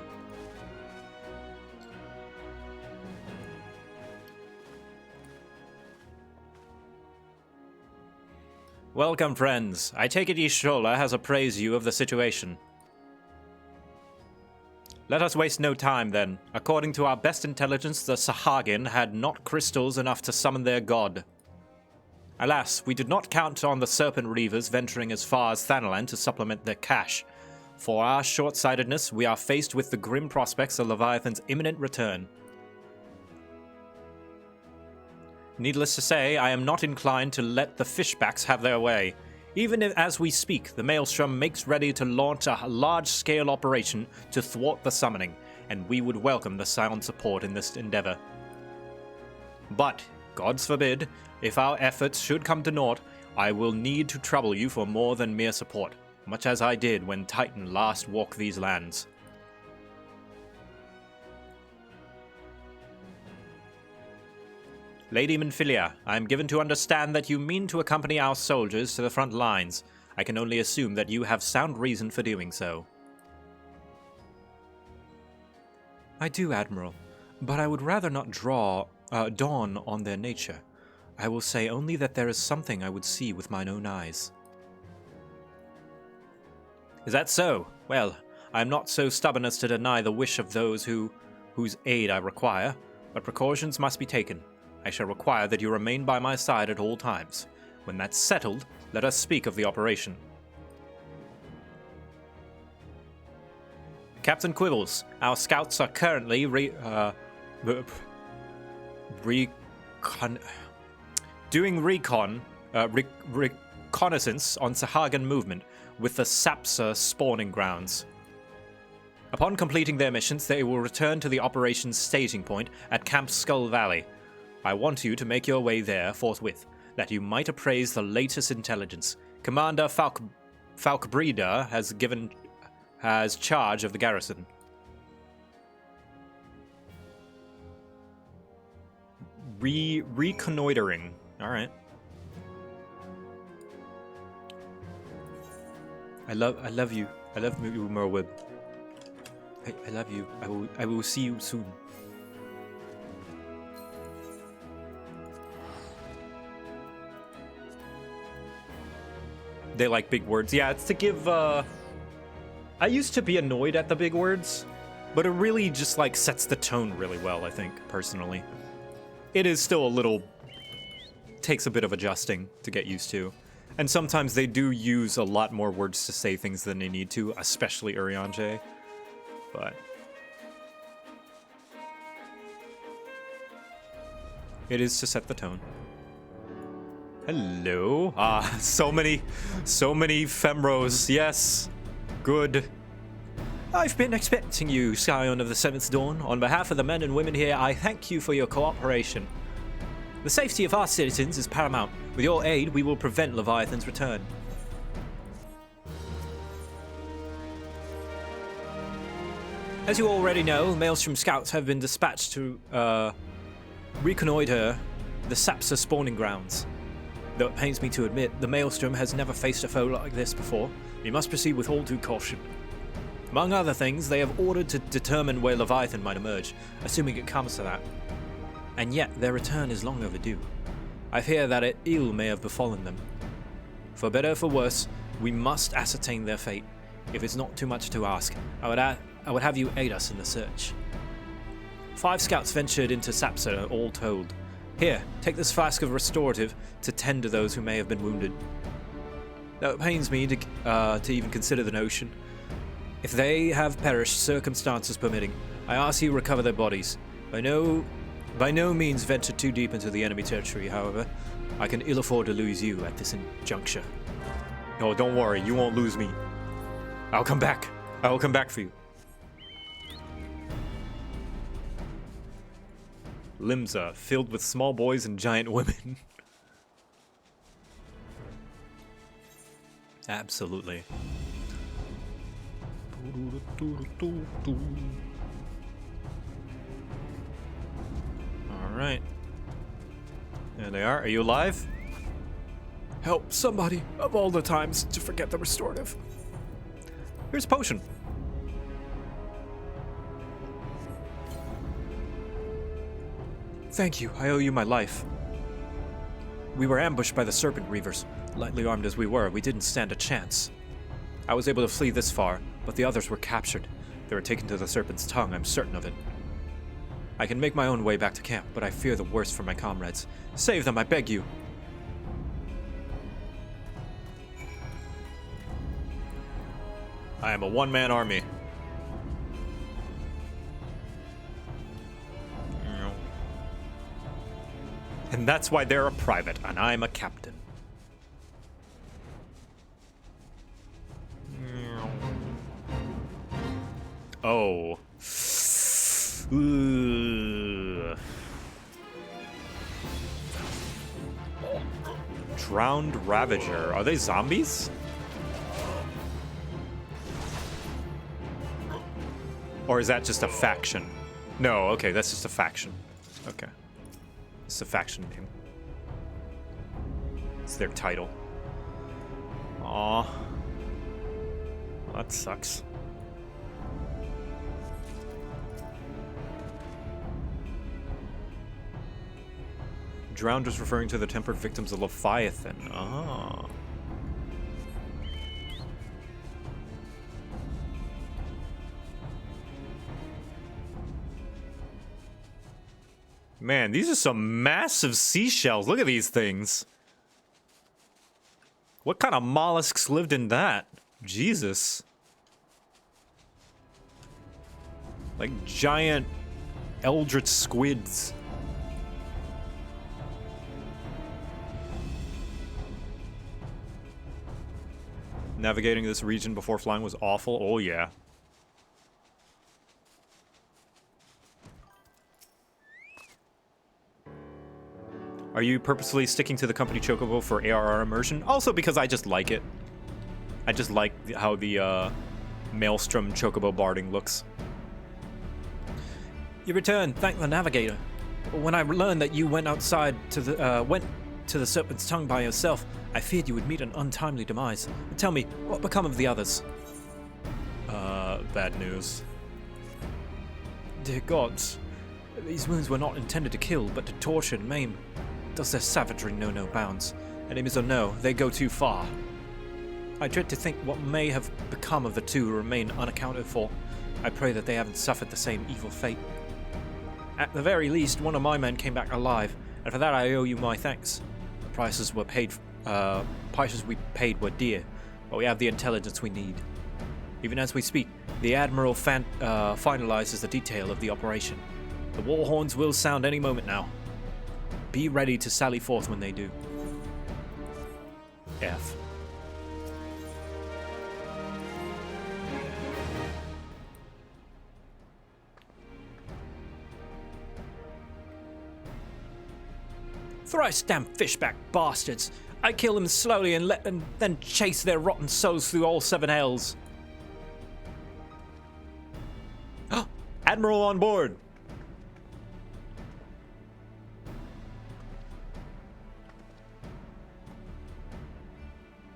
Speaker 1: Welcome, friends. I take it Y'shtola has appraised you of the situation. Let us waste no time, then. According to our best intelligence, the Sahagin had not crystals enough to summon their god. Alas, we did not count on the Serpent Reavers venturing as far as Thanalan to supplement their cache. For our short-sightedness, we are faced with the grim prospects of Leviathan's imminent return. Needless to say, I am not inclined to let the fishbacks have their way. Even as we speak, the Maelstrom makes ready to launch a large-scale operation to thwart the summoning, and we would welcome the sound support in this endeavor. But, gods forbid, if our efforts should come to naught, I will need to trouble you for more than mere support, much as I did when Titan last walked these lands. Lady Minfilia, I am given to understand that you mean to accompany our soldiers to the front lines. I can only assume that you have sound reason for doing so. I do, Admiral, but I would rather not dawn on their nature. I will say only that there is something I would see with mine own eyes. Is that so? Well, I am not so stubborn as to deny the wish of those whose aid I require, but precautions must be taken. I shall require that you remain by my side at all times. When that's settled, let us speak of the operation. Captain Quibbles, our scouts are currently doing reconnaissance on Sahagin movement with the Sapsa spawning grounds. Upon completing their missions, they will return to the operations staging point at Camp Skull Valley. I want you to make your way there forthwith, that you might appraise the latest intelligence. Commander Falkbreda has given has charge of the garrison. Reconnoitering. All right. I love you. I love you, Merwib. I love you. I will see you soon. They like big words. Yeah, it's to give, I used to be annoyed at the big words, but it really just, like, sets the tone really well, I think, personally. It is still a little... takes a bit of adjusting to get used to. And sometimes they do use a lot more words to say things than they need to, especially Urianger. But... it is to set the tone. Hello. Ah, so many Femros. Yes. Good. I've been expecting you, Scion of the Seventh Dawn. On behalf of the men and women here, I thank you for your cooperation. The safety of our citizens is paramount. With your aid, we will prevent Leviathan's return. As you already know, Maelstrom scouts have been dispatched to reconnoiter the Sapsa spawning grounds. Though it pains me to admit, the Maelstrom has never faced a foe like this before. We must proceed with all due caution. Among other things, they have ordered to determine where Leviathan might emerge, assuming it comes to that. And yet, their return is long overdue. I fear that an ill may have befallen them. For better or for worse, we must ascertain their fate. If it's not too much to ask, I would have you aid us in the search. 5 scouts ventured into Sapsa, all told. Here, take this flask of restorative to tend to those who may have been wounded. Though it pains me to even consider the notion. If they have perished, circumstances permitting, I ask you recover their bodies. By no means venture too deep into the enemy territory, however. I can ill afford to lose you at this juncture. Oh, don't worry, you won't lose me. I'll come back. I will come back for you. Limsa, filled with small boys and giant women. Absolutely. Alright. There they are. Are you alive? Help somebody, of all the times to forget the restorative. Here's a potion. Thank you, I owe you my life. We were ambushed by the Serpent Reavers. Lightly armed as we were, we didn't stand a chance. I was able to flee this far, but the others were captured. They were taken to the Serpent's tongue, I'm certain of it. I can make my own way back to camp, but I fear the worst for my comrades. Save them, I beg you. I am a one-man army. And that's why they're a private, and I'm a captain. Oh. Ugh. Drowned Ravager. Are they zombies? Or is that just a faction? No, okay, that's just a faction. Okay. It's a faction name. It's their title. Aw. Well, that sucks. Drowned is referring to the tempered victims of Leviathan. Ah. Man, these are some massive seashells. Look at these things. What kind of mollusks lived in that? Jesus. Like giant eldritch squids. Navigating this region before flying was awful. Oh, yeah. Are you purposely sticking to the company Chocobo for ARR immersion? Also because I just like it. I just like how the Maelstrom chocobo barding looks. You return, thank the navigator. When I learned that you went outside to the Serpent's Tongue by yourself, I feared you would meet an untimely demise. But tell me, what become of the others? Bad news. Dear gods, these wounds were not intended to kill, but to torture and maim. Does their savagery know no bounds? Enemies or no, they go too far. I dread to think what may have become of the two who remain unaccounted for. I pray that they haven't suffered the same evil fate. At the very least, one of my men came back alive, and for that I owe you my thanks. The prices we paid were dear, but we have the intelligence we need. Even as we speak, the Admiral finalizes the detail of the operation. The war horns will sound any moment now. Be ready to sally forth when they do. F. Thrice damn fishback bastards! I kill them slowly and let them then chase their rotten souls through all 7 hells. Admiral on board!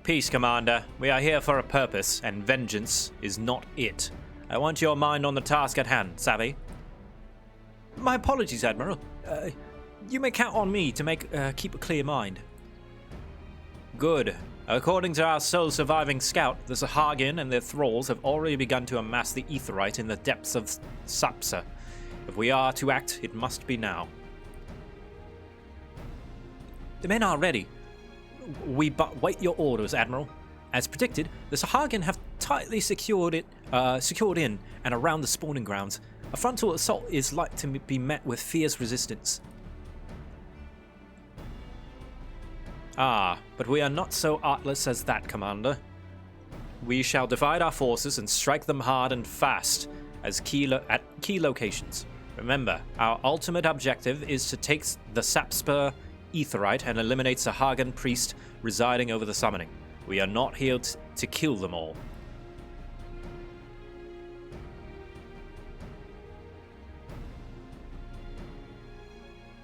Speaker 1: Peace, Commander. We are here for a purpose, and vengeance is not it. I want your mind on the task at hand, savvy? My apologies, Admiral. You may count on me to keep a clear mind. Good. According to our sole surviving scout, the Sahagin and their thralls have already begun to amass the aetheryte in the depths of Sapsa. If we are to act, it must be now. The men are ready. We but wait your orders, Admiral. As predicted, the Sahagin have tightly secured in and around the spawning grounds. A frontal assault is like to be met with fierce resistance. Ah, but we are not so artless as that, Commander. We shall divide our forces and strike them hard and fast at key locations. Remember, our ultimate objective is to take the Sapspur aetheryte and eliminate Sahagin priest residing over the summoning. We are not here to kill them all.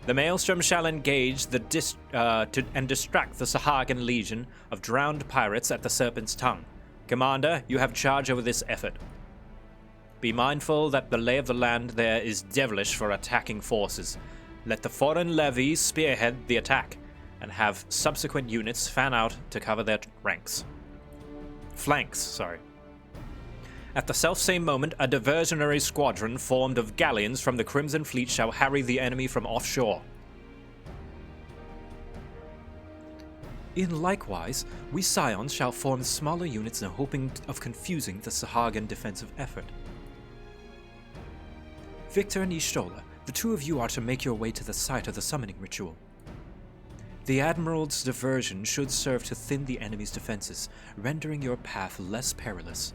Speaker 1: The Maelstrom shall engage and distract the Sahagin legion of drowned pirates at the Serpent's Tongue. Commander, you have charge over this effort. Be mindful that the lay of the land there is devilish for attacking forces. Let the foreign levies spearhead the attack, and have subsequent units fan out to cover their flanks. At the selfsame moment, a diversionary squadron formed of galleons from the Crimson Fleet shall harry the enemy from offshore. In likewise, we Scions shall form smaller units in hoping of confusing the Sahagin defensive effort. Victor and Y'shtola, the two of you are to make your way to the site of the summoning ritual. The Admiral's diversion should serve to thin the enemy's defenses, rendering your path less perilous.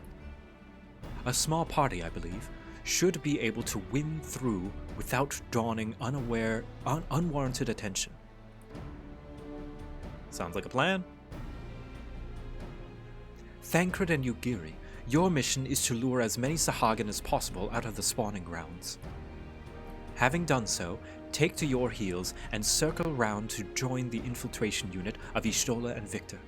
Speaker 1: A small party, I believe, should be able to win through without drawing unwarranted attention. Sounds like a plan. Thancred and Yugiri, your mission is to lure as many Sahagin as possible out of the spawning grounds. Having done so, take to your heels and circle round to join the infiltration unit of Y'shtola and Victor.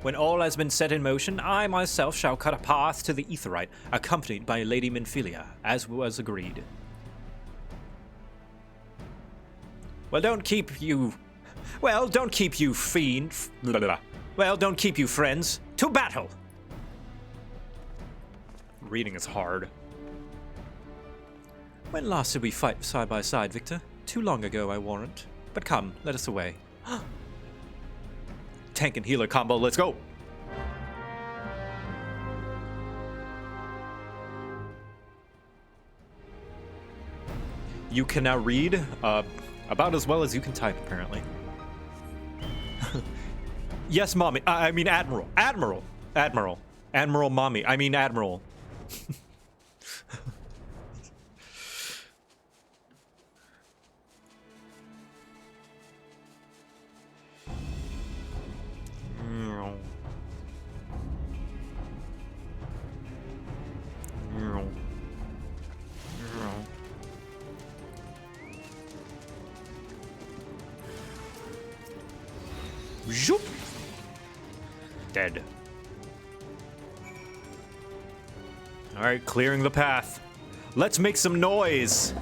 Speaker 1: When all has been set in motion, I myself shall cut a path to the aetheryte, accompanied by Lady Minfilia, as was agreed. Don't keep you friends. To battle! Reading is hard. When last did we fight side by side, Victor? Too long ago, I warrant. But come, let us away. Tank and healer combo, let's go! You can now read about as well as you can type, apparently. Yes, mommy. I mean Admiral. Admiral, mommy. I mean Admiral. Zoop. Dead. All right, clearing the path. Let's make some noise.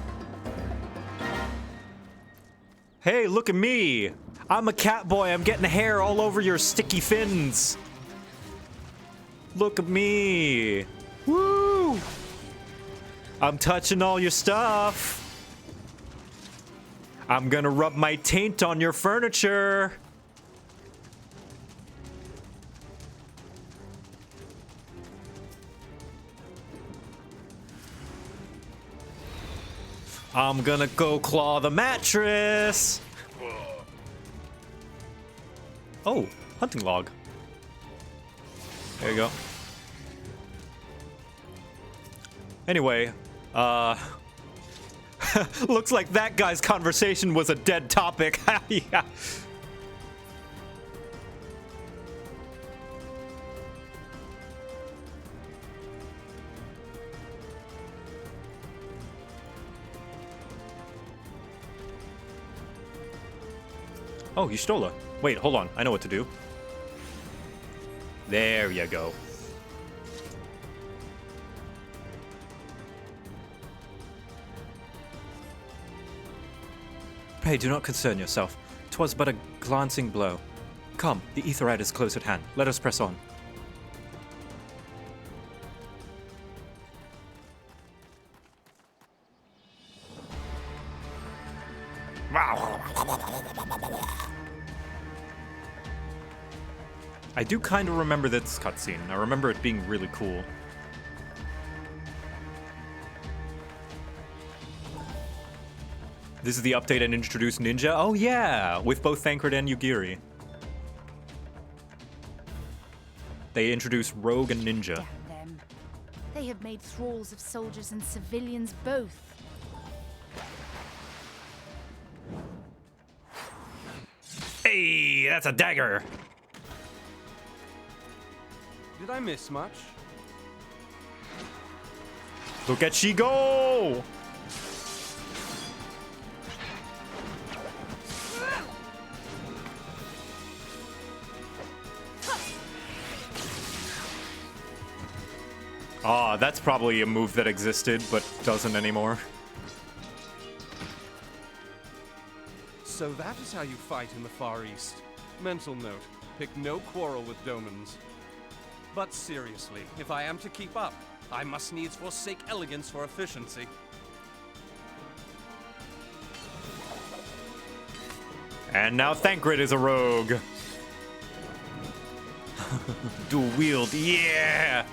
Speaker 1: Hey, look at me. I'm a cat boy. I'm getting hair all over your sticky fins. Look at me. Woo! I'm touching all your stuff. I'm gonna rub my taint on your furniture. I'm gonna go claw the mattress. Oh, hunting log. There you go. Anyway, looks like that guy's conversation was a dead topic. Yeah. Oh, you stole her. Wait, hold on. I know what to do. There you go. Pray, do not concern yourself. 'Twas but a glancing blow. Come, the Aetherite is close at hand. Let us press on. I do kind of remember this cutscene. I remember it being really cool. This is the update and introduced Ninja? Oh yeah! With both Thancred and Yugiri. They introduced Rogue and Ninja.
Speaker 13: Damn them. They have made thralls of soldiers and civilians both.
Speaker 1: Hey, that's a dagger!
Speaker 5: Did I miss much?
Speaker 1: Look at she go! Ah, that's probably a move that existed, but doesn't anymore.
Speaker 5: So that is how you fight in the Far East. Mental note, pick no quarrel with Domans. But seriously, if I am to keep up, I must needs forsake elegance for efficiency.
Speaker 1: And now Thancred is a rogue. Dual wield, yeah!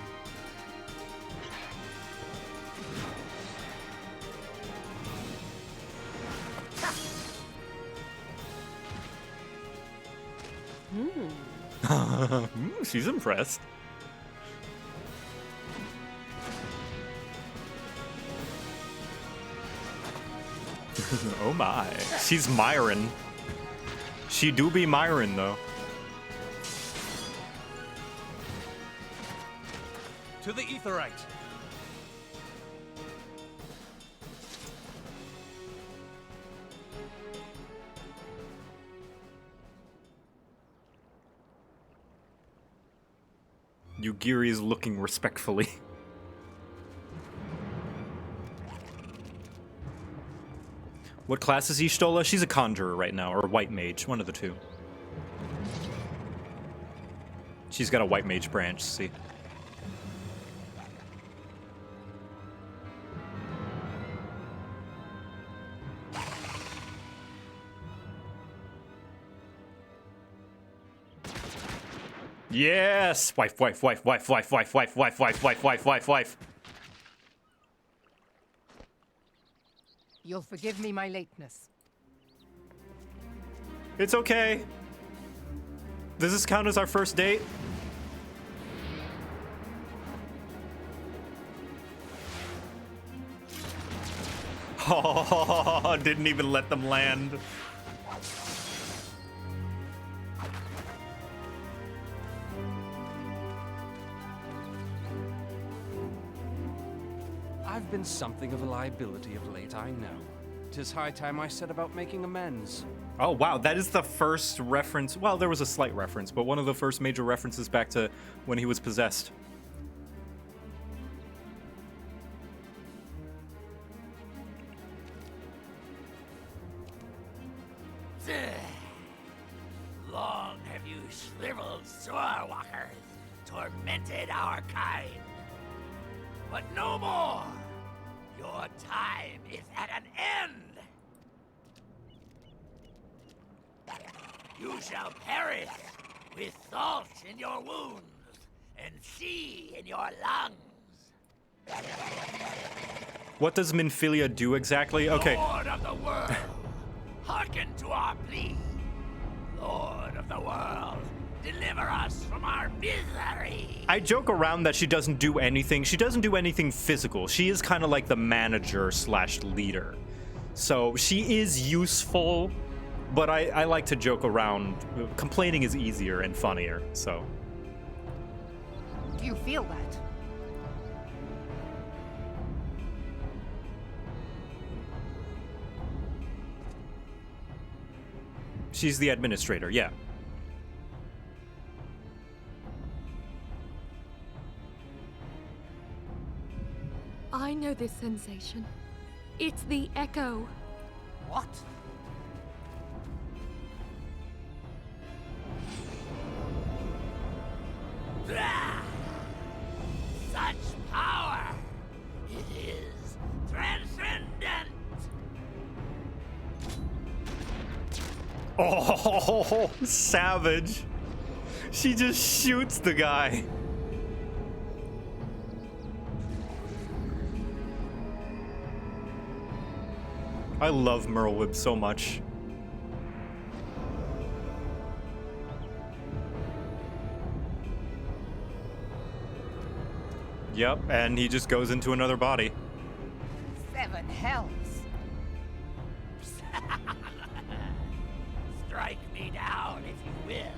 Speaker 1: She's impressed. Oh my. She's Myron. She do be Myron, though.
Speaker 5: To the Aetherite!
Speaker 1: Yugiri is looking respectfully. What class is Y'shtola? She's a conjurer right now, or a white mage, one of the two. She's got a white mage branch, see. Yes! Wife, wife, wife, wife, wife, wife, wife, wife, wife, wife, wife, wife, wife.
Speaker 17: You'll forgive me my lateness.
Speaker 1: It's okay. Does this count as our first date? Oh, didn't even let them land.
Speaker 5: I've been something of a liability of late, I know. 'Tis high time I set about making amends.
Speaker 1: Oh, wow. That is the first reference. Well, there was a slight reference, but one of the first major references back to when he was possessed.
Speaker 14: Long have you shriveled swordwalkers tormented our kind. But no more! Your time is at an end! You shall perish with salt in your wounds and sea in your lungs.
Speaker 1: What does Minfilia do exactly? Okay.
Speaker 14: Lord of the world, hearken to our plea. Lord of the world, deliver us from our misery.
Speaker 1: I joke around that she doesn't do anything. She doesn't do anything physical. She is kind of like the manager / leader. So she is useful, but I like to joke around. Complaining is easier and funnier, so.
Speaker 13: Do you feel that?
Speaker 1: She's the administrator, yeah.
Speaker 15: I know this sensation. It's the echo.
Speaker 14: What? Such power! It is transcendent!
Speaker 1: Oh, savage. She just shoots the guy. I love Merlwyb so much. Yep, and he just goes into another body.
Speaker 13: 7 hells.
Speaker 14: Strike me down if you will.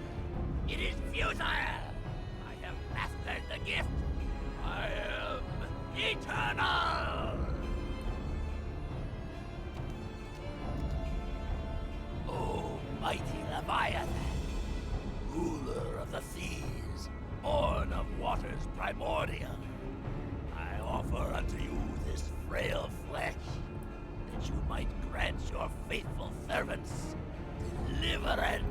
Speaker 14: It is futile. I have mastered the gift. I am eternal. O mighty Leviathan, ruler of the thieves, born of waters primordial, I offer unto you this frail flesh, that you might grant your faithful servants deliverance.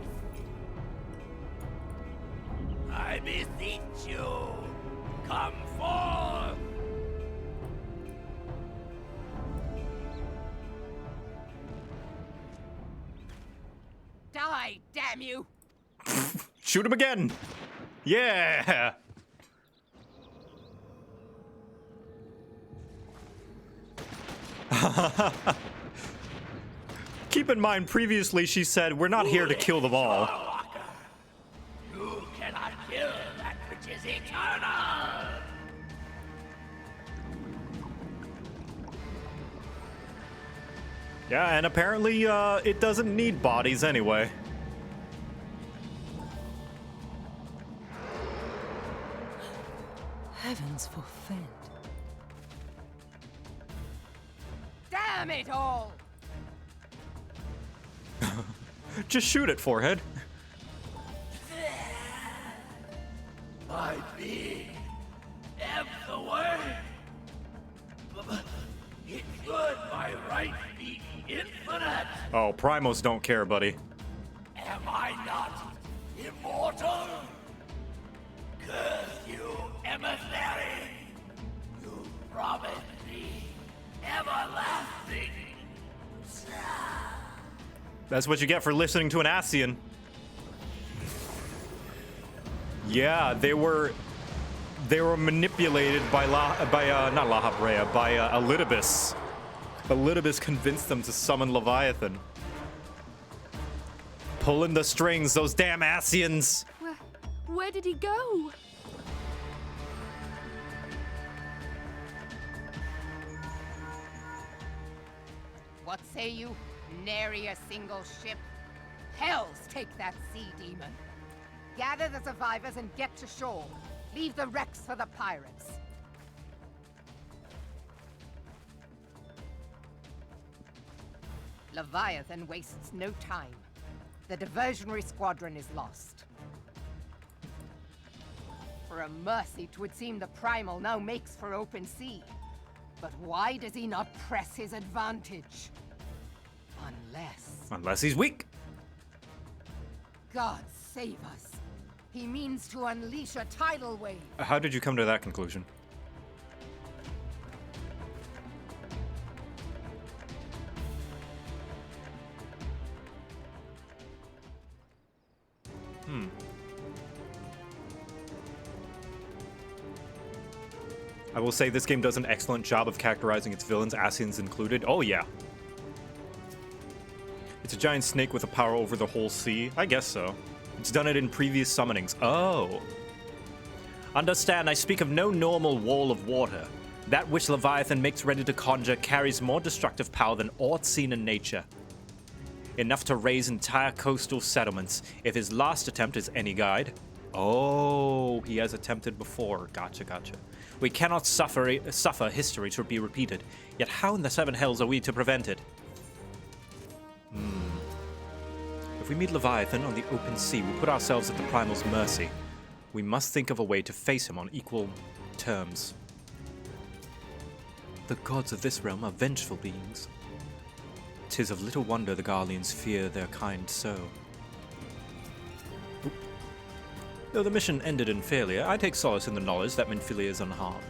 Speaker 14: I beseech you, come forth!
Speaker 13: Die, damn you!
Speaker 1: Shoot him again! Yeah! Keep in mind, previously she said, we're not here to kill them all.
Speaker 14: You cannot kill that which is eternal!
Speaker 1: Yeah, and apparently, it doesn't need bodies anyway.
Speaker 7: Heavens forfend.
Speaker 13: Damn it all!
Speaker 1: Just shoot it, forehead.
Speaker 14: My being ebbs away. It should by right be infinite.
Speaker 1: Oh, Primos don't care, buddy.
Speaker 14: Am I not immortal? Curse you, emissary! You promised me everlasting.
Speaker 1: That's what you get for listening to an Ascian. Yeah, they were manipulated by not La Habrea, by Elidibus. Elidibus convinced them to summon Leviathan. Pulling the strings, those damn Ascians.
Speaker 15: Where did he go?
Speaker 13: What say you? Nary a single ship? Hells take that sea demon. Gather the survivors and get to shore. Leave the wrecks for the pirates.
Speaker 17: Leviathan wastes no time. The diversionary squadron is lost. For a mercy, 'twould seem the Primal now makes for open sea. But why does he not press his advantage?
Speaker 1: Unless he's weak.
Speaker 17: God save us. He means to unleash a tidal wave.
Speaker 1: How did you come to that conclusion? I will say this game does an excellent job of characterizing its villains, Asians included. Oh yeah. It's a giant snake with a power over the whole sea? I guess so. It's done it in previous summonings. Oh. Understand, I speak of no normal wall of water. That which Leviathan makes ready to conjure carries more destructive power than aught seen in nature. Enough to raise entire coastal settlements, if his last attempt is any guide. Oh, he has attempted before. Gotcha. We cannot suffer history to be repeated. Yet how in the seven hells are we to prevent it? If we meet Leviathan on the open sea, we put ourselves at the Primal's mercy. We must think of a way to face him on equal terms. The gods of this realm are vengeful beings. 'Tis of little wonder the Garleans fear their kind so. Though the mission ended in failure, I take solace in the knowledge that Minfilia is unharmed.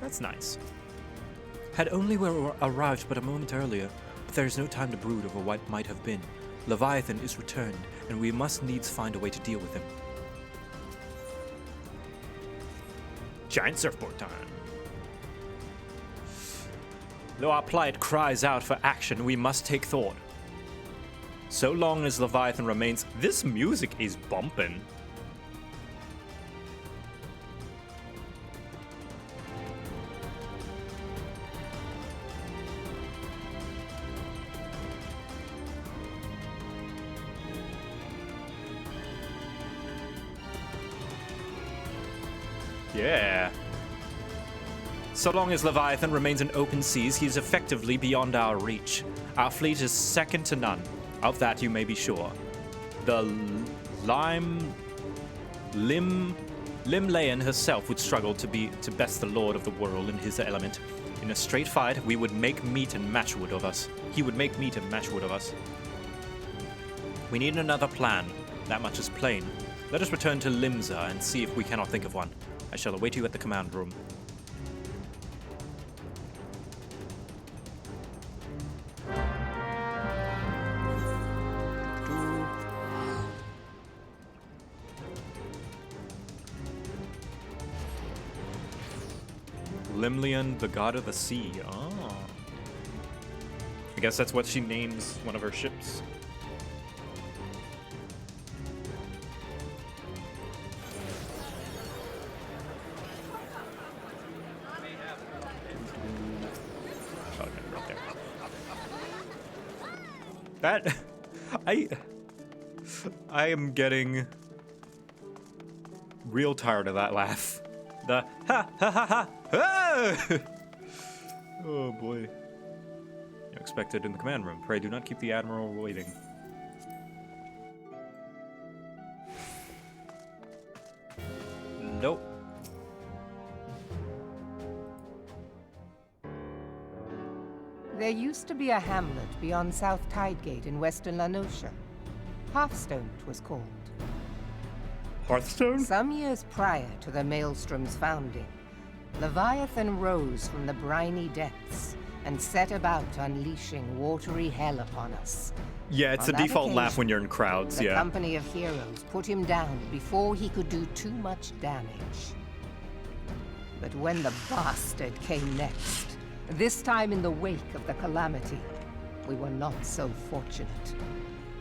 Speaker 1: That's nice. Had only we arrived but a moment earlier, but there is no time to brood over what might have been. Leviathan is returned, and we must needs find a way to deal with him. Giant surfboard time. Though our plight cries out for action, we must take thought. So long as Leviathan remains, this music is bumping. Yeah. So long as Leviathan remains in open seas, he is effectively beyond our reach. Our fleet is second to none. Of that you may be sure. The Limlayan herself would struggle to best the Lord of the World in his element. In a straight fight, we would make meat and matchwood of us. He would make meat and matchwood of us. We need another plan. That much is plain. Let us return to Limza and see if we cannot think of one. I shall await you at the command room. Limlian, the god of the sea. Oh. I guess that's what she names one of her ships. That I am getting real tired of that laugh. The ha ha ha ha ha! Oh boy. You're expected in the command room. Pray do not keep the Admiral waiting. Nope.
Speaker 17: There used to be a hamlet beyond South Tidegate in western Lanosha. Hearthstone, it was called.
Speaker 1: Hearthstone?
Speaker 17: Some years prior to the Maelstrom's founding, Leviathan rose from the briny depths and set about unleashing watery hell upon us.
Speaker 1: Yeah, it's a default laugh when you're in crowds,
Speaker 17: the
Speaker 1: yeah.
Speaker 17: company of heroes put him down before he could do too much damage. But when the bastard came next, this time in the wake of the calamity, we were not so fortunate.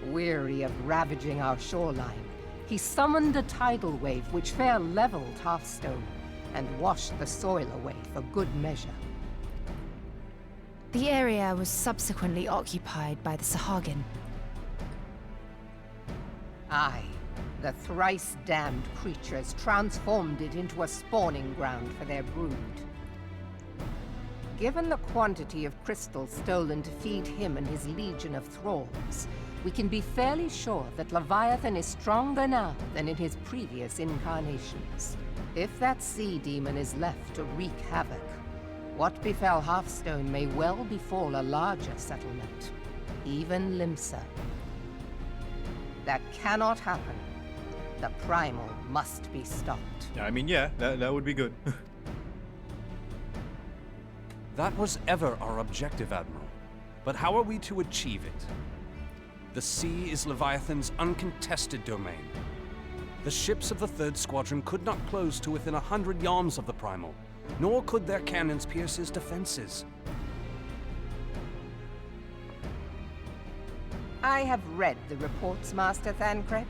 Speaker 17: Weary of ravaging our shoreline, he summoned a tidal wave which fair leveled Hearthstone and washed the soil away for good measure.
Speaker 13: The area was subsequently occupied by the Sahagin.
Speaker 17: Aye, the thrice-damned creatures transformed it into a spawning ground for their brood. Given the quantity of crystal stolen to feed him and his legion of thralls, we can be fairly sure that Leviathan is stronger now than in his previous incarnations. If that sea demon is left to wreak havoc, what befell Hearthstone may well befall a larger settlement, even Limsa. That cannot happen. The primal must be stopped.
Speaker 1: I mean, yeah, that would be good.
Speaker 5: That was ever our objective, Admiral. But how are we to achieve it? The sea is Leviathan's uncontested domain. The ships of the 3rd Squadron could not close to within 100 yards of the primal, nor could their cannons pierce his defenses.
Speaker 17: I have read the reports, Master Thancred.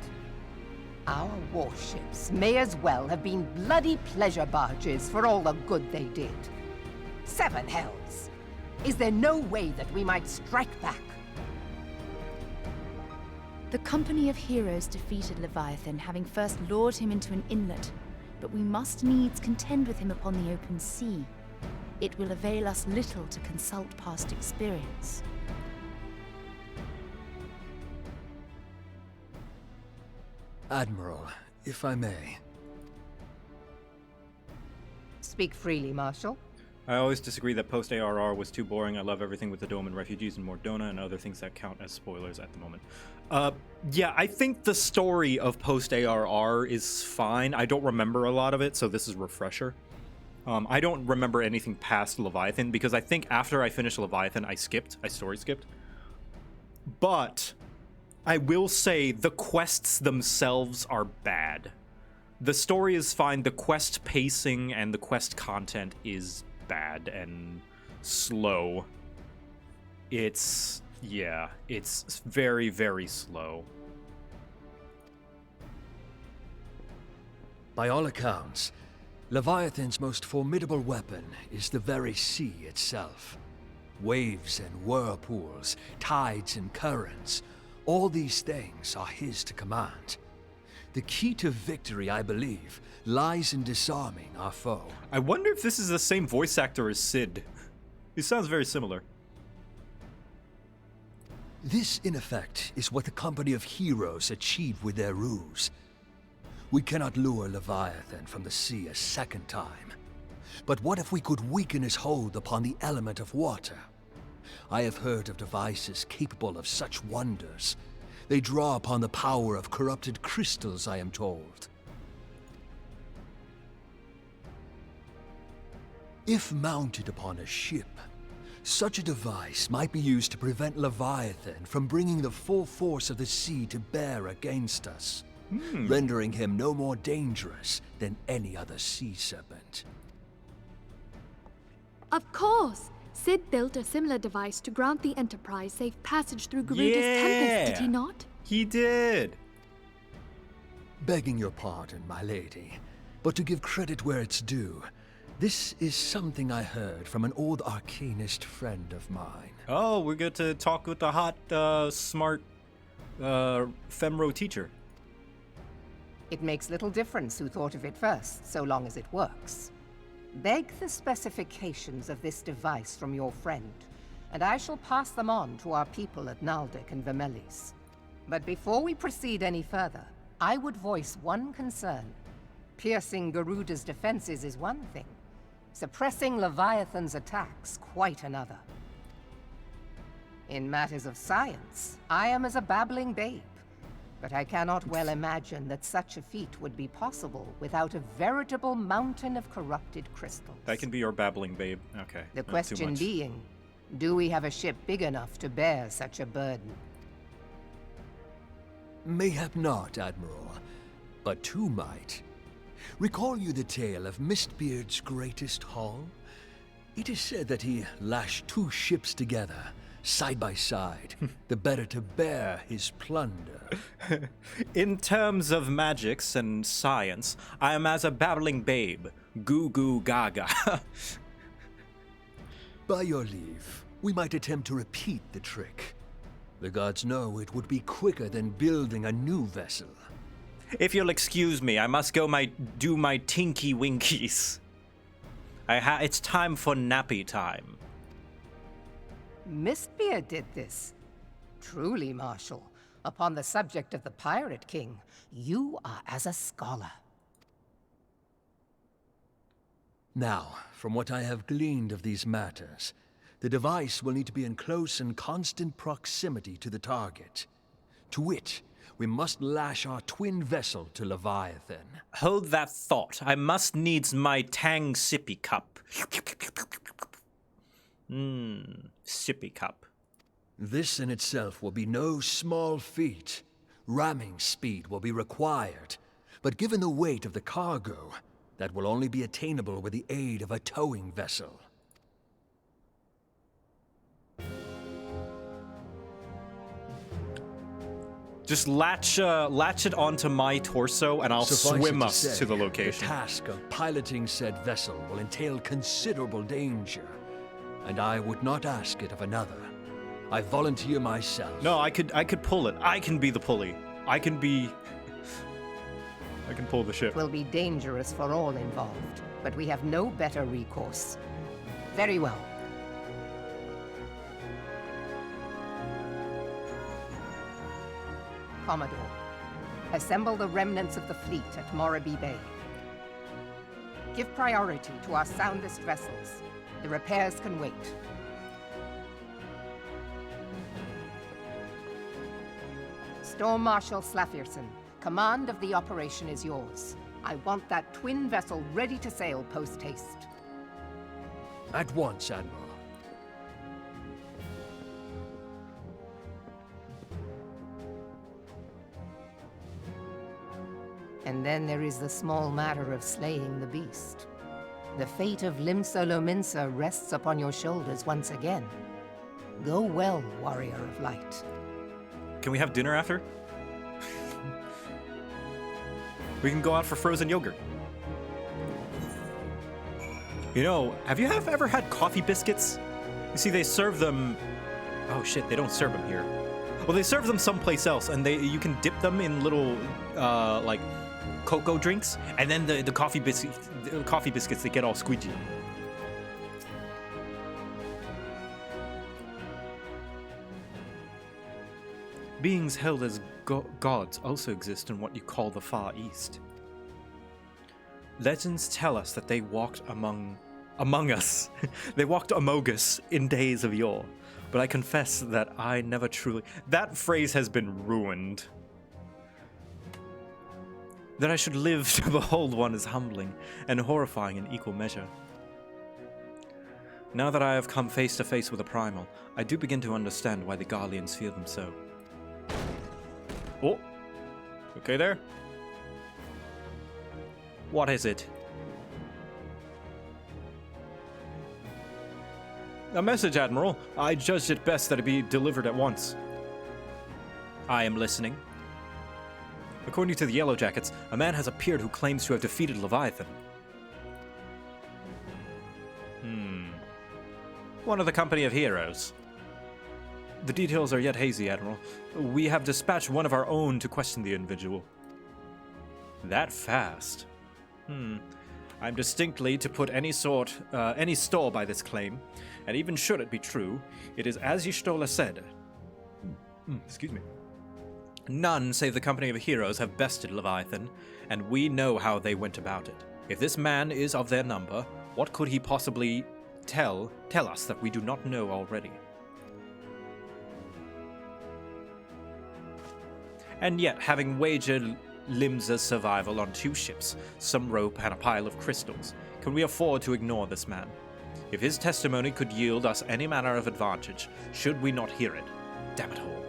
Speaker 17: Our warships may as well have been bloody pleasure barges for all the good they did. 7 hells! Is there no way that we might strike back?
Speaker 13: The company of heroes defeated Leviathan, having first lured him into an inlet, but we must needs contend with him upon the open sea. It will avail us little to consult past experience.
Speaker 6: Admiral, if I may.
Speaker 17: Speak freely, Marshal.
Speaker 1: I always disagree that post-ARR was too boring. I love everything with the Doman refugees and Mordona and other things that count as spoilers at the moment. Yeah, I think the story of post-ARR is fine. I don't remember a lot of it, so this is a refresher. I don't remember anything past Leviathan, because I think after I finished Leviathan, I story skipped. But I will say the quests themselves are bad. The story is fine, the quest pacing and the quest content is bad and slow. It's very, very slow.
Speaker 6: By all accounts, Leviathan's most formidable weapon is the very sea itself. Waves and whirlpools, tides and currents, all these things are his to command. The key to victory, I believe, lies in disarming our foe.
Speaker 1: I wonder if this is the same voice actor as Sid. He sounds very similar.
Speaker 6: This, in effect, is what the company of heroes achieved with their ruse. We cannot lure Leviathan from the sea a second time. But what if we could weaken his hold upon the element of water? I have heard of devices capable of such wonders. They draw upon the power of corrupted crystals, I am told. If mounted upon a ship, such a device might be used to prevent Leviathan from bringing the full force of the sea to bear against us, rendering him no more dangerous than any other sea serpent.
Speaker 15: Of course! Sid built a similar device to grant the Enterprise safe passage through Garuda's tempest, did he not?
Speaker 1: He did!
Speaker 6: Begging your pardon, my lady, but to give credit where it's due, this is something I heard from an old arcanist friend of mine.
Speaker 1: Oh, we get to talk with the hot, smart, femro teacher.
Speaker 17: It makes little difference who thought of it first, so long as it works. Beg the specifications of this device from your friend, and I shall pass them on to our people at Naldic and Vermelis. But before we proceed any further, I would voice one concern. Piercing Garuda's defenses is one thing. Suppressing Leviathan's attacks, quite another. In matters of science, I am as a babbling babe. But I cannot well imagine that such a feat would be possible without a veritable mountain of corrupted crystals.
Speaker 1: That can be your babbling babe. Okay.
Speaker 17: The question being, do we have a ship big enough to bear such a burden?
Speaker 6: Mayhap not, Admiral, but two might. Recall you the tale of Mistbeard's greatest haul? It is said that he lashed two ships together, side by side, the better to bear his plunder.
Speaker 1: In terms of magics and science, I am as a babbling babe. Goo goo gaga.
Speaker 6: By your leave, we might attempt to repeat the trick. The gods know it would be quicker than building a new vessel.
Speaker 1: If you'll excuse me, I must go do my tinky winkies. It's time for nappy time.
Speaker 17: Mistbeard did this. Truly, Marshal, upon the subject of the Pirate King, you are as a scholar.
Speaker 6: Now, from what I have gleaned of these matters, the device will need to be in close and constant proximity to the target. To wit, we must lash our twin vessel to Leviathan.
Speaker 1: Hold that thought. I must needs my tang sippy cup. Sippy cup.
Speaker 6: This in itself will be no small feat. Ramming speed will be required, but given the weight of the cargo, that will only be attainable with the aid of a towing vessel.
Speaker 1: Just latch it onto my torso, and I'll swim us to the location.
Speaker 6: The task of piloting said vessel will entail considerable danger, and I would not ask it of another. I volunteer myself.
Speaker 1: No, I could pull it. I can be the pulley. I can pull the ship.
Speaker 17: It will be dangerous for all involved, but we have no better recourse. Very well. Commodore, assemble the remnants of the fleet at Morabee Bay. Give priority to our soundest vessels. The repairs can wait. Storm Marshal Slafierson, command of the operation is yours. I want that twin vessel ready to sail post-haste.
Speaker 6: At once, Admiral.
Speaker 17: And then there is the small matter of slaying the beast. The fate of Limsolominsa rests upon your shoulders once again. Go well, warrior of light.
Speaker 1: Can we have dinner after? We can go out for frozen yogurt. You know, have you ever had coffee biscuits? You see, they serve them... Oh shit, they don't serve them here. Well, they serve them someplace else, and you can dip them in little, like, cocoa drinks, and then the coffee biscuits, they get all squeegee. Beings held as gods also exist in what you call the Far East. Legends tell us that they walked among us. They walked among us in days of yore. But I confess that I never truly... That phrase has been ruined. That I should live to behold one is humbling and horrifying in equal measure. Now that I have come face to face with a primal, I do begin to understand why the Garleans feel them so. Oh, okay there? What is it? A message, Admiral. I judged it best that it be delivered at once. I am listening. According to the Yellow Jackets, a man has appeared who claims to have defeated Leviathan. One of the company of heroes. The details are yet hazy, Admiral. We have dispatched one of our own to question the individual. That fast? I'm distinctly to put any store by this claim, and even should it be true, it is as Y'shtola said. Excuse me. None save the company of heroes have bested Leviathan, and we know how they went about it. If this man is of their number, what could he possibly tell us that we do not know already? And yet, having wagered Limsa's survival on 2 ships, some rope, and a pile of crystals, can we afford to ignore this man? If his testimony could yield us any manner of advantage, should we not hear it? Damn it all.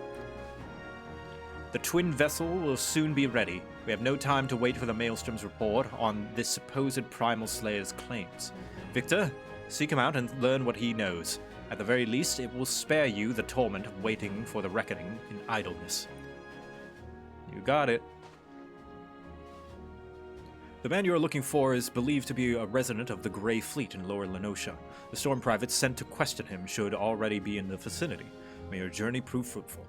Speaker 1: The twin vessel will soon be ready. We have no time to wait for the Maelstrom's report on this supposed primal slayer's claims. Victor, seek him out and learn what he knows. At the very least, it will spare you the torment of waiting for the reckoning in idleness. You got it. The man you are looking for is believed to be a resident of the Grey Fleet in Lower Lenosha. The storm private sent to question him should already be in the vicinity. May your journey prove fruitful.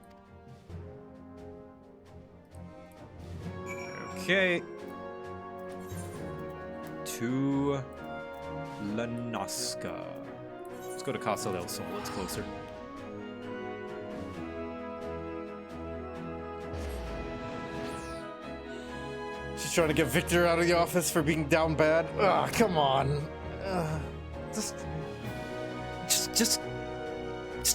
Speaker 1: Okay. To Lanoska. Let's go to Casa del Sol. It's closer.
Speaker 18: trying to get Victor out of the office for being down bad. Ah, come on. Just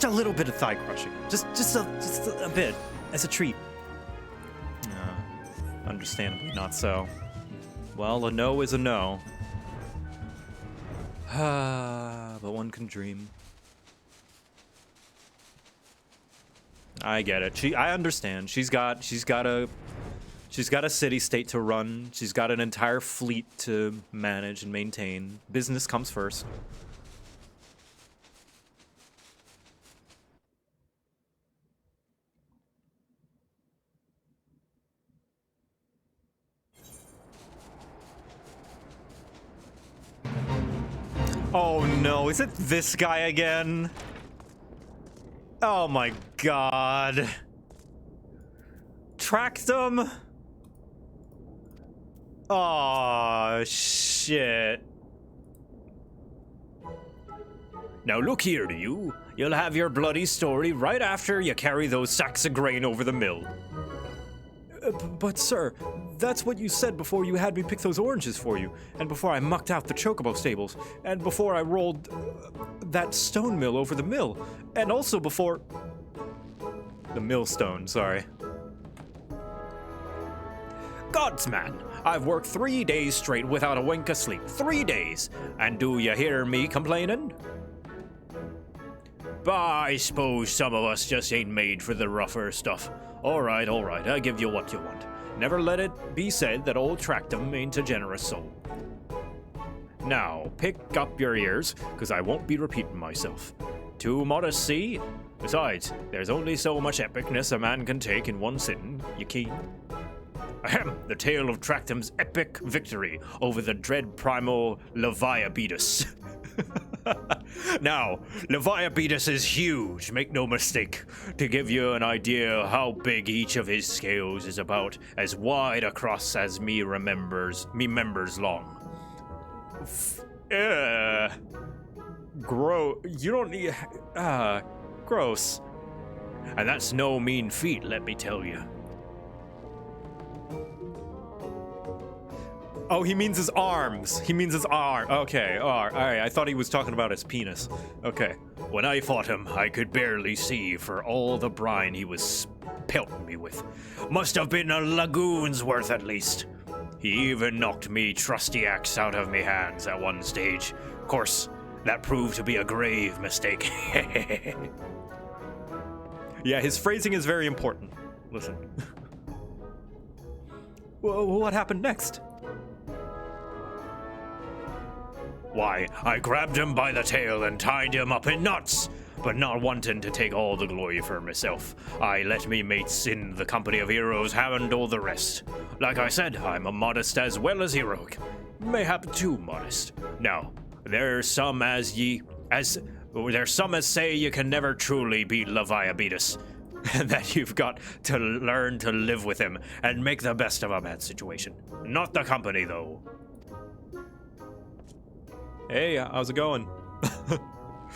Speaker 1: a little bit of thigh crushing. Just a bit, as a treat. Understandably not so. Well, a no is a no. But one can dream. I get it. I understand. She's got a city-state to run. She's got an entire fleet to manage and maintain. Business comes first. Oh no, is it this guy again? Oh my god. Tracked him? Oh shit. Now look here to you. You'll have your bloody story right after you carry those sacks of grain over the mill. But sir, that's what you said before you had me pick those oranges for you, and before I mucked out the chocobo stables, and before I rolled that stone mill over the mill, and also before... The millstone, sorry. Godsman, I've worked 3 days straight without a wink of sleep. 3 days! And do you hear me complaining? But I suppose some of us just ain't made for the rougher stuff. Alright, I give you what you want. Never let it be said that old Tractum ain't a generous soul. Now, pick up your ears, because I won't be repeating myself. Too modest, see? Besides, there's only so much epicness a man can take in one sitting, you keen? Ahem, the tale of Tractum's epic victory over the dread primal Leviathan. Now, Leviathan is huge, make no mistake. To give you an idea how big each of his scales is about as wide across as me members long. You don't need... gross. And that's no mean feat, let me tell you. Oh, he means his arms. He means his arm. Okay, all right. I thought he was talking about his penis. Okay. When I fought him, I could barely see for all the brine he was pelting me with. Must have been a lagoon's worth at least. He even knocked me trusty axe out of me hands at one stage. Of course, that proved to be a grave mistake. Yeah, his phrasing is very important. Listen. Well, what happened next? Why, I grabbed him by the tail and tied him up in knots, but not wanting to take all the glory for myself. I let me mates in the company of heroes handle the rest. Like I said, I'm a modest as well as heroic. Mayhap too modest. Now, there's some as say you can never truly beat Leviathan, and that you've got to learn to live with him and make the best of a bad situation. Not the company, though. Hey, how's it going?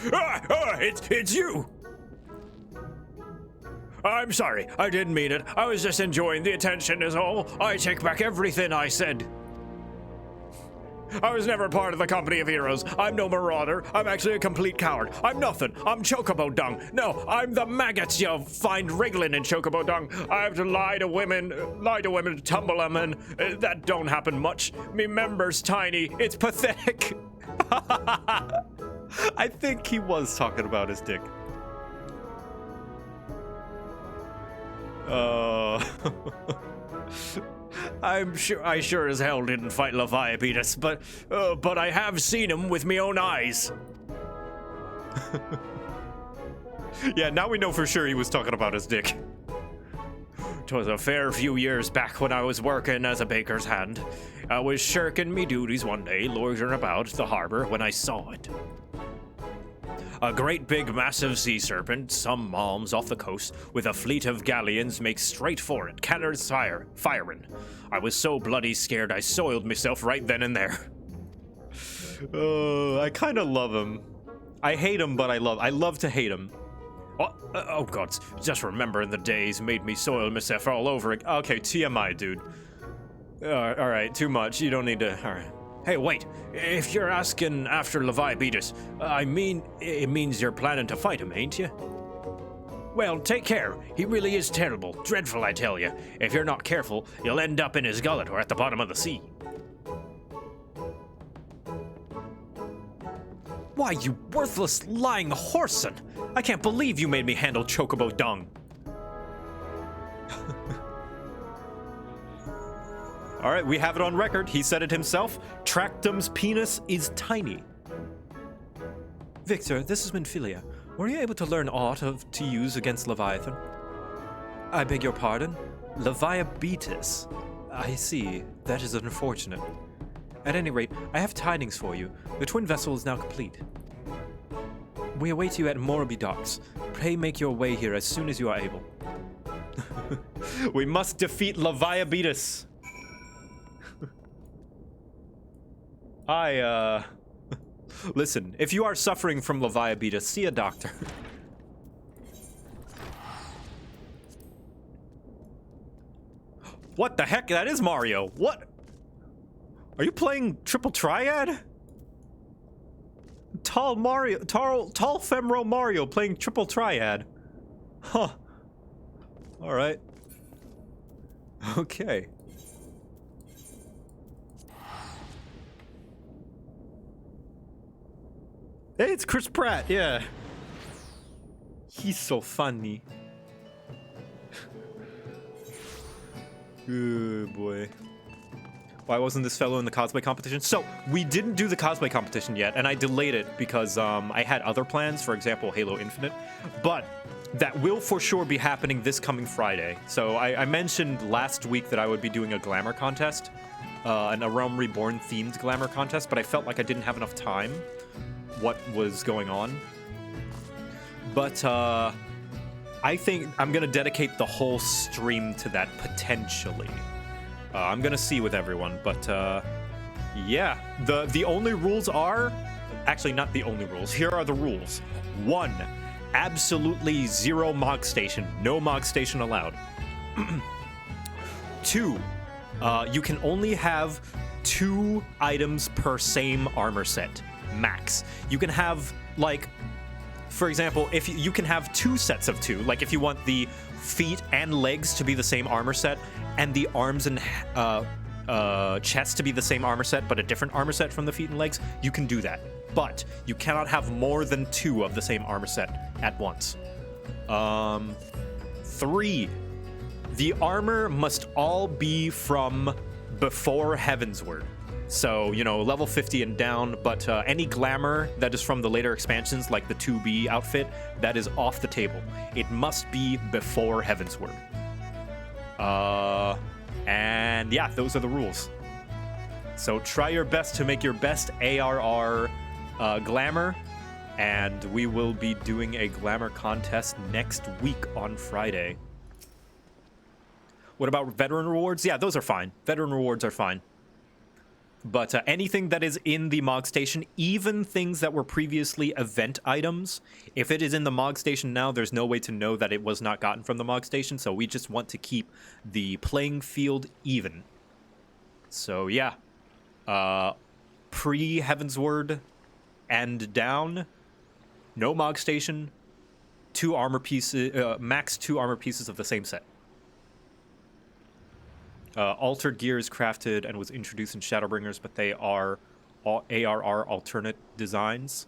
Speaker 1: It's you! I'm sorry, I didn't mean it. I was just enjoying the attention is all. I take back everything I said. I was never part of the company of heroes. I'm no marauder. I'm actually a complete coward. I'm nothing. I'm chocobo dung. No, I'm the maggots you find wriggling in chocobo dung. I have to lie to women, to tumble them, and that don't happen much. Me members tiny. It's pathetic. I think he was talking about his dick. I sure as hell didn't fight Leviathan, but I have seen him with me own eyes. Yeah, now we know for sure he was talking about his dick. 'Twas a fair few years back when I was working as a baker's hand. I was shirking me duties one day, loitering about the harbor, when I saw it. A great big massive sea serpent, some malms off the coast, with a fleet of galleons make straight for it, cannons firing. I was so bloody scared I soiled myself right then and there. I kind of love him. I hate him, but I love to hate him. Oh God, just remembering the days made me soil myself all over again. Okay, TMI, dude. All right, too much. You don't need to. All right. Hey, wait. If you're asking after Leviathan, I mean, it means you're planning to fight him, ain't you? Well, take care. He really is terrible. Dreadful, I tell you. If you're not careful, you'll end up in his gullet or at the bottom of the sea. Why, you worthless, lying whoreson! I can't believe you made me handle chocobo dung. All right, we have it on record. He said it himself. Tractum's penis is tiny. Victor, this is Minfilia. Were you able to learn aught to use against Leviathan? I beg your pardon? Leviabetus. I see. That is unfortunate. At any rate, I have tidings for you. The twin vessel is now complete. We await you at Morby docks. Pray make your way here as soon as you are able. We must defeat Leviabetus. Listen, if you are suffering from Leviabetus, see a doctor. What the heck? That is Mario. What? Are you playing Triple Triad? Tall Femro Mario playing Triple Triad. Huh. Alright. Okay. Hey, it's Chris Pratt, yeah. He's so funny. Good boy. Why wasn't this fellow in the cosplay competition? So, we didn't do the cosplay competition yet, and I delayed it because I had other plans, for example, Halo Infinite. But that will for sure be happening this coming Friday. So, I mentioned last week that I would be doing a glamour contest, a Realm Reborn themed glamour contest, but I felt like I didn't have enough time. What was going on. But I think I'm gonna dedicate the whole stream to that potentially. I'm gonna see with everyone, but yeah. The only rules are, actually not the only rules, here are the rules. 1, absolutely 0 Mog Station, no Mog Station allowed. 2, you can only have 2 items per same armor set. Max. You can have, like, for example, if you can have 2 sets of 2, like if you want the feet and legs to be the same armor set and the arms and chest to be the same armor set but a different armor set from the feet and legs, you can do that. But you cannot have more than 2 of the same armor set at once. 3, the armor must all be from before Heavensward. So, you know, level 50 and down, but any glamour that is from the later expansions, like the 2B outfit, that is off the table. It must be before Heavensward. And yeah, those are the rules. So try your best to make your best ARR glamour, and we will be doing a glamour contest next week on Friday. What about veteran rewards? Yeah, those are fine. Veteran rewards are fine. But anything that is in the Mog Station, even things that were previously event items, if it is in the Mog Station now, there's no way to know that it was not gotten from the Mog Station, so we just want to keep the playing field even. So yeah, pre-Heavensward and down, no Mog Station, 2 armor pieces, max 2 armor pieces of the same set. Altered gear is crafted and was introduced in Shadowbringers, but they are ARR alternate designs.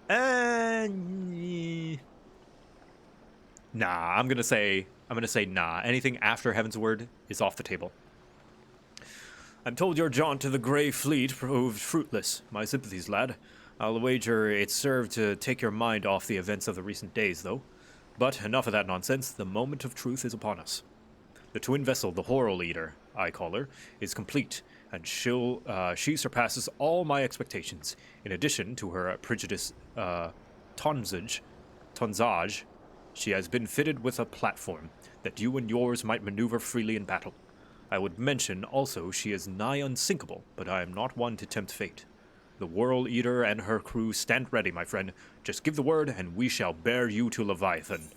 Speaker 1: Nah, I'm gonna say nah. Anything after Heavensward is off the table. I'm told your jaunt to the Grey Fleet proved fruitless. My sympathies, lad. I'll wager it served to take your mind off the events of the recent days, though. But enough of that nonsense. The moment of truth is upon us. The twin vessel, the Horror Eater, I call her, is complete, and she surpasses all my expectations. In addition to her prodigious tonnage, she has been fitted with a platform that you and yours might maneuver freely in battle. I would mention also she is nigh unsinkable, but I am not one to tempt fate. The Whirl Eater and her crew stand ready, my friend. Just give the word, and we shall bear you to Leviathan.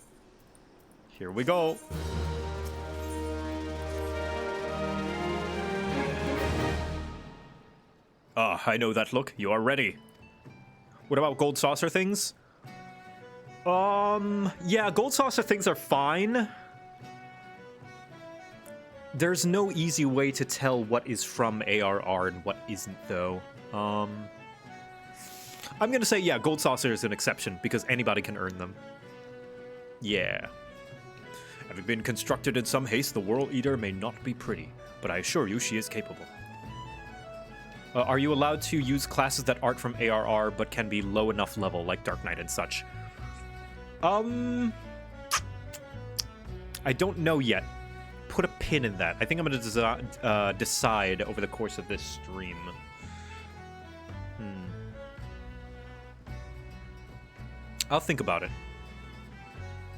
Speaker 1: Here we go. Ah, I know that look. You are ready. What about gold saucer things? Yeah, gold saucer things are fine. There's no easy way to tell what is from ARR and what isn't, though. I'm gonna say, yeah, gold saucer is an exception, because anybody can earn them. Yeah. Having been constructed in some haste, the World Eater may not be pretty, but I assure you she is capable. Are you allowed to use classes that aren't from ARR, but can be low enough level, like Dark Knight and such? I don't know yet. Put a pin in that. I think I'm going to decide over the course of this stream. I'll think about it.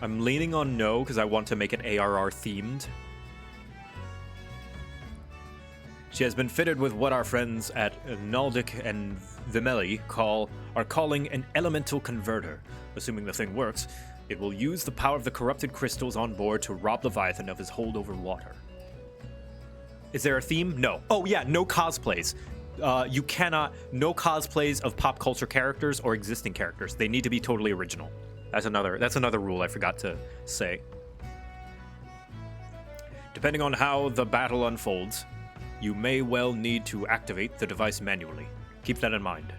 Speaker 1: I'm leaning on no because I want to make it ARR themed. She has been fitted with what our friends at Naldic and Vimeli are calling an elemental converter. Assuming the thing works, it will use the power of the corrupted crystals on board to rob Leviathan of his hold over water. Is there a theme? No. Oh yeah, no cosplays. You cannot, no cosplays of pop culture characters or existing characters. They need to be totally original. That's another rule I forgot to say. Depending on how the battle unfolds, you may well need to activate the device manually. Keep that in mind.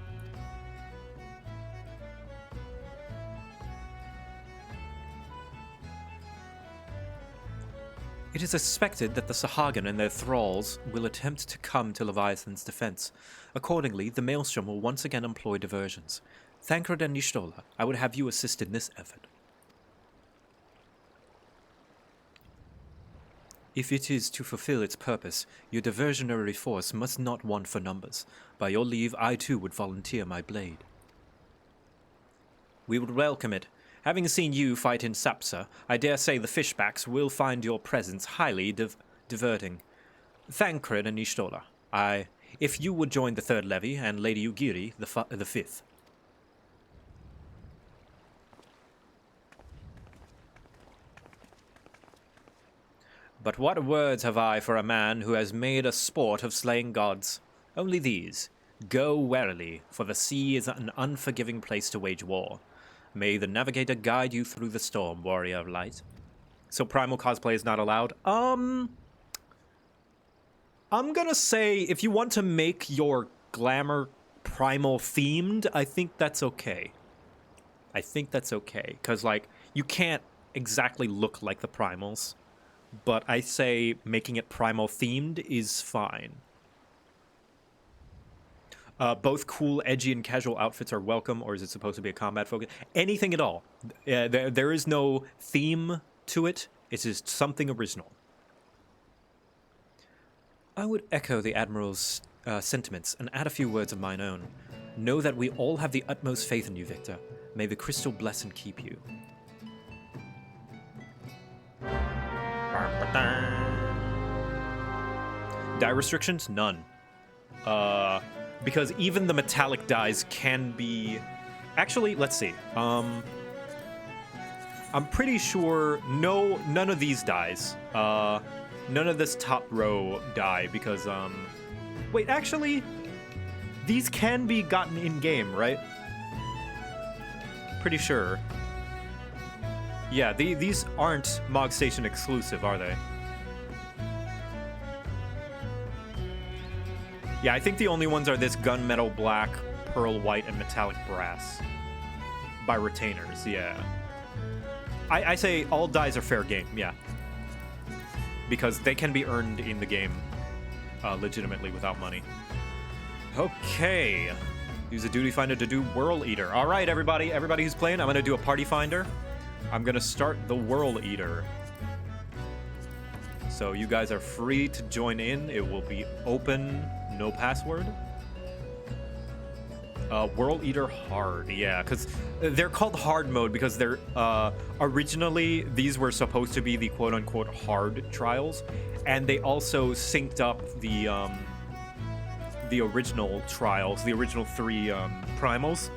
Speaker 1: It is suspected that the Sahagin and their thralls will attempt to come to Leviathan's defense. Accordingly, the Maelstrom will once again employ diversions. Thancred and Y'shtola, I would have you assist in this effort. If it is to fulfill its purpose, your diversionary force must not want for numbers. By your leave, I too would volunteer my blade. We would welcome it. Having seen you fight in Sapsa, I dare say the fishbacks will find your presence highly diverting. Thancred and Y'shtola, if you would join the third levy, and Lady Ugiri the fifth. But what words have I for a man who has made a sport of slaying gods? Only these. Go warily, for the sea is an unforgiving place to wage war. May the navigator guide you through the storm, warrior of light. So primal cosplay is not allowed? I'm gonna say, if you want to make your glamour primal themed, I think that's okay. I think that's okay, because, like, you can't exactly look like the primals. But I say making it primal themed is fine. Both cool, edgy, and casual outfits are welcome, or is it supposed to be a combat focus? Anything at all. There is no theme to it. It's just something original. I would echo the Admiral's sentiments and add a few words of mine own. Know that we all have the utmost faith in you, Victor. May the crystal bless and keep you. Die restrictions? None. Because even the metallic dies can be... Actually, let's see. I'm pretty sure none of these dies. None of this top row die because, Wait, actually, these can be gotten in-game, right? Pretty sure. Yeah, these aren't Mog Station exclusive, are they? Yeah, I think the only ones are this gunmetal black, pearl white, and metallic brass. By retainers, yeah. I say all dies are fair game, yeah. Because they can be earned in the game legitimately without money. Okay. Use a duty finder to do World Eater. All right, everybody who's playing, I'm going to do a party finder. I'm going to start the World Eater. So you guys are free to join in. It will be open, no password. World Eater hard, yeah, because they're called hard mode because they're originally these were supposed to be the quote-unquote hard trials, and they also synced up the original trials, the original 3 primals,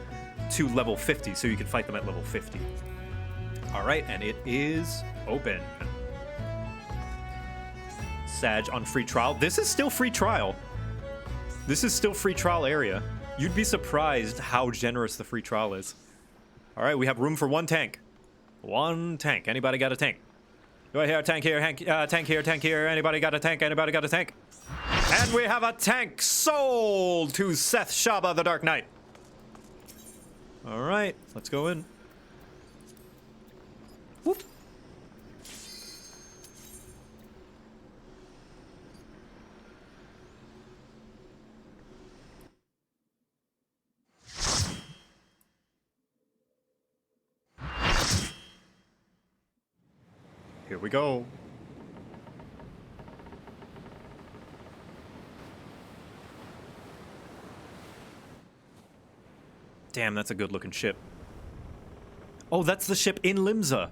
Speaker 1: to level 50, so you can fight them at level 50. All right, and it is open. Sag on free trial. This is still free trial. This is still free trial area. You'd be surprised how generous the free trial is. All right, we have room for one tank. One tank. Anybody got a tank? Do I hear a tank here? Tank here, tank here. Anybody got a tank? Anybody got a tank? And we have a tank sold to Seth Shaba, the Dark Knight. All right, let's go in. Whoop. Here we go. Damn, that's a good looking ship. Oh, that's the ship in Limsa.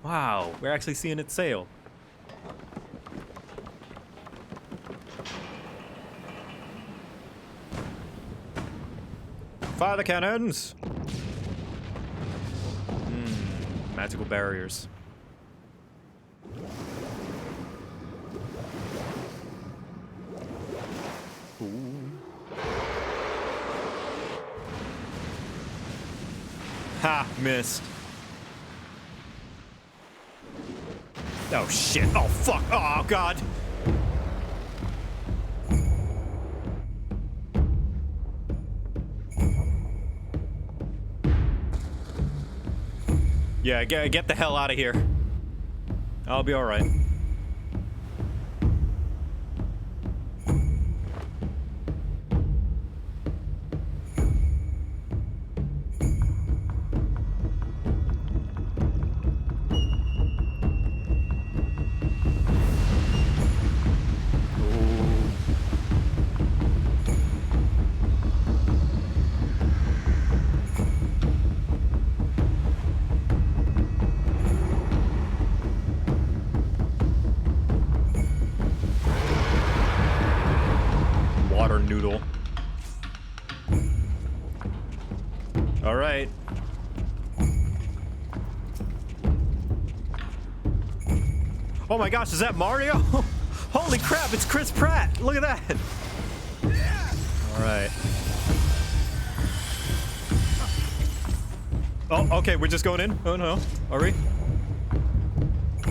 Speaker 1: Wow, we're actually seeing it sail. Fire the cannons! Magical barriers. Ooh. Ha! Missed. Oh shit! Oh fuck! Oh god! Yeah, get the hell out of here. I'll be all right. Noodle. All right. Oh my gosh, is that Mario? Holy crap, it's Chris Pratt. Look at that. All right. Oh, okay, we're just going in? Oh no, are we?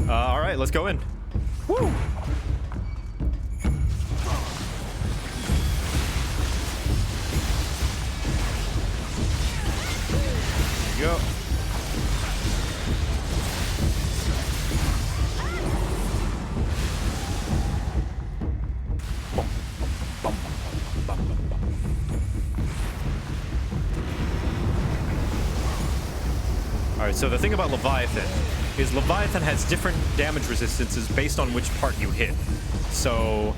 Speaker 1: All right, let's go in. Woo! Go. Alright, so the thing about Leviathan is Leviathan has different damage resistances based on which part you hit. So,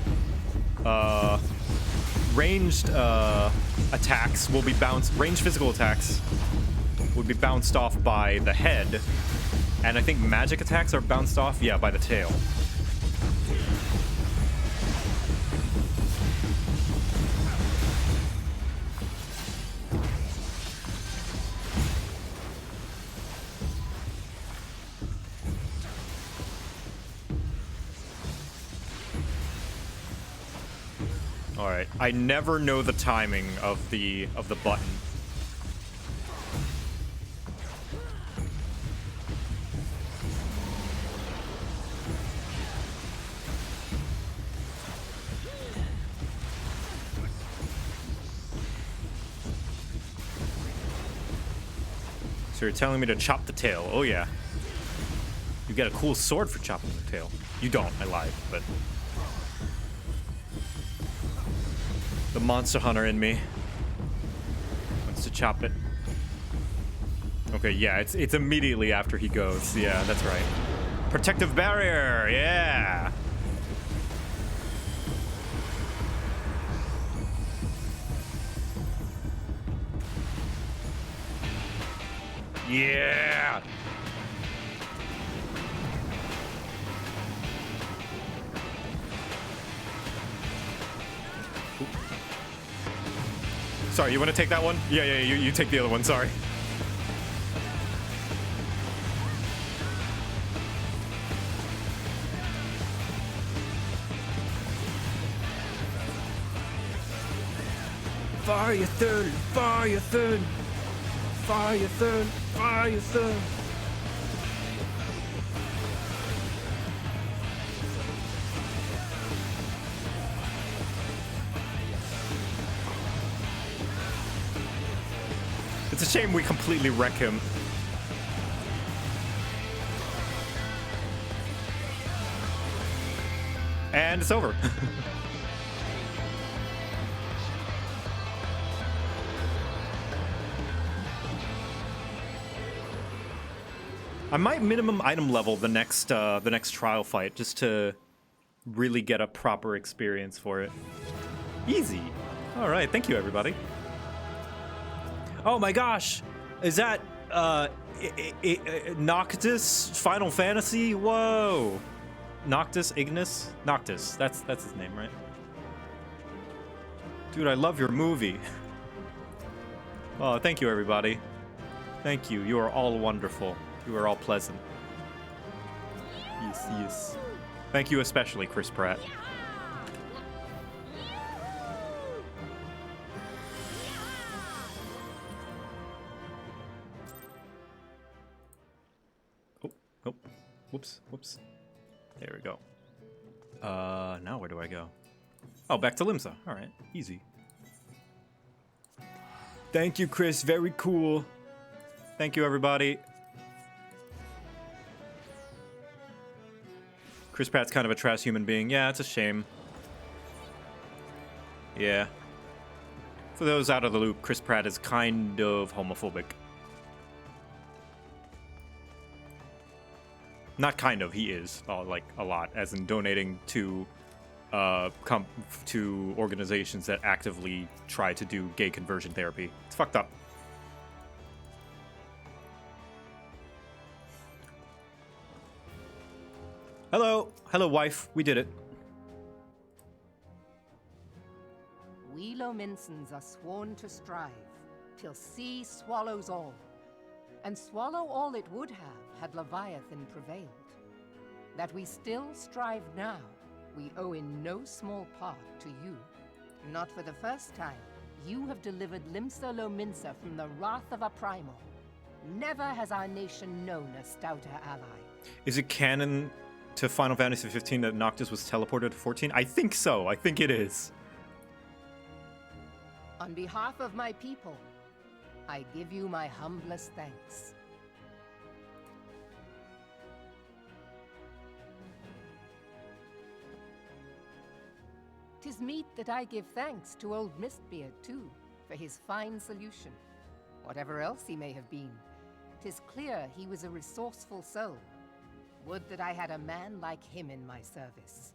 Speaker 1: ranged attacks will be bounced, ranged physical attacks would be bounced off by the head, and I think magic attacks are bounced off, yeah, by the tail. All right, I never know the timing of the button. So you're telling me to chop the tail? Oh yeah. You get a cool sword for chopping the tail. You don't, I lied, but the monster hunter in me wants to chop it. Okay, yeah, it's immediately after he goes. Yeah, that's right. Protective barrier, yeah. Yeah. Sorry, you want to take that one? Yeah, you take the other one, sorry. Leviathan, Leviathan, Leviathan, Leviathan. It's a shame we completely wreck him. And it's over. I might minimum item level the next trial fight just to really get a proper experience for it. Easy. All right, thank you everybody. Oh my gosh, is that Noctis Final Fantasy? Whoa, Noctis Ignis Noctis. That's his name, right? Dude, I love your movie. Oh, thank you everybody. Thank you. You are all wonderful. You are all pleasant. Yes, yes. Thank you especially, Chris Pratt. Oh, whoops, whoops. There we go. Now where do I go? Oh, back to Limsa. All right, easy. Thank you, Chris. Very cool. Thank you, everybody. Chris Pratt's kind of a trash human being. Yeah, it's a shame. Yeah. For those out of the loop, Chris Pratt is kind of homophobic. Not kind of, he is. Like, a lot. As in donating to organizations that actively try to do gay conversion therapy. It's fucked up. Hello. Hello, wife. We did it.
Speaker 17: We Lominsons are sworn to strive, till sea swallows all. And swallow all it would have, had Leviathan prevailed. That we still strive now, we owe in no small part to you. Not for the first time, you have delivered Limsa Lominsa from the wrath of a primal. Never has our nation known a stouter ally.
Speaker 1: Is it canon to Final Fantasy XV that Noctis was teleported to 14? I think so. I think it is.
Speaker 17: On behalf of my people, I give you my humblest thanks. 'Tis meet that I give thanks to old Mistbeard, too, for his fine solution. Whatever else he may have been, 'tis clear he was a resourceful soul. Would that I had a man like him in my service.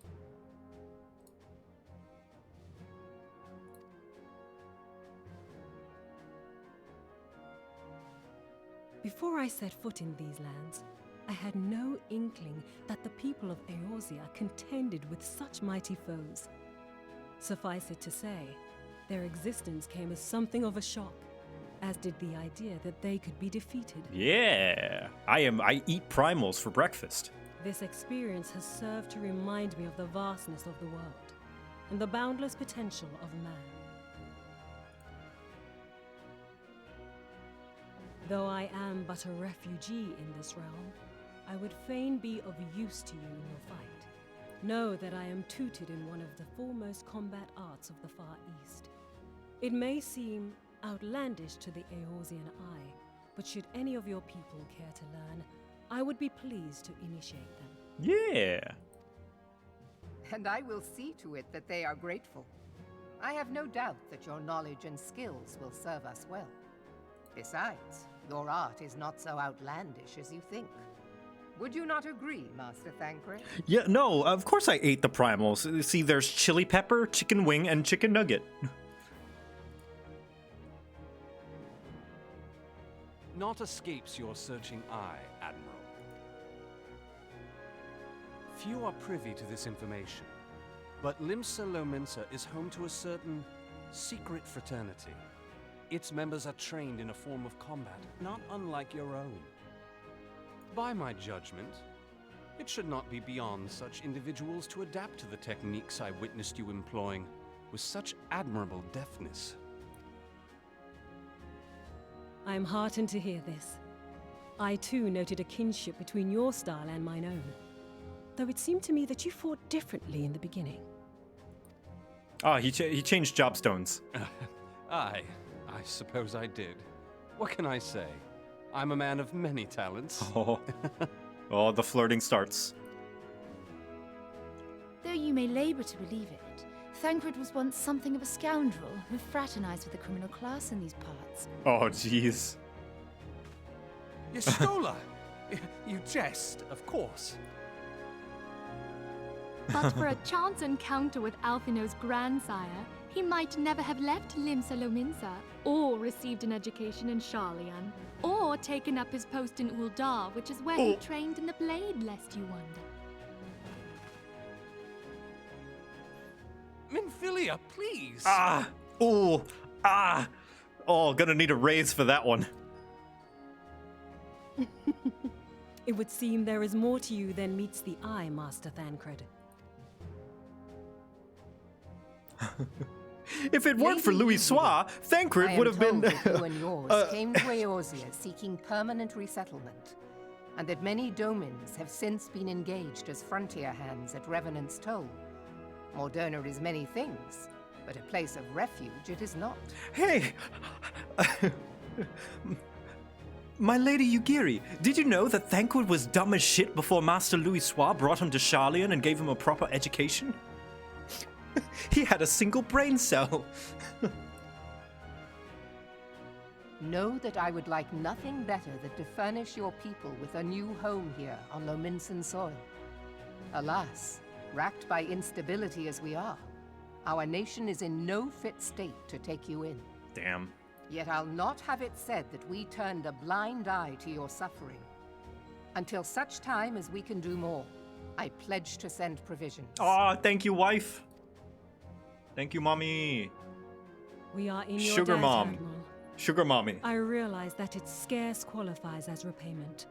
Speaker 7: Before I set foot in these lands, I had no inkling that the people of Eorzea contended with such mighty foes. Suffice it to say, their existence came as something of a shock, as did the idea that they could be defeated.
Speaker 1: Yeah, I eat primals for breakfast.
Speaker 7: This experience has served to remind me of the vastness of the world, and the boundless potential of man. Though I am but a refugee in this realm, I would fain be of use to you in your fight. Know that I am tutored in one of the foremost combat arts of the Far East. It may seem outlandish to the Eorzean eye, but should any of your people care to learn, I would be pleased to initiate them.
Speaker 1: Yeah.
Speaker 17: And I will see to it that they are grateful. I have no doubt that your knowledge and skills will serve us well. Besides, your art is not so outlandish as you think. Would you not agree, Master Thancred?
Speaker 1: Yeah, no, of course I ate the primals. See, there's chili pepper, chicken wing, and chicken nugget.
Speaker 5: Naught escapes your searching eye, Admiral. Few are privy to this information, but Limsa Lominsa is home to a certain secret fraternity. Its members are trained in a form of combat not unlike your own. By my judgment, it should not be beyond such individuals to adapt to the techniques I witnessed you employing with such admirable deftness.
Speaker 7: I am heartened to hear this. I too noted a kinship between your style and mine own, though it seemed to me that you fought differently in the beginning.
Speaker 1: He changed jobstones.
Speaker 5: I suppose I did. What can I say? I'm a man of many talents.
Speaker 1: Oh, the flirting starts.
Speaker 13: Though you may labor to believe it, Thancred was once something of a scoundrel who fraternized with the criminal class in these parts.
Speaker 1: Oh, jeez.
Speaker 5: Y'shtola! You jest, of course.
Speaker 15: But for a chance encounter with Alphino's grandsire, he might never have left Limsa Lominsa, or received an education in Sharlayan, or taken up his post in Uldar, which is where he trained in the blade, lest you wonder.
Speaker 5: Minfilia, please!
Speaker 1: Gonna need a raise for that one.
Speaker 7: It would seem there is more to you than meets the eye, Master Thancred.
Speaker 1: If it weren't for Louis Soir, Thancred would have been...
Speaker 17: that you and yours came to Eorzea seeking permanent resettlement, and that many Domans have since been engaged as frontier hands at Revenant's Toll. Moderna is many things, but a place of refuge it is not.
Speaker 1: Hey! My Lady Yugiri, did you know that Thancred was dumb as shit before Master Louis Soir brought him to Sharlayan and gave him a proper education? He had a single brain cell.
Speaker 17: Know that I would like nothing better than to furnish your people with a new home here on Lominsan soil. Alas, racked by instability as we are, our nation is in no fit state to take you in.
Speaker 1: Damn.
Speaker 17: Yet I'll not have it said that we turned a blind eye to your suffering. Until such time as we can do more, I pledge to send provisions.
Speaker 1: Aw, thank you, wife. Thank you, mommy.
Speaker 7: We are in your
Speaker 1: Sugar
Speaker 7: debt,
Speaker 1: mom.
Speaker 7: Admiral.
Speaker 1: Sugar mommy.
Speaker 7: I realize that it scarce qualifies as repayment,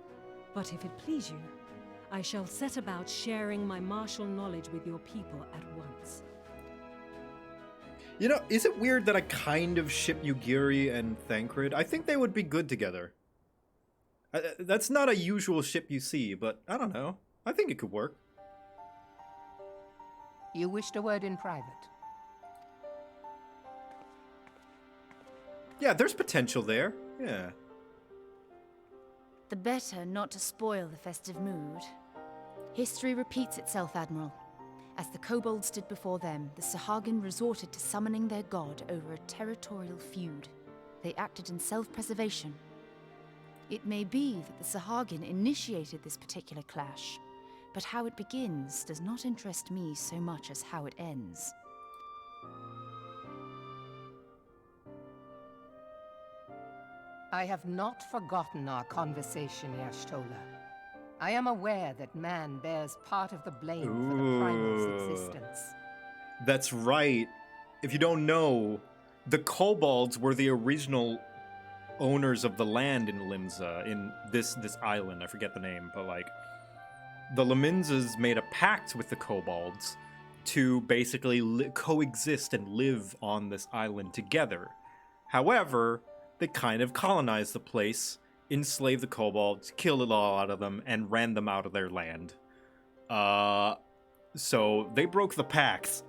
Speaker 7: but if it please you, I shall set about sharing my martial knowledge with your people at once.
Speaker 1: You know, is it weird that I kind of ship Yugiri and Thancred? I think they would be good together. That's not a usual ship you see, but I don't know. I think it could work.
Speaker 17: You wished a word in private.
Speaker 1: Yeah, there's potential there. Yeah.
Speaker 13: The better not to spoil the festive mood. History repeats itself, Admiral. As the kobolds did before them, the Sahagin resorted to summoning their god over a territorial feud. They acted in self-preservation. It may be that the Sahagin initiated this particular clash, but how it begins does not interest me so much as how it ends.
Speaker 17: I have not forgotten our conversation, Y'shtola. I am aware that man bears part of the blame for the primal's existence.
Speaker 1: That's right. If you don't know, the kobolds were the original owners of the land in Limsa, in this island. I forget the name, but like, the Lominzas made a pact with the kobolds to basically coexist and live on this island together. However, they kind of colonized the place, enslaved the kobolds, killed a lot out of them, and ran them out of their land. So they broke the pact.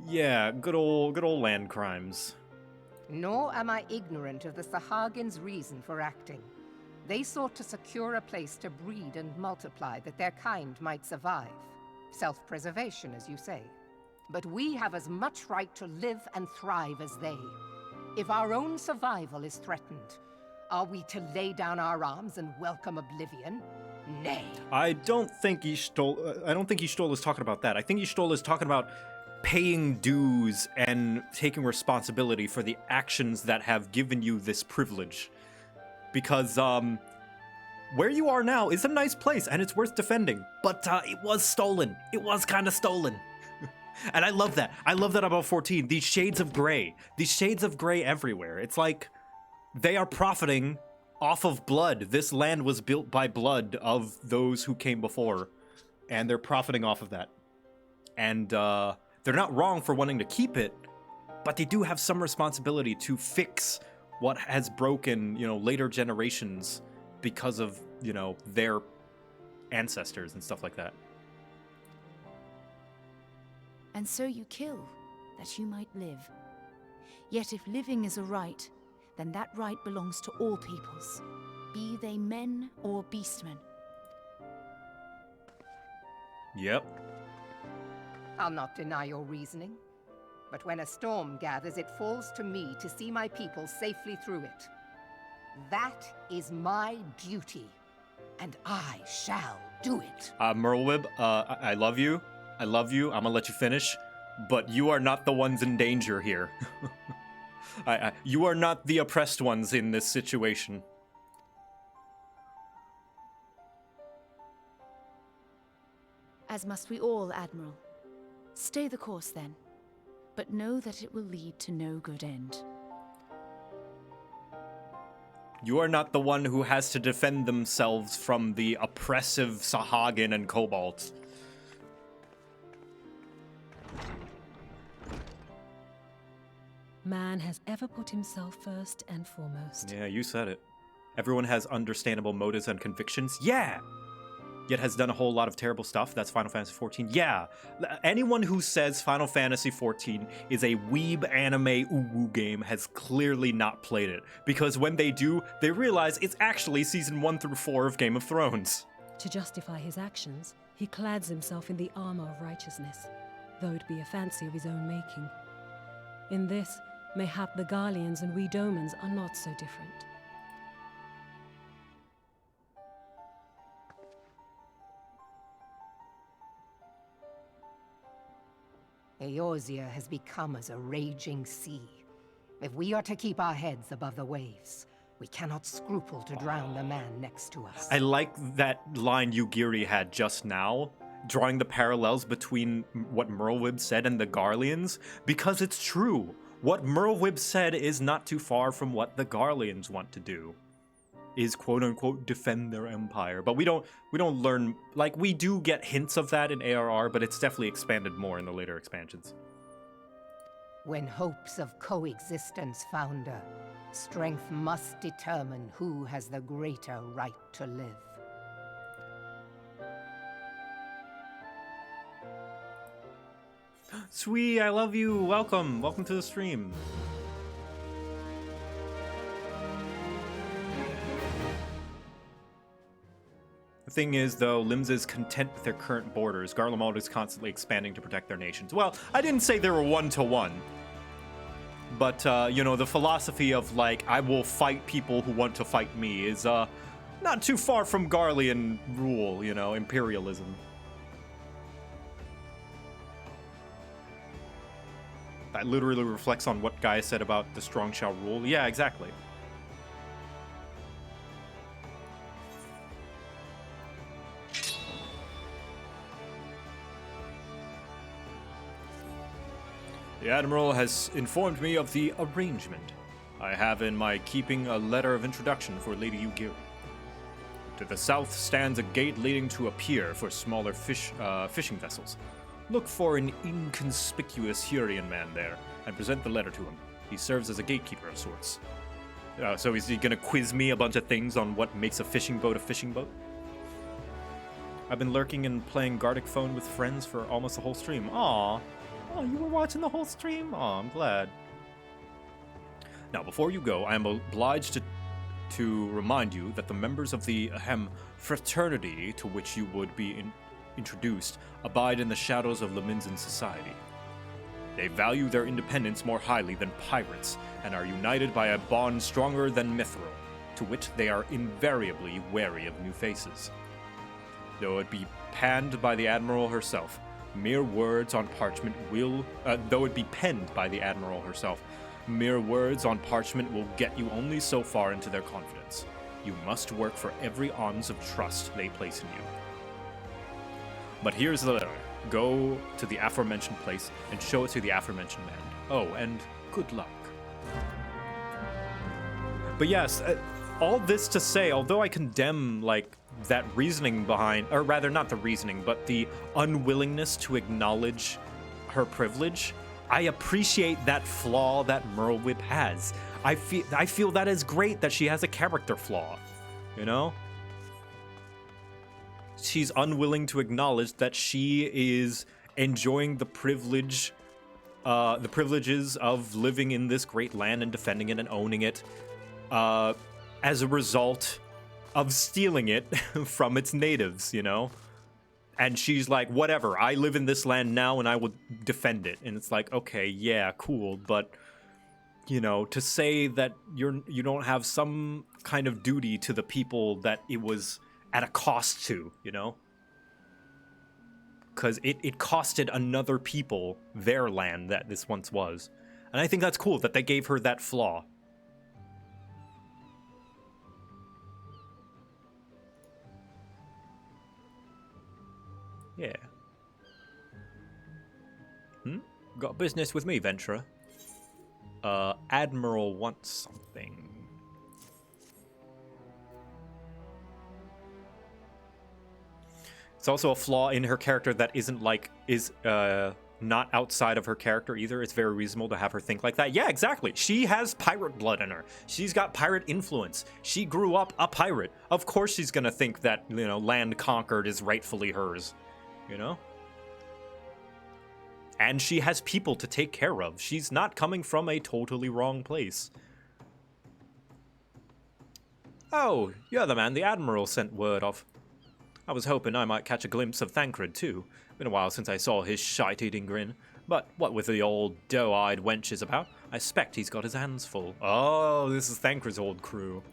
Speaker 1: Yeah, good old land crimes.
Speaker 17: Nor am I ignorant of the Sahagins' reason for acting. They sought to secure a place to breed and multiply that their kind might survive. Self-preservation, as you say. But we have as much right to live and thrive as they. If our own survival is threatened, are we to lay down our arms and welcome oblivion? Nay.
Speaker 1: I don't think Y'shtola is talking about that. I think Y'shtola is talking about paying dues and taking responsibility for the actions that have given you this privilege. Because, where you are now is a nice place and it's worth defending. But, it was stolen. It was kind of stolen. And I love that. I love that about 14. These shades of gray. These shades of gray everywhere. It's like they are profiting off of blood. This land was built by blood of those who came before. And they're profiting off of that. And they're not wrong for wanting to keep it, but they do have some responsibility to fix what has broken, later generations because of, their ancestors and stuff like that.
Speaker 13: And so you kill, that you might live. Yet if living is a right, then that right belongs to all peoples, be they men or beastmen.
Speaker 1: Yep.
Speaker 17: I'll not deny your reasoning. But when a storm gathers, it falls to me to see my people safely through it. That is my duty, and I shall do it.
Speaker 1: Merlwib, I love you. I love you. I'm gonna let you finish, but you are not the ones in danger here. You are not the oppressed ones in this situation.
Speaker 13: As must we all, Admiral. Stay the course, then. But know that it will lead to no good end.
Speaker 1: You are not the one who has to defend themselves from the oppressive Sahagin and Kobolds.
Speaker 7: Man has ever put himself first and foremost.
Speaker 1: Yeah, you said it. Everyone has understandable motives and convictions. Yeah! Yet has done a whole lot of terrible stuff. That's Final Fantasy XIV. Yeah! Anyone who says Final Fantasy XIV is a weeb anime uwu game has clearly not played it. Because when they do, they realize it's actually Season 1 through 4 of Game of Thrones.
Speaker 7: To justify his actions, he clads himself in the armor of righteousness, though it be a fancy of his own making. In this, mayhap the Garleans and we Domans are not so different.
Speaker 17: Eorzea has become as a raging sea. If we are to keep our heads above the waves, we cannot scruple to drown the man next to us.
Speaker 1: I like that line Yugiri had just now, drawing the parallels between what Merlwib said and the Garleans, because it's true. What Merlwib said is not too far from what the Garleans want to do, is quote-unquote defend their empire. But we don't learn, like, we do get hints of that in ARR, but it's definitely expanded more in the later expansions.
Speaker 17: When hopes of coexistence founder, strength must determine who has the greater right to live.
Speaker 1: Sweet, I love you. Welcome. Welcome to the stream. The thing is, though, Lims is content with their current borders. Garlemald is constantly expanding to protect their nations. Well, I didn't say they were one-to-one. But, the philosophy of, like, I will fight people who want to fight me is, not too far from Garlean rule, imperialism. That literally reflects on what Guy said about the strong shall rule. Yeah, exactly. The Admiral has informed me of the arrangement. I have in my keeping a letter of introduction for Lady Yugiri. To the south stands a gate leading to a pier for smaller fishing vessels. Look for an inconspicuous Hurrian man there, and present the letter to him. He serves as a gatekeeper of sorts. So is he gonna quiz me a bunch of things on what makes a fishing boat a fishing boat? I've been lurking and playing Gartic Phone with friends for almost the whole stream. Aww. Oh, you were watching the whole stream? Aw, I'm glad. Now, before you go, I am obliged to remind you that the members of the fraternity to which you would be introduced abide in the shadows of Leminsan society. They value their independence more highly than pirates, and are united by a bond stronger than mithril, to which they are invariably wary of new faces. Though it be penned by the Admiral herself, mere words on parchment will get you only so far into their confidence. You must work for every ounce of trust they place in you. But here's the letter. Go to the aforementioned place and show it to the aforementioned man. Oh, and good luck. But yes, all this to say, although I condemn, that reasoning behind, or rather not the reasoning, but the unwillingness to acknowledge her privilege, I appreciate that flaw that Merlwyb has. I feel that is great that she has a character flaw, you know? She's unwilling to acknowledge that she is enjoying the privileges of living in this great land and defending it and owning it, as a result of stealing it from its natives, you know? And she's like, whatever, I live in this land now and I will defend it. And it's like, okay, yeah, cool, but, you know, to say that you don't have some kind of duty to the people that it was at a cost to, you know? Because it costed another people their land that this once was. And I think that's cool that they gave her that flaw. Yeah. Got business with me, Ventura. Admiral wants something. It's also a flaw in her character that isn't not outside of her character either. It's very reasonable to have her think like that. Yeah, exactly. She has pirate blood in her. She's got pirate influence. She grew up a pirate. Of course she's gonna think that, you know, land conquered is rightfully hers. You know? And she has people to take care of. She's not coming from a totally wrong place. Oh, you're the man the Admiral sent word of. I was hoping I might catch a glimpse of Thancred, too. Been a while since I saw his shite-eating grin. But what with the old doe-eyed wenches about, I expect he's got his hands full. Oh, this is Thancred's old crew.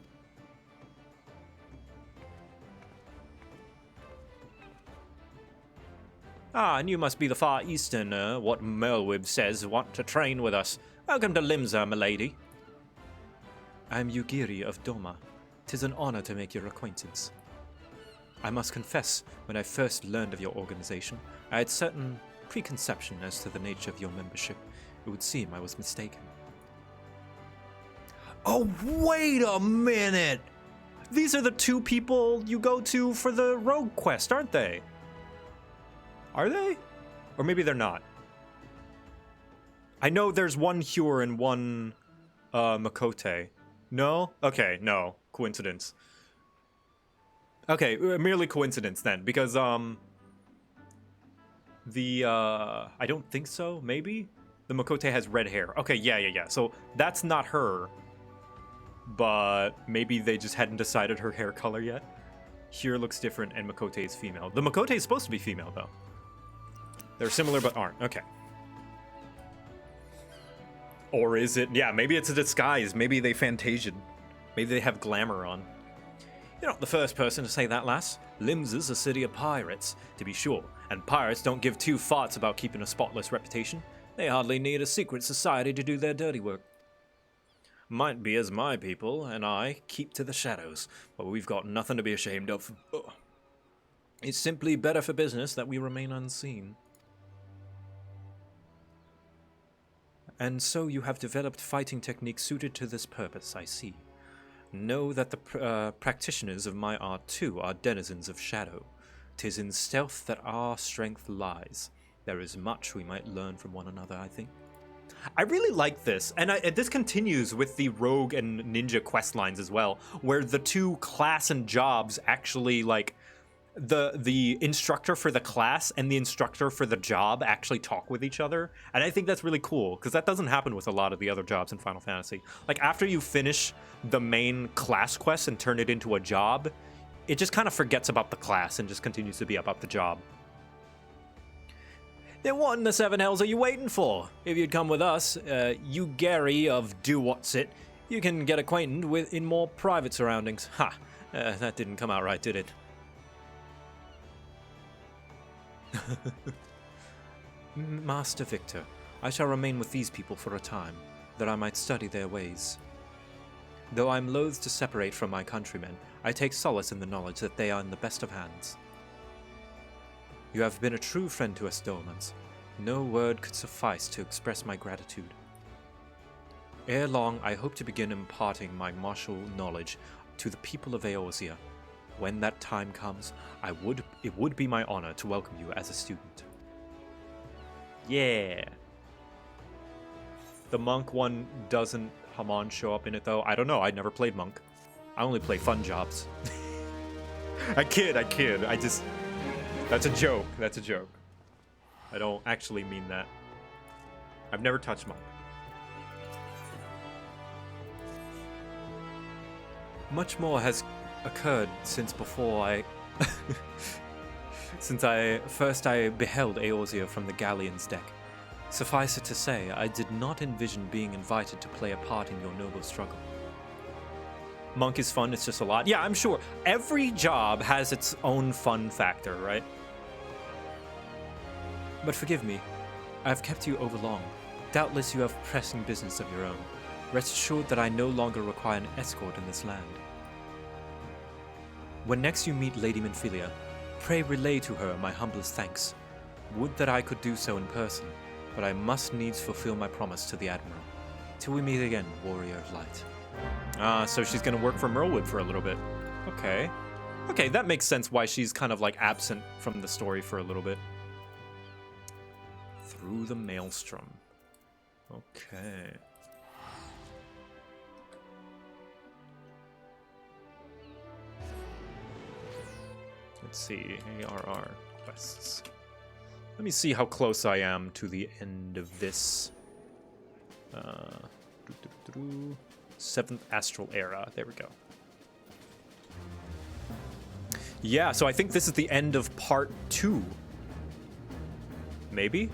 Speaker 1: Ah, and you must be the Far Easterner, what Merlwyb says want to train with us. Welcome to Limsa, milady. I am Yugiri of Doma. 'Tis an honor to make your acquaintance. I must confess, when I first learned of your organization, I had certain preconception as to the nature of your membership. It would seem I was mistaken. Oh, wait a minute! These are the two people you go to for the rogue quest, aren't they? Are they? Or maybe they're not. I know there's one Hure and one Makote. No? Okay, no. Coincidence. Okay, merely coincidence then, because I don't think so, maybe? The Makote has red hair. Okay, yeah. So that's not her, but maybe they just hadn't decided her hair color yet. Hure looks different and Makote is female. The Makote is supposed to be female, though. They're similar but aren't. Okay. Or is it... Yeah, maybe it's a disguise. Maybe they fantasied. Maybe they have glamour on. You're not the first person to say that, lass. Limsa's a city of pirates, to be sure. And pirates don't give two farts about keeping a spotless reputation. They hardly need a secret society to do their dirty work. Might be as my people and I keep to the shadows, but we've got nothing to be ashamed of. Ugh. It's simply better for business that we remain unseen. And so you have developed fighting techniques suited to this purpose, I see. Know that the practitioners of my art, too, are denizens of shadow. 'Tis in stealth that our strength lies. There is much we might learn from one another, I think. I really like this, and this continues with the rogue and ninja quest lines as well, where the two class and jobs actually, like, the instructor for the class and the instructor for the job actually talk with each other. And I think that's really cool, because that doesn't happen with a lot of the other jobs in Final Fantasy. Like, after you finish the main class quest and turn it into a job, it just kind of forgets about the class and just continues to be about the job. Then what in the seven hells are you waiting for? If you'd come with us, you Gary of Do-What's-It, you can get acquainted with in more private surroundings. Ha! That didn't come out right, did it? Master Victor, I shall remain with these people for a time, that I might study their ways. Though I am loath to separate from my countrymen, I take solace in the knowledge that they are in the best of hands. You have been a true friend to us Domans. No word could suffice to express my gratitude. Ere long, I hope to begin imparting my martial knowledge to the people of Eorzea. When that time comes, it would be my honor to welcome you as a student. Yeah. The monk one doesn't Haman show up in it though? I don't know. I never played monk. I only play fun jobs. I kid. I just... That's a joke. That's a joke. I don't actually mean that. I've never touched monk. Much more has occurred since before I... since I beheld Eorzea from the galleon's deck. Suffice it to say, I did not envision being invited to play a part in your noble struggle. Monk is fun, it's just a lot. Yeah, I'm sure. Every job has its own fun factor, right? But forgive me, I have kept you over long. Doubtless you have pressing business of your own. Rest assured that I no longer require an escort in this land. When next you meet Lady Minfilia, pray relay to her my humblest thanks. Would that I could do so in person, but I must needs fulfill my promise to the Admiral. Till we meet again, warrior of light. So she's gonna work for Merlewood for a little bit. Okay. Okay, that makes sense why she's kind of like absent from the story for a little bit. Through the Maelstrom. Okay. Let's see, ARR quests. Let me see how close I am to the end of this. 7th Astral Era. There we go. Yeah, so I think this is the end of part 2. Maybe?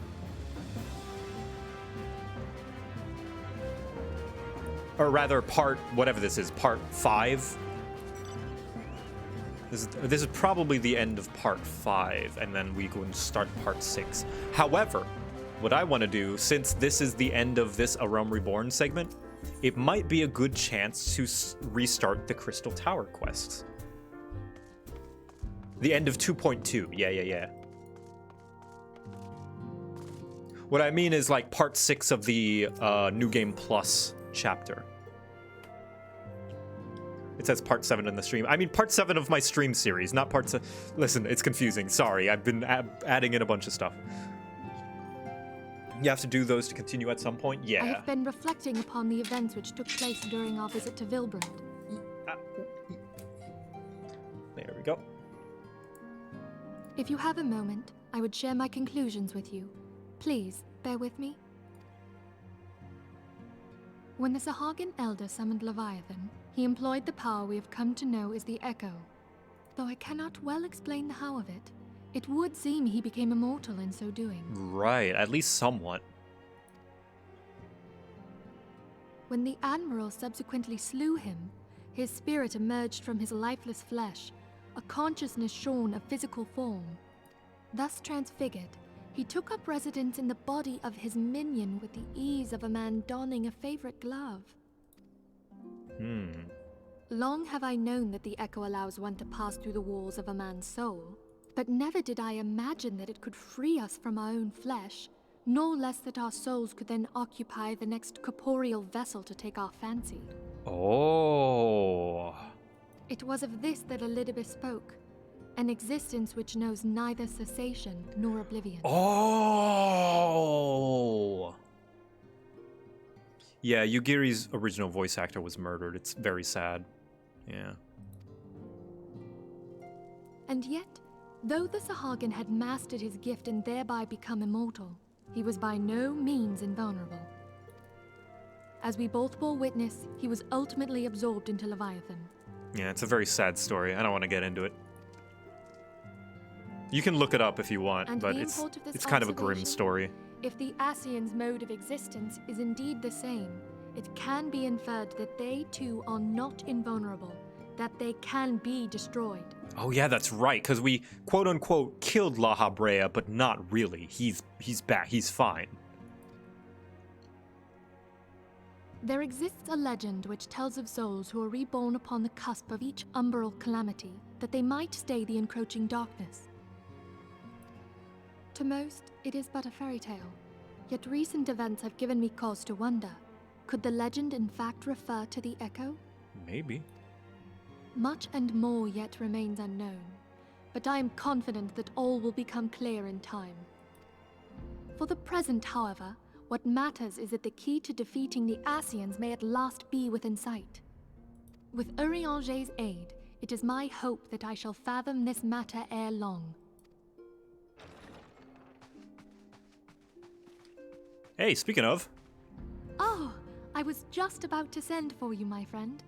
Speaker 1: Or rather, whatever this is, part 5. This is probably the end of part 5, and then we go and start part 6. However, what I want to do, since this is the end of this A Realm Reborn segment, it might be a good chance to restart the Crystal Tower quests. The end of 2.2. Yeah. What I mean is like part 6 of the New Game Plus chapter. It says part 7 in the stream. I mean part 7 of my stream series, not part 7. Listen, it's confusing. Sorry, I've been adding in a bunch of stuff. You have to do those to continue at some point? Yeah.
Speaker 15: I have been reflecting upon the events which took place during our visit to Vilbrand.
Speaker 1: There we go.
Speaker 15: If you have a moment, I would share my conclusions with you. Please, bear with me. When the Sahagin Elder summoned Leviathan, he employed the power we have come to know as the Echo. Though I cannot well explain the how of it, it would seem he became immortal in so doing.
Speaker 1: Right, at least somewhat.
Speaker 15: When the Admiral subsequently slew him, his spirit emerged from his lifeless flesh, a consciousness shorn of physical form. Thus transfigured, he took up residence in the body of his minion with the ease of a man donning a favorite glove. Long have I known that the Echo allows one to pass through the walls of a man's soul, but never did I imagine that it could free us from our own flesh, nor less that our souls could then occupy the next corporeal vessel to take our fancy.
Speaker 1: Oh.
Speaker 15: It was of this that Elidibus spoke, an existence which knows neither cessation nor oblivion.
Speaker 1: Oh. Yeah, Yugiri's original voice actor was murdered. It's very sad. Yeah.
Speaker 15: And yet, though the Sahagin had mastered his gift and thereby become immortal, he was by no means invulnerable. As we both bore witness, he was ultimately absorbed into Leviathan.
Speaker 1: Yeah, it's a very sad story. I don't want to get into it. You can look it up if you want,
Speaker 15: And
Speaker 1: but
Speaker 15: the
Speaker 1: it's
Speaker 15: import of this
Speaker 1: kind of a grim
Speaker 15: observation?
Speaker 1: story.
Speaker 15: If the Ascians' mode of existence is indeed the same, it can be inferred that they too are not invulnerable, that they can be destroyed.
Speaker 1: Oh yeah, that's right, because we quote-unquote killed La Habrea, but not really. He's back, he's fine.
Speaker 15: There exists a legend which tells of souls who are reborn upon the cusp of each umbral calamity, that they might stay the encroaching darkness. To most, it is but a fairy tale, yet recent events have given me cause to wonder. Could the legend in fact refer to the Echo?
Speaker 1: Maybe.
Speaker 15: Much and more yet remains unknown, but I am confident that all will become clear in time. For the present, however, What matters is that the key to defeating the Ascians may at last be within sight. With Eorzea aid, it is my hope that I shall fathom this matter ere long.
Speaker 1: Hey, speaking of.
Speaker 15: Oh, I was just about to send for you, my friend.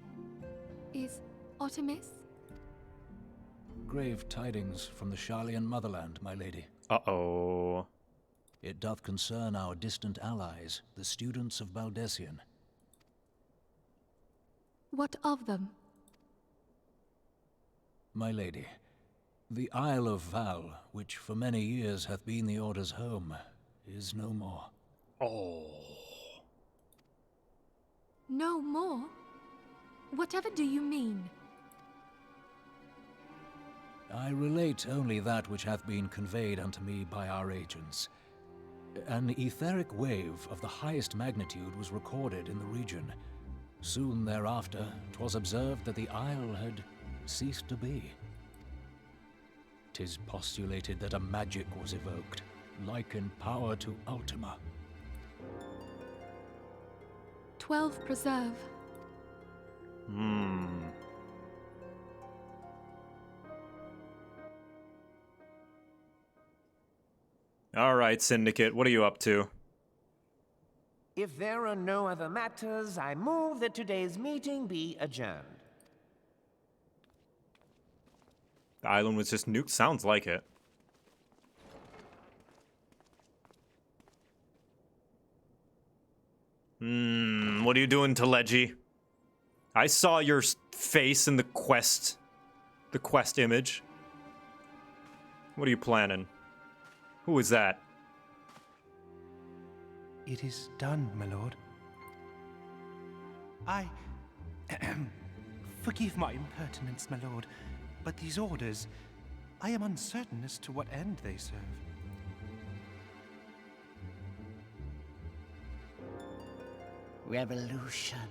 Speaker 15: Is Artemis?
Speaker 6: Grave tidings from the Sharlayan motherland, my lady.
Speaker 1: Uh-oh.
Speaker 6: It doth concern our distant allies, the students of Baldessian.
Speaker 15: What of them?
Speaker 6: My lady, the Isle of Val, which for many years hath been the Order's home, is no more.
Speaker 1: Oh.
Speaker 15: No more? Whatever do you mean?
Speaker 6: I relate only that which hath been conveyed unto me by our agents. An etheric wave of the highest magnitude was recorded in the region. Soon thereafter, 'twas observed that the isle had ceased to be. 'Tis postulated that a magic was evoked, like in power to Ultima.
Speaker 15: 12 preserve.
Speaker 1: All right, Syndicate, what are you up to?
Speaker 12: If there are no other matters, I move that today's meeting be adjourned.
Speaker 1: The island was just nuked? Sounds like it. What are you doing, Teleji? I saw your face in the quest image. What are you planning? Who is that?
Speaker 19: It is done, my lord. I... Forgive my impertinence, my lord, but these orders, I am uncertain as to what end they serve.
Speaker 11: Revolution.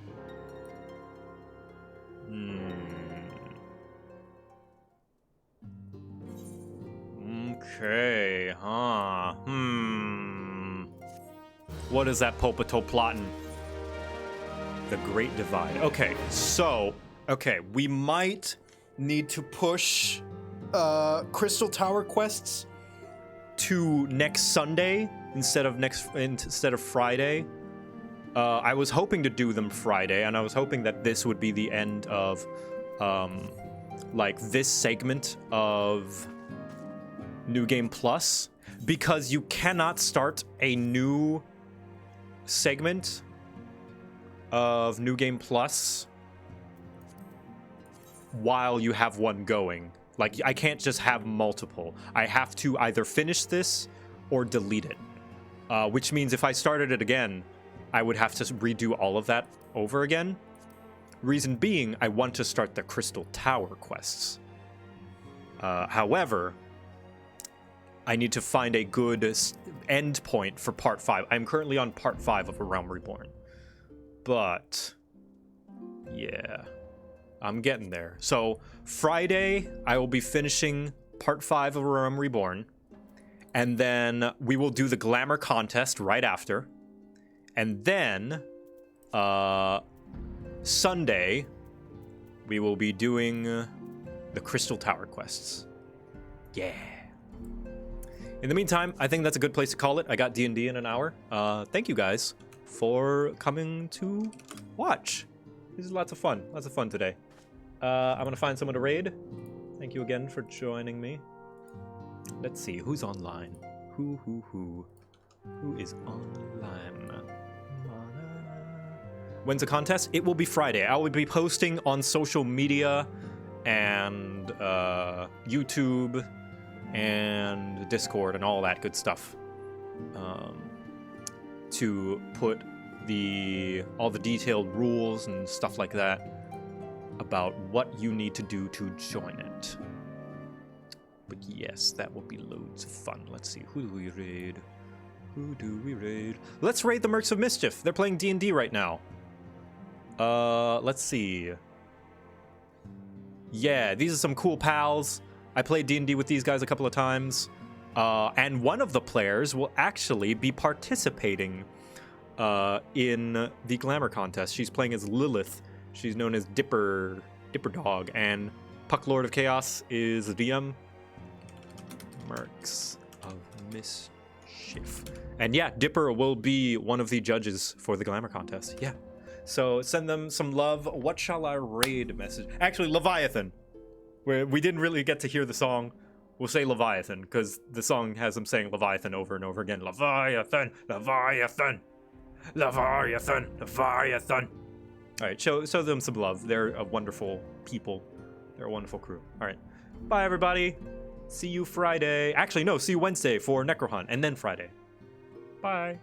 Speaker 1: Okay, huh. What is that Popato plotting? The Great Divide. Okay, so, we might need to push Crystal Tower quests to next Sunday instead of Friday. I was hoping to do them Friday, and I was hoping that this would be the end of like this segment of New Game Plus, because you cannot start a new segment of New Game Plus while you have one going. Like, I can't just have multiple. I have to either finish this or delete it, which means if I started it again, I would have to redo all of that over again. Reason being, I want to start the Crystal Tower quests. However, I need to find a good end point for Part 5. I'm currently on Part 5 of A Realm Reborn. But, yeah, I'm getting there. So, Friday, I will be finishing Part 5 of A Realm Reborn. And then we will do the Glamour contest right after. And then, Sunday, we will be doing the Crystal Tower quests. Yeah. In the meantime, I think that's a good place to call it. I got D&D in an hour. Thank you guys for coming to watch. This is lots of fun. Lots of fun today. I'm going to find someone to raid. Thank you again for joining me. Let's see. Who's online? Who is online? When's the contest? It will be Friday. I will be posting on social media and YouTube and Discord and all that good stuff to put all the detailed rules and stuff like that about what you need to do to join it. But yes, that will be loads of fun. Let's see, who do we raid? Let's raid the Mercs of Mischief. They're playing D&D right now. Let's see. Yeah, these are some cool pals. I played D&D with these guys a couple of times. And one of the players will actually be participating in the Glamour contest. She's playing as Lilith. She's known as Dipper Dog, and Puck Lord of Chaos is the DM. Marks of Mischief. And yeah, Dipper will be one of the judges for the Glamour contest. Yeah. So send them some love. What shall I raid message? Actually, Leviathan. We didn't really get to hear the song. We'll say Leviathan, because the song has them saying Leviathan over and over again. Leviathan, Leviathan, Leviathan, Leviathan. All right, show them some love. They're a wonderful people. They're a wonderful crew. All right, bye everybody. See you Friday. Actually, no, see you Wednesday for Necro Hunt, and then Friday. Bye.